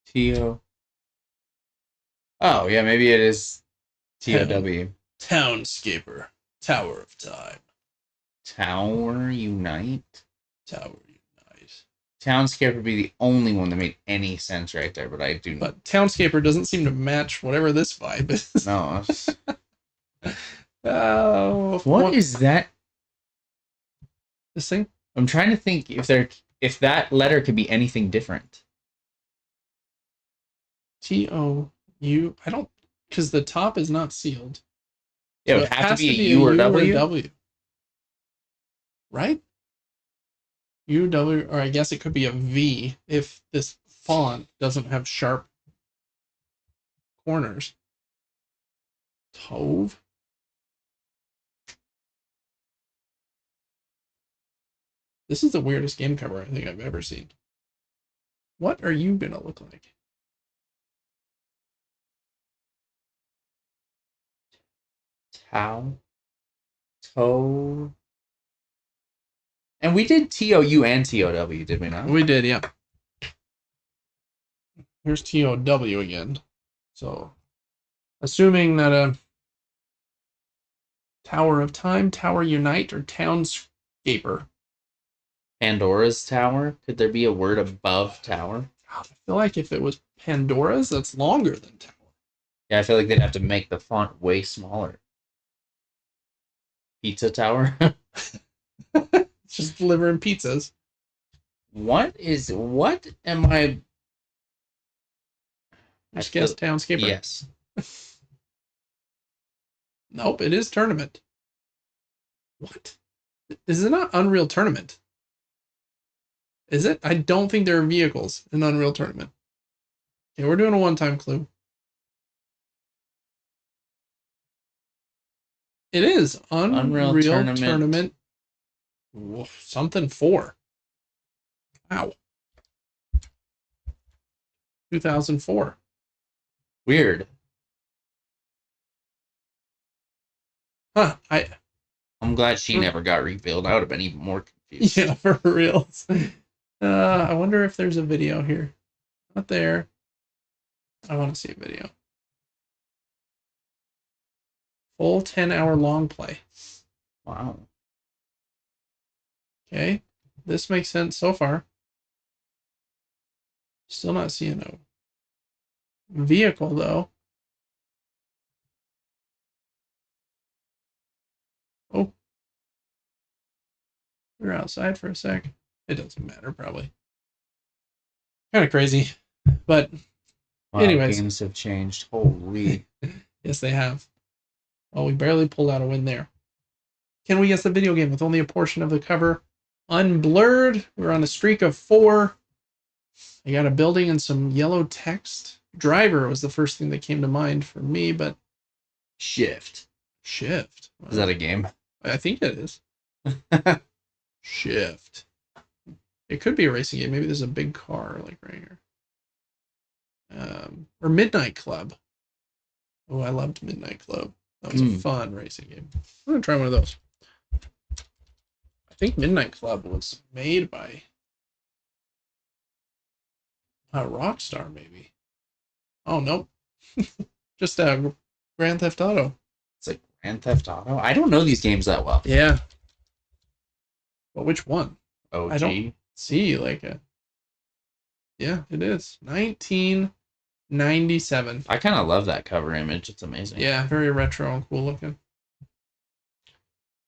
T-O. Oh, yeah, maybe it is T-O-W. Townscaper. Tower of Time. Tower Unite? Tower Unite. Townscaper would be the only one that made any sense right there, but I do not. But Townscaper doesn't seem to match whatever this vibe is. No. Oh, what is that? This thing? I'm trying to think if that letter could be anything different. T-O-U. I don't, because the top is not sealed. Yeah, so it would have to be a U or W. W. Right? U-W, or I guess it could be a V if this font doesn't have sharp corners. Tove? This is the weirdest game cover I think I've ever seen. What are you gonna look like? Toe. And we did T-O-U and T-O-W, did we not? We did, yeah. Here's T-O-W again. So, assuming that a Tower of Time, Tower Unite, or Townscaper. Pandora's Tower? Could there be a word above tower? I feel like if it was Pandora's, that's longer than tower. Yeah, I feel like they'd have to make the font way smaller. Pizza Tower? Just delivering pizzas. What am I... Just guess Townscaper. Yes. Nope, it is Tournament. What? Is it not Unreal Tournament? Is it? I don't think there are vehicles in Unreal Tournament. Okay, we're doing a one-time clue. It is Unreal Tournament. Something 4. Wow. 2004. Weird. Huh. I'm glad she never got revealed. I would have been even more confused. Yeah, for reals. I wonder if there's a video here. Not there. I want to see a video. Full 10-hour long play. Wow. Okay. This makes sense so far. Still not seeing a vehicle, though. Oh. We're outside for a sec. It doesn't matter, probably. Kind of crazy. But, wow, anyways. Games have changed. Holy. Yes, they have. Well, we barely pulled out a win there. Can we guess the video game with only a portion of the cover unblurred? We're on a streak of 4. I got a building and some yellow text. Driver was the first thing that came to mind for me, but... Shift. Wow. Is that a game? I think it is. Shift. It could be a racing game. Maybe there's a big car, like right here. Or Midnight Club. Oh, I loved Midnight Club. That was a fun racing game. I'm going to try one of those. I think Midnight Club was made by a Rockstar, maybe. Oh, nope. Just Grand Theft Auto. It's like Grand Theft Auto? I don't know these games that well. Yeah. But which one? OG? I don't see like a... Yeah, it is. 1997. I kind of love that cover image. It's amazing. Yeah, very retro and cool looking.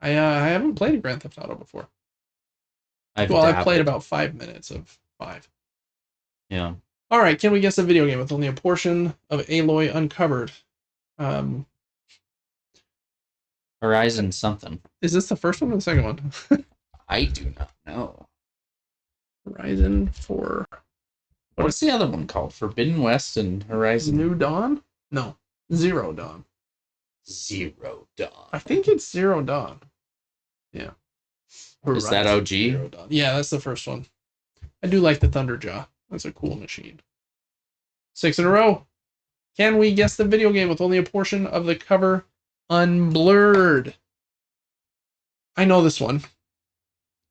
I haven't played a Grand Theft Auto before. I've played about 5 minutes of 5. Yeah. All right, can we guess a video game with only a portion of Aloy uncovered? Horizon something. Is this the first one or the second one? I do not know. Horizon 4. What's the other one called? Forbidden West and Horizon? New Dawn? No. Zero Dawn. Zero Dawn. I think it's Zero Dawn. Yeah. Is that OG? Zero Dawn. Yeah, that's the first one. I do like the Thunderjaw. That's a cool machine. 6 in a row. Can we guess the video game with only a portion of the cover unblurred? I know this one.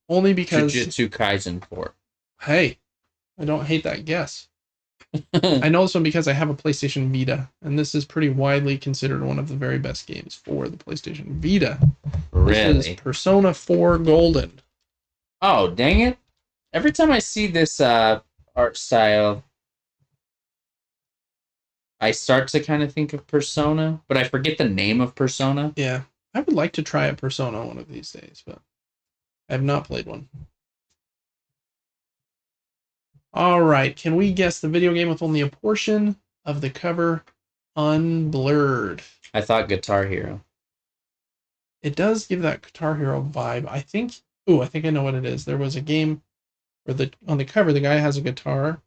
Only because... Jujutsu Kaisen 4. Hey, I don't hate that guess. I know this one because I have a PlayStation Vita, and this is pretty widely considered one of the very best games for the PlayStation Vita. Really? This is Persona 4 Golden. Oh, dang it. Every time I see this art style, I start to kind of think of Persona, but I forget the name of Persona. Yeah. I would like to try a Persona one of these days, but I have not played one. All right. Can we guess the video game with only a portion of the cover unblurred? I thought Guitar Hero. It does give that Guitar Hero vibe. I think I know what it is. There was a game where on the cover the guy has a guitar,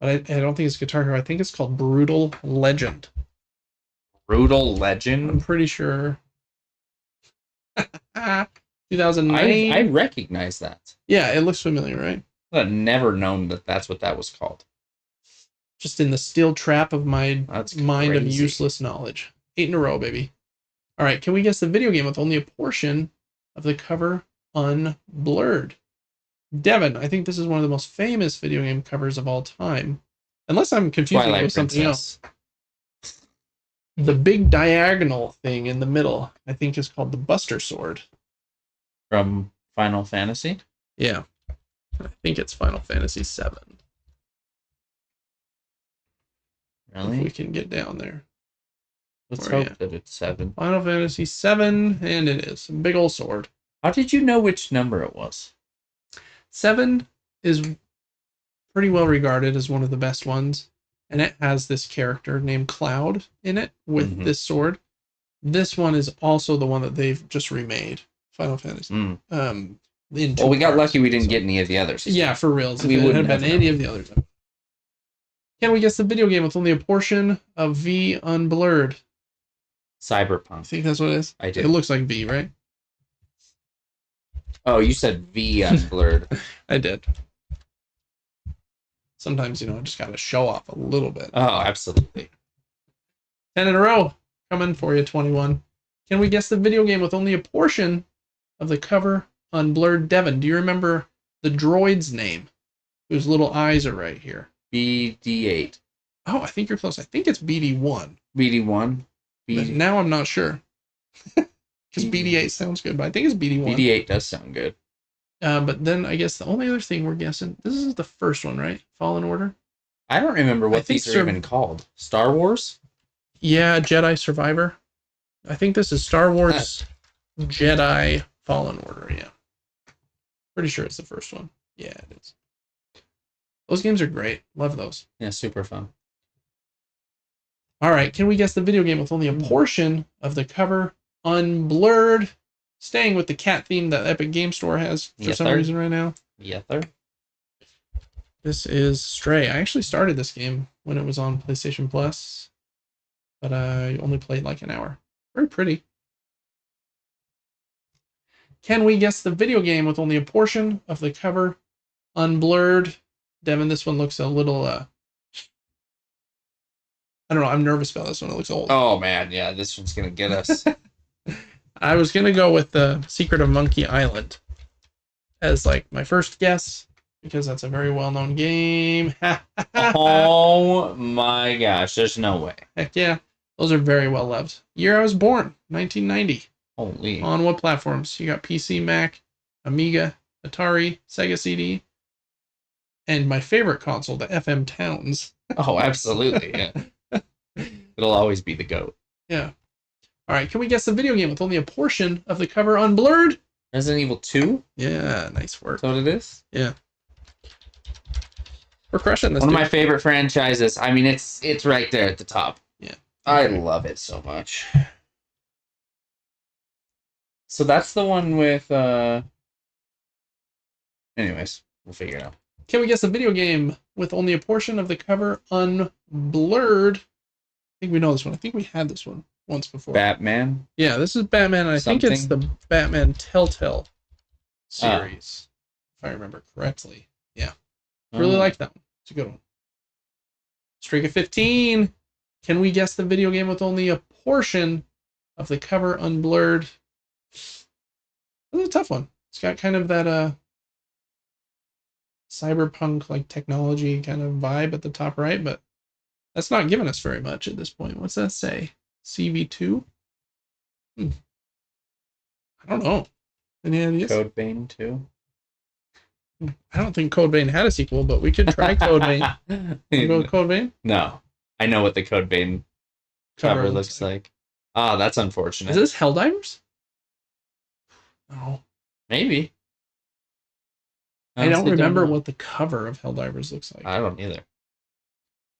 but I don't think it's Guitar Hero. I think it's called Brutal Legend. Brutal Legend? I'm pretty sure. 2009. I recognize that. Yeah, it looks familiar, right? I've never known that that's what that was called. Just in the steel trap of my mind of useless knowledge. 8 in a row, baby. All right, can we guess the video game with only a portion of the cover unblurred? Devin, I think this is one of the most famous video game covers of all time. Unless I'm confusing it with something else. The big diagonal thing in the middle, I think, is called the Buster Sword. From Final Fantasy? Yeah. I think it's Final Fantasy VII. Really? If we can get down there. Let's hope that it's 7. Final Fantasy VII, and it is. A big old sword. How did you know which number it was? 7 is pretty well regarded as one of the best ones. And it has this character named Cloud in it with this sword. This one is also the one that they've just remade. Final Fantasy. Well, we got lucky we didn't get any of the others. Yeah, for reals. If it had been any of the others. Can we guess the video game with only a portion of V unblurred? Cyberpunk. I think that's what it is. I did. It looks like V, right? Oh, you said V unblurred. I did. Sometimes, I just got to show off a little bit. Oh, absolutely. 10 in a row. Coming for you, 21. Can we guess the video game with only a portion of the cover unblurred? Devin, do you remember the droid's name? Whose little eyes are right here. BD8. Oh, I think you're close. I think it's BD1. BD1? But now I'm not sure. Because BD8 sounds good, but I think it's BD1. BD8 does sound good. But then I guess the only other thing we're guessing, this is the first one, right? Fallen Order? I don't remember what these are even called. Star Wars? Yeah, Jedi Survivor. I think this is Star Wars Jedi Fallen Order, yeah. Pretty sure it's the first one. Yeah, it is. Those games are great. Love those. Yeah, super fun. All right, can we guess the video game with only a portion of the cover unblurred? Staying with the cat theme that Epic Game Store has for some reason right now. Yeah, sir. This is Stray. I actually started this game when it was on PlayStation Plus, but I only played like an hour. Very pretty. Can we guess the video game with only a portion of the cover unblurred? Devin, this one looks a little, I don't know, I'm nervous about this one. It looks old. Oh, man, yeah, this one's going to get us. I was going to go with The Secret of Monkey Island as, like, my first guess, because that's a very well-known game. Oh, my gosh, there's no way. Heck yeah. Those are very well-loved. Year I was born, 1990. Holy. On what platforms? You got PC, Mac, Amiga, Atari, Sega CD, and my favorite console, the FM Towns. Oh, absolutely, yeah. It'll always be the GOAT. Yeah. All right, can we guess the video game with only a portion of the cover unblurred? Resident Evil 2? Yeah, nice work. Is that what it is? Yeah. We're crushing this. One of my favorite franchises. I mean, it's right there at the top. Yeah. I love it so much. So that's the one with, anyways, we'll figure it out. Can we guess the video game with only a portion of the cover unblurred? I think we know this one. I think we had this one once before. Batman? Yeah, this is Batman, and I think it's the Batman Telltale series, if I remember correctly. Yeah. Really like that one. It's a good one. Streak of 15. Can we guess the video game with only a portion of the cover unblurred? This is a tough one. It's got kind of that cyberpunk like technology kind of vibe at the top right, but that's not giving us very much at this point. What's that say? CV2? I don't know. Any ideas? Code Vein 2. I don't think Code Vein had a sequel, but we could try Code Vein. Go with Code Vein? No. I know what the Code Vein cover looks like. Oh, that's unfortunate. Is this Helldivers? No. Maybe. I don't remember what the cover of Helldivers looks like. I don't either.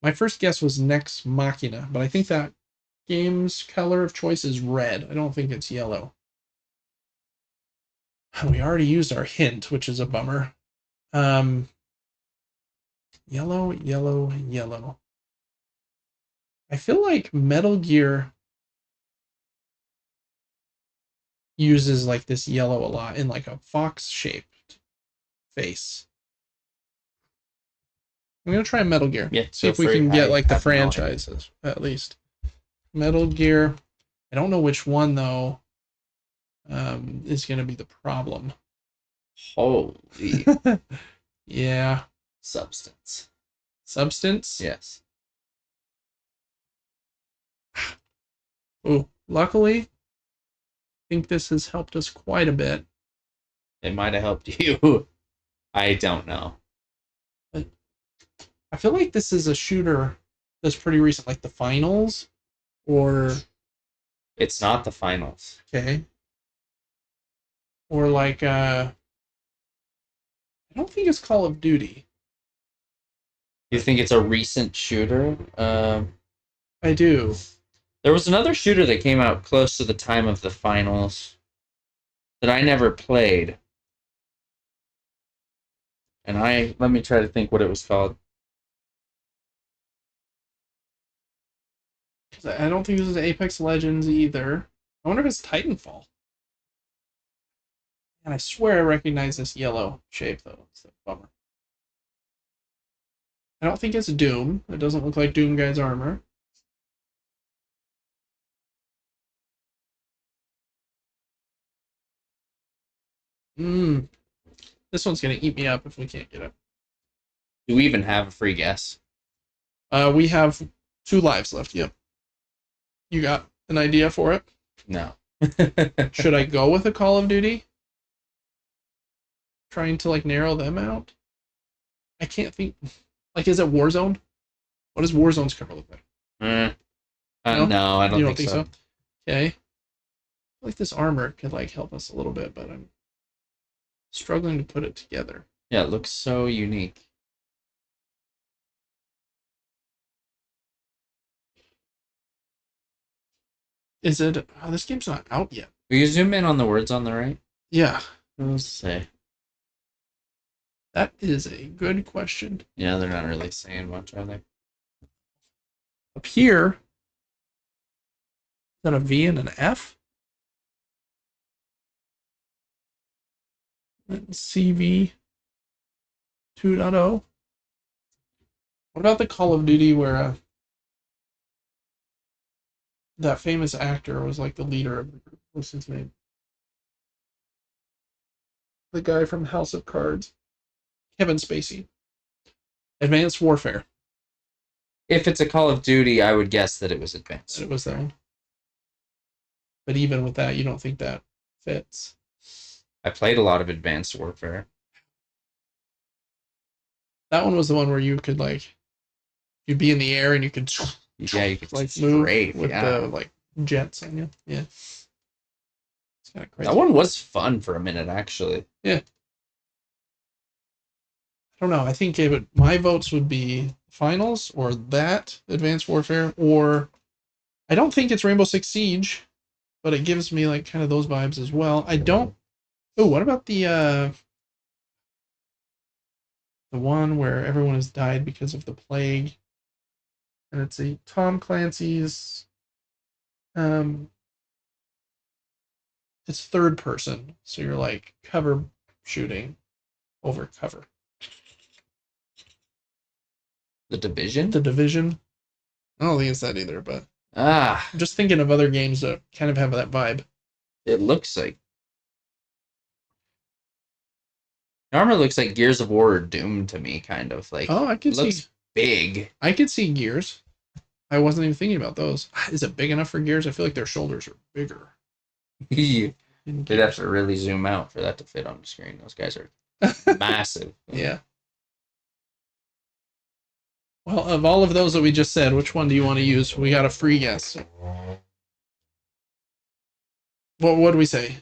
My first guess was Nex Machina, but I think that game's color of choice is red. I don't think it's yellow. We already used our hint, which is a bummer. Yellow, yellow, yellow. I feel like Metal Gear uses like this yellow a lot in like a fox-shaped face. I'm gonna try Metal Gear. Yeah, see if we can get like the franchises at least. Metal Gear. I don't know which one though. Is gonna be the problem. Holy. Yeah. Substance. Yes. Oh, luckily, I think this has helped us quite a bit. It might have helped you. I don't know. I feel like this is a shooter that's pretty recent, like the finals, or it's not the finals. Okay. Or like I don't think it's Call of Duty. You think it's a recent shooter? I do. There was another shooter that came out close to the time of the finals that I never played. And let me try to think what it was called. I don't think this is Apex Legends either. I wonder if it's Titanfall. And I swear I recognize this yellow shape though. It's a bummer. I don't think it's Doom. It doesn't look like Doom Guy's armor. This one's gonna eat me up if we can't get it. Do we even have a free guess? We have 2 lives left. Yep. You got an idea for it? No. Should I go with a Call of Duty? Trying to like narrow them out? I can't think. Like, is it Warzone? What does Warzone's cover look like? No, I don't think so. Okay. I feel like this armor could like help us a little bit, but I'm struggling to put it together. Yeah, it looks so unique. Is it? Oh, this game's not out yet. Will you zoom in on the words on the right? Yeah. What does it say? That is a good question. Yeah, they're not really saying much, are they? Up here, is that a V and an F? CV 2.0. What about the Call of Duty where that famous actor was like the leader of the group? What's his name? The guy from House of Cards. Kevin Spacey. Advanced Warfare. If it's a Call of Duty, I would guess that it was Advanced. It was that one. But even with that, you don't think that fits. I played a lot of Advanced Warfare. That one was the one where you could like, you'd be in the air and you could, yeah, you could like strafe, move with the like jets on you. Yeah, it's kind of crazy. That one was fun for a minute, actually. Yeah. I don't know. I think my votes would be finals or that Advanced Warfare, or I don't think it's Rainbow Six Siege, but it gives me like kind of those vibes as well. I don't. Oh, what about the one where everyone has died because of the plague? And it's a Tom Clancy's it's third person, so you're like cover shooting over cover. The Division? The Division. I don't think it's that either, but I'm just thinking of other games that kind of have that vibe. It looks like Armor looks like Gears of War or Doom to me, kind of like. Oh, I could looks see. Big. I could see Gears. I wasn't even thinking about those. Is it big enough for Gears? I feel like their shoulders are bigger. They'd have to really zoom out for that to fit on the screen. Those guys are massive. Yeah. Well, of all of those that we just said, which one do you want to use? We got a free guess. What do we say?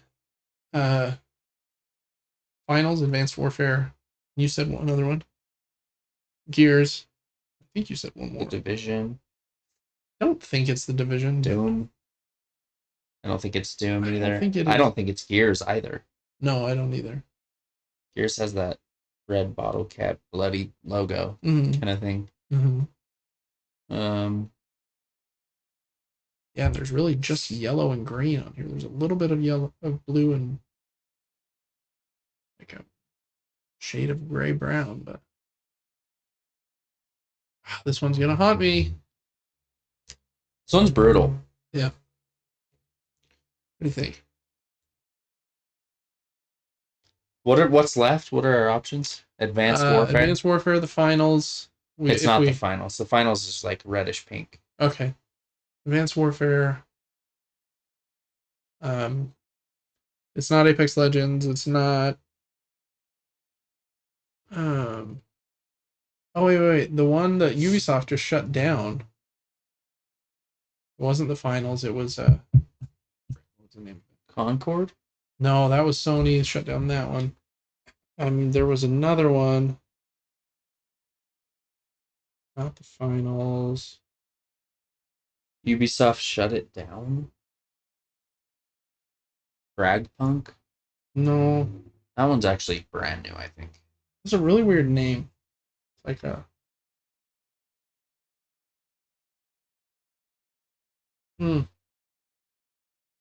Finals, Advanced Warfare. You said one other one. Gears. I think you said one more. The Division. I don't think it's the Division. Doom. I don't think it's Doom either. I don't think it's Gears either. No, I don't either. Gears has that red bottle cap, bloody logo kind of thing. Yeah, there's really just yellow and green on here. There's a little bit of yellow, of blue, and like a shade of gray brown, but this one's gonna haunt me. This one's brutal. Yeah. What do you think? What's left? What are our options? Advanced Warfare. Advanced Warfare, the finals. It's not the finals. The finals is like reddish pink. Okay. Advanced Warfare. It's not Apex Legends. It's not. Oh wait. The one that Ubisoft just shut down. It wasn't the finals. It was what's the name? Concord? No, that was Sony. Shut down that one. There was another one. Not the finals. Ubisoft shut it down. Fragpunk? No. That one's actually brand new, I think. It's a really weird name. It's like a.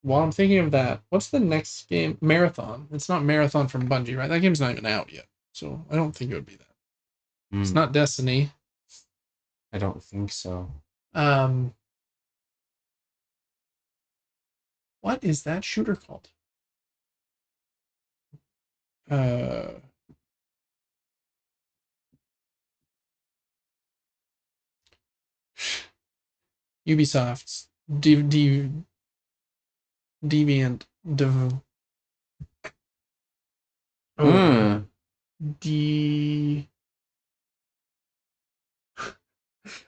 While I'm thinking of that, what's the next game? Marathon. It's not Marathon from Bungie, right? That game's not even out yet, so I don't think it would be that. It's not Destiny. I don't think so. What is that shooter called? Ubisoft's Deviant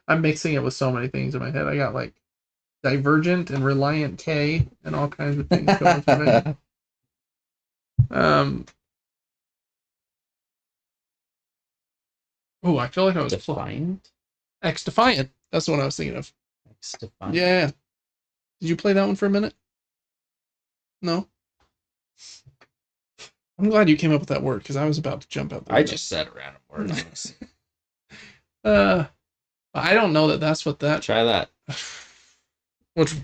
I'm mixing it with so many things in my head. I got like Divergent and Reliant K and all kinds of things going through my head. Oh, I feel like I was Defiant? X-Defiant. That's the one I was thinking of. X-Defiant. Yeah. Did you play that one for a minute? No? I'm glad you came up with that word because I was about to jump out there. I just said a random word, honestly. I don't know that that's what that. Try that. Which?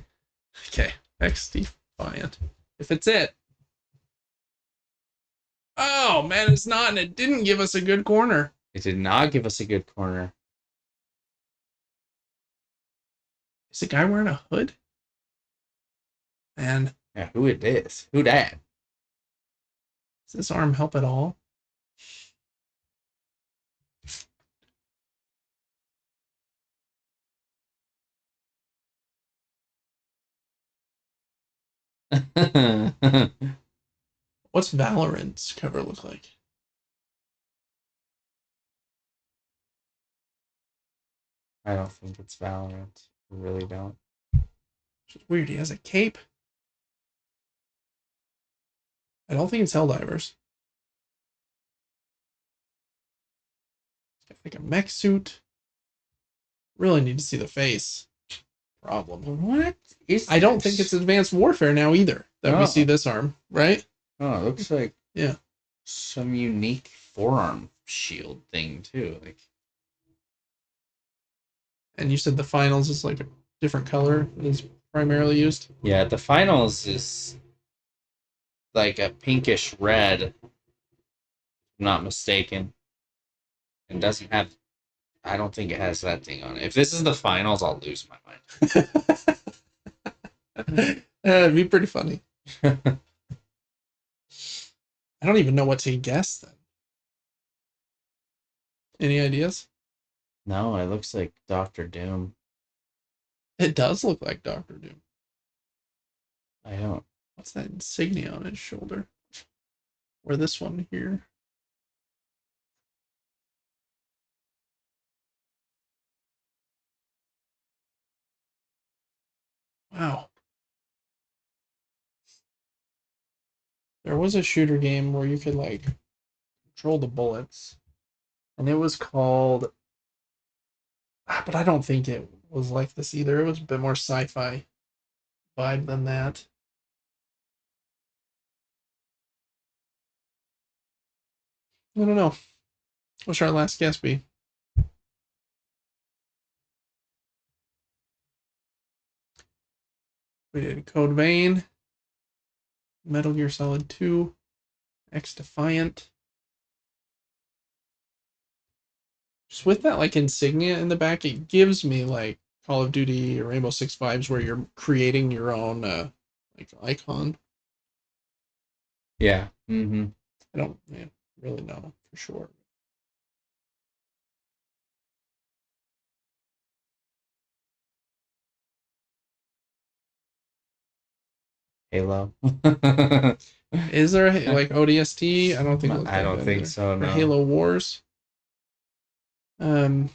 Okay. X-Defiant. If it's it. Oh, man, it's not, and it didn't give us a good corner. It did not give us a good corner. Is the guy wearing a hood? Man. Yeah, who it is? Who that? Does this arm help at all? What's Valorant's cover look like? I don't think it's Valorant. I really don't. It's weird. He has a cape. I don't think it's Helldivers. It's got like a mech suit. Really need to see the face. Problem. What is I don't think it's Advanced Warfare now either that we see this arm, right? Oh, it looks like some unique forearm shield thing too. Like, and you said the finals is like a different color is primarily used. Yeah, the finals is like a pinkish red, if I'm not mistaken. It doesn't have. I don't think it has that thing on it. If this is the finals, I'll lose my mind. It'd be pretty funny. I don't even know what to guess then. Any ideas? No, it looks like Doctor Doom. It does look like Doctor Doom. I don't. What's that insignia on his shoulder? Or this one here? Wow. There was a shooter game where you could like control the bullets, and it was called. But I don't think it was like this either. It was a bit more sci-fi vibe than that. I don't know. What should our last guess be? We did Code Vein, Metal Gear Solid 2, X Defiant. Just with that like insignia in the back, it gives me like Call of Duty or Rainbow Six vibes where you're creating your own like icon. Yeah. I don't really know for sure. Halo. Is there like ODST? I don't think it looks I don't think either. so. Or No. Halo Wars. I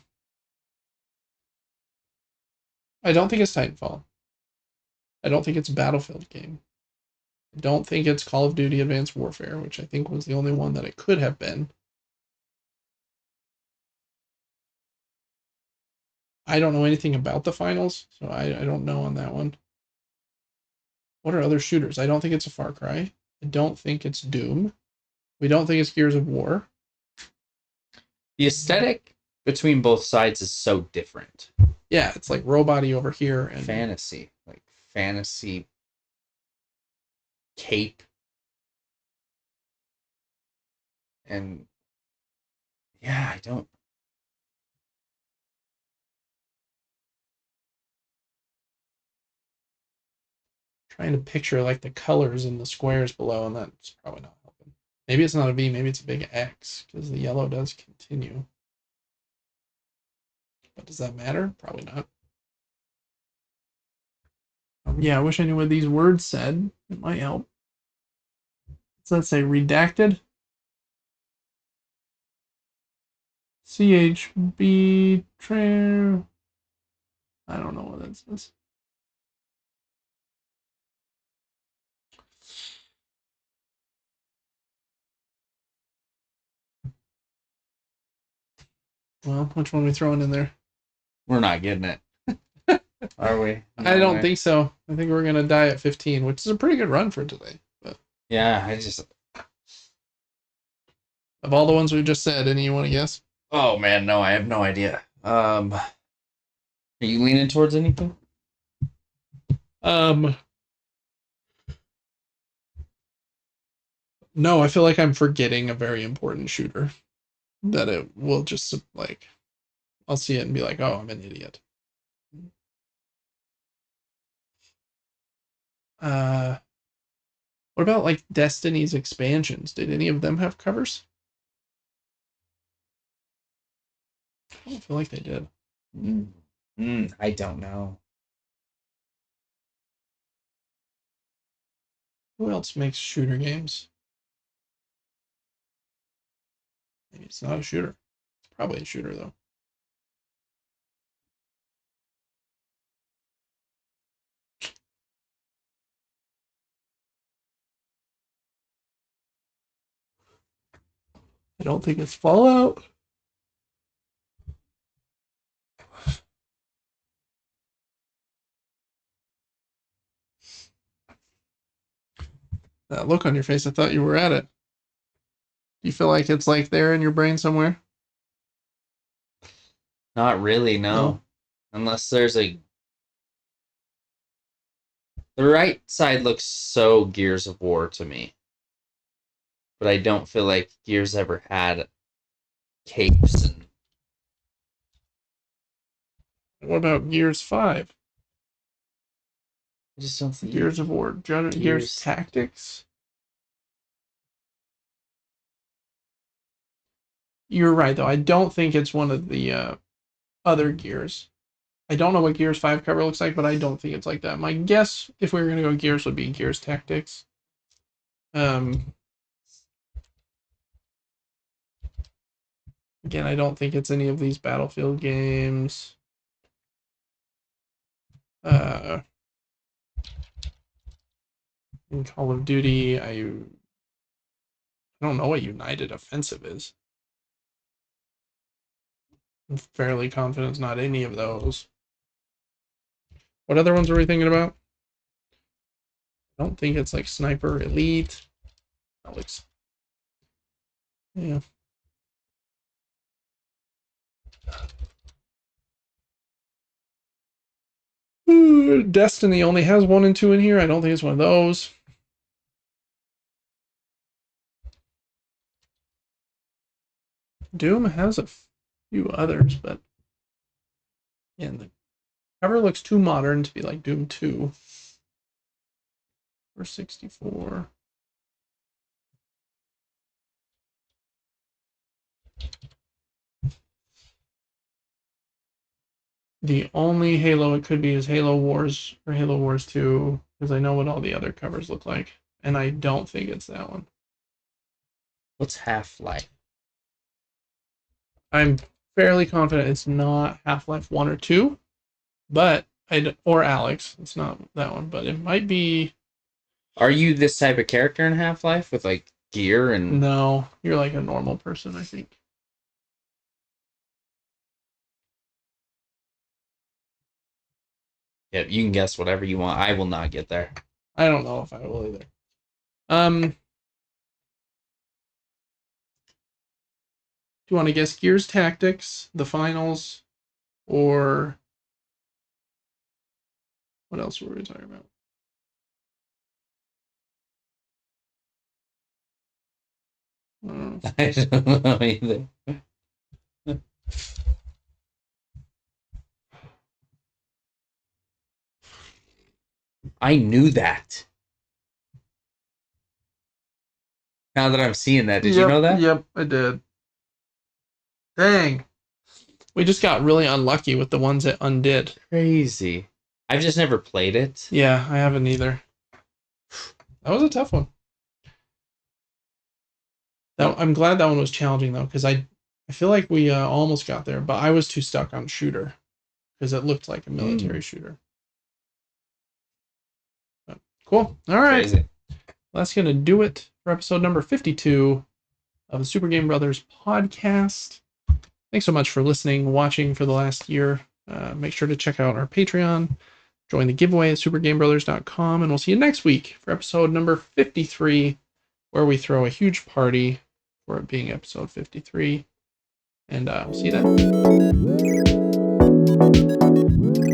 don't think it's Titanfall. I don't think it's a Battlefield game. I don't think it's Call of Duty Advanced Warfare, which I think was the only one that it could have been. I don't know anything about the finals, so I don't know on that one. What are other shooters? I don't think it's a Far Cry. I don't think it's Doom. We don't think it's Gears of War. The aesthetic between both sides is so different. Yeah, it's like robot-y over here and fantasy. Like fantasy cape. And yeah, I don't. Trying to picture like the colors in the squares below, and that's probably not helping. Maybe it's not a V, maybe it's a big X, because the yellow does continue. But does that matter? Probably not. Yeah, I wish I knew what these words said. It might help. Does that say redacted? CHB true. I don't know what that says. Well, which one are we throwing in there? We're not getting it. Are we? No, I don't think so. I think we're gonna die at 15, which is a pretty good run for today. But yeah, I just. Of all the ones we just said, any you want to guess? Oh man, no, I have no idea. Are you leaning towards anything? No, I feel like I'm forgetting a very important shooter. That it will just like, I'll see it and be like, oh, I'm an idiot. What about like Destiny's expansions? Did any of them have covers? I don't feel like they did. I don't know. Who else makes shooter games? Maybe it's not a shooter. It's probably a shooter though. I don't think it's Fallout. That look on your face, I thought you were at it. Do you feel like it's like there in your brain somewhere? Not really, no. Unless there's a. The right side looks so Gears of War to me. But I don't feel like Gears ever had capes and. What about Gears 5? I just don't think. Gears of War. Gears Tactics? You're right, though. I don't think it's one of the other Gears. I don't know what Gears 5 cover looks like, but I don't think it's like that. My guess, if we were going to go Gears, would be Gears Tactics. Again, I don't think it's any of these Battlefield games. In Call of Duty, I don't know what United Offensive is. I'm fairly confident it's not any of those. What other ones are we thinking about? I don't think it's like Sniper Elite. That looks... Yeah. Destiny only has 1 and 2 in here. I don't think it's one of those. Doom has a few others, but yeah, the cover looks too modern to be like Doom 2 or 64. The only Halo it could be is Halo Wars or Halo Wars 2, because I know what all the other covers look like, and I don't think it's that one. What's Half-Life? I'm fairly confident it's not Half-Life 1 or 2, but or Alex. It's not that one, but it might be. Are you this type of character in Half-Life with like gear and? No, you're like a normal person, I think. Yeah, you can guess whatever you want. I will not get there. I don't know if I will either. Do you want to guess Gears Tactics, the finals, or what else were we talking about? I don't know either. I knew that. Now that I'm seeing that, did you know that? Yep, I did. Dang. We just got really unlucky with the ones that undid. Crazy. I've just never played it. Yeah, I haven't either. That was a tough one. I'm glad that one was challenging, though, because I feel like we almost got there, but I was too stuck on shooter because it looked like a military shooter. But, cool. All right. Crazy. That's going to do it for episode number 52 of the Super Game Brothers podcast. Thanks so much for listening, watching for the last year. Make sure to check out our Patreon, join the giveaway at supergamebrothers.com, and we'll see you next week for episode number 53, where we throw a huge party for it being episode 53. And we'll see you then.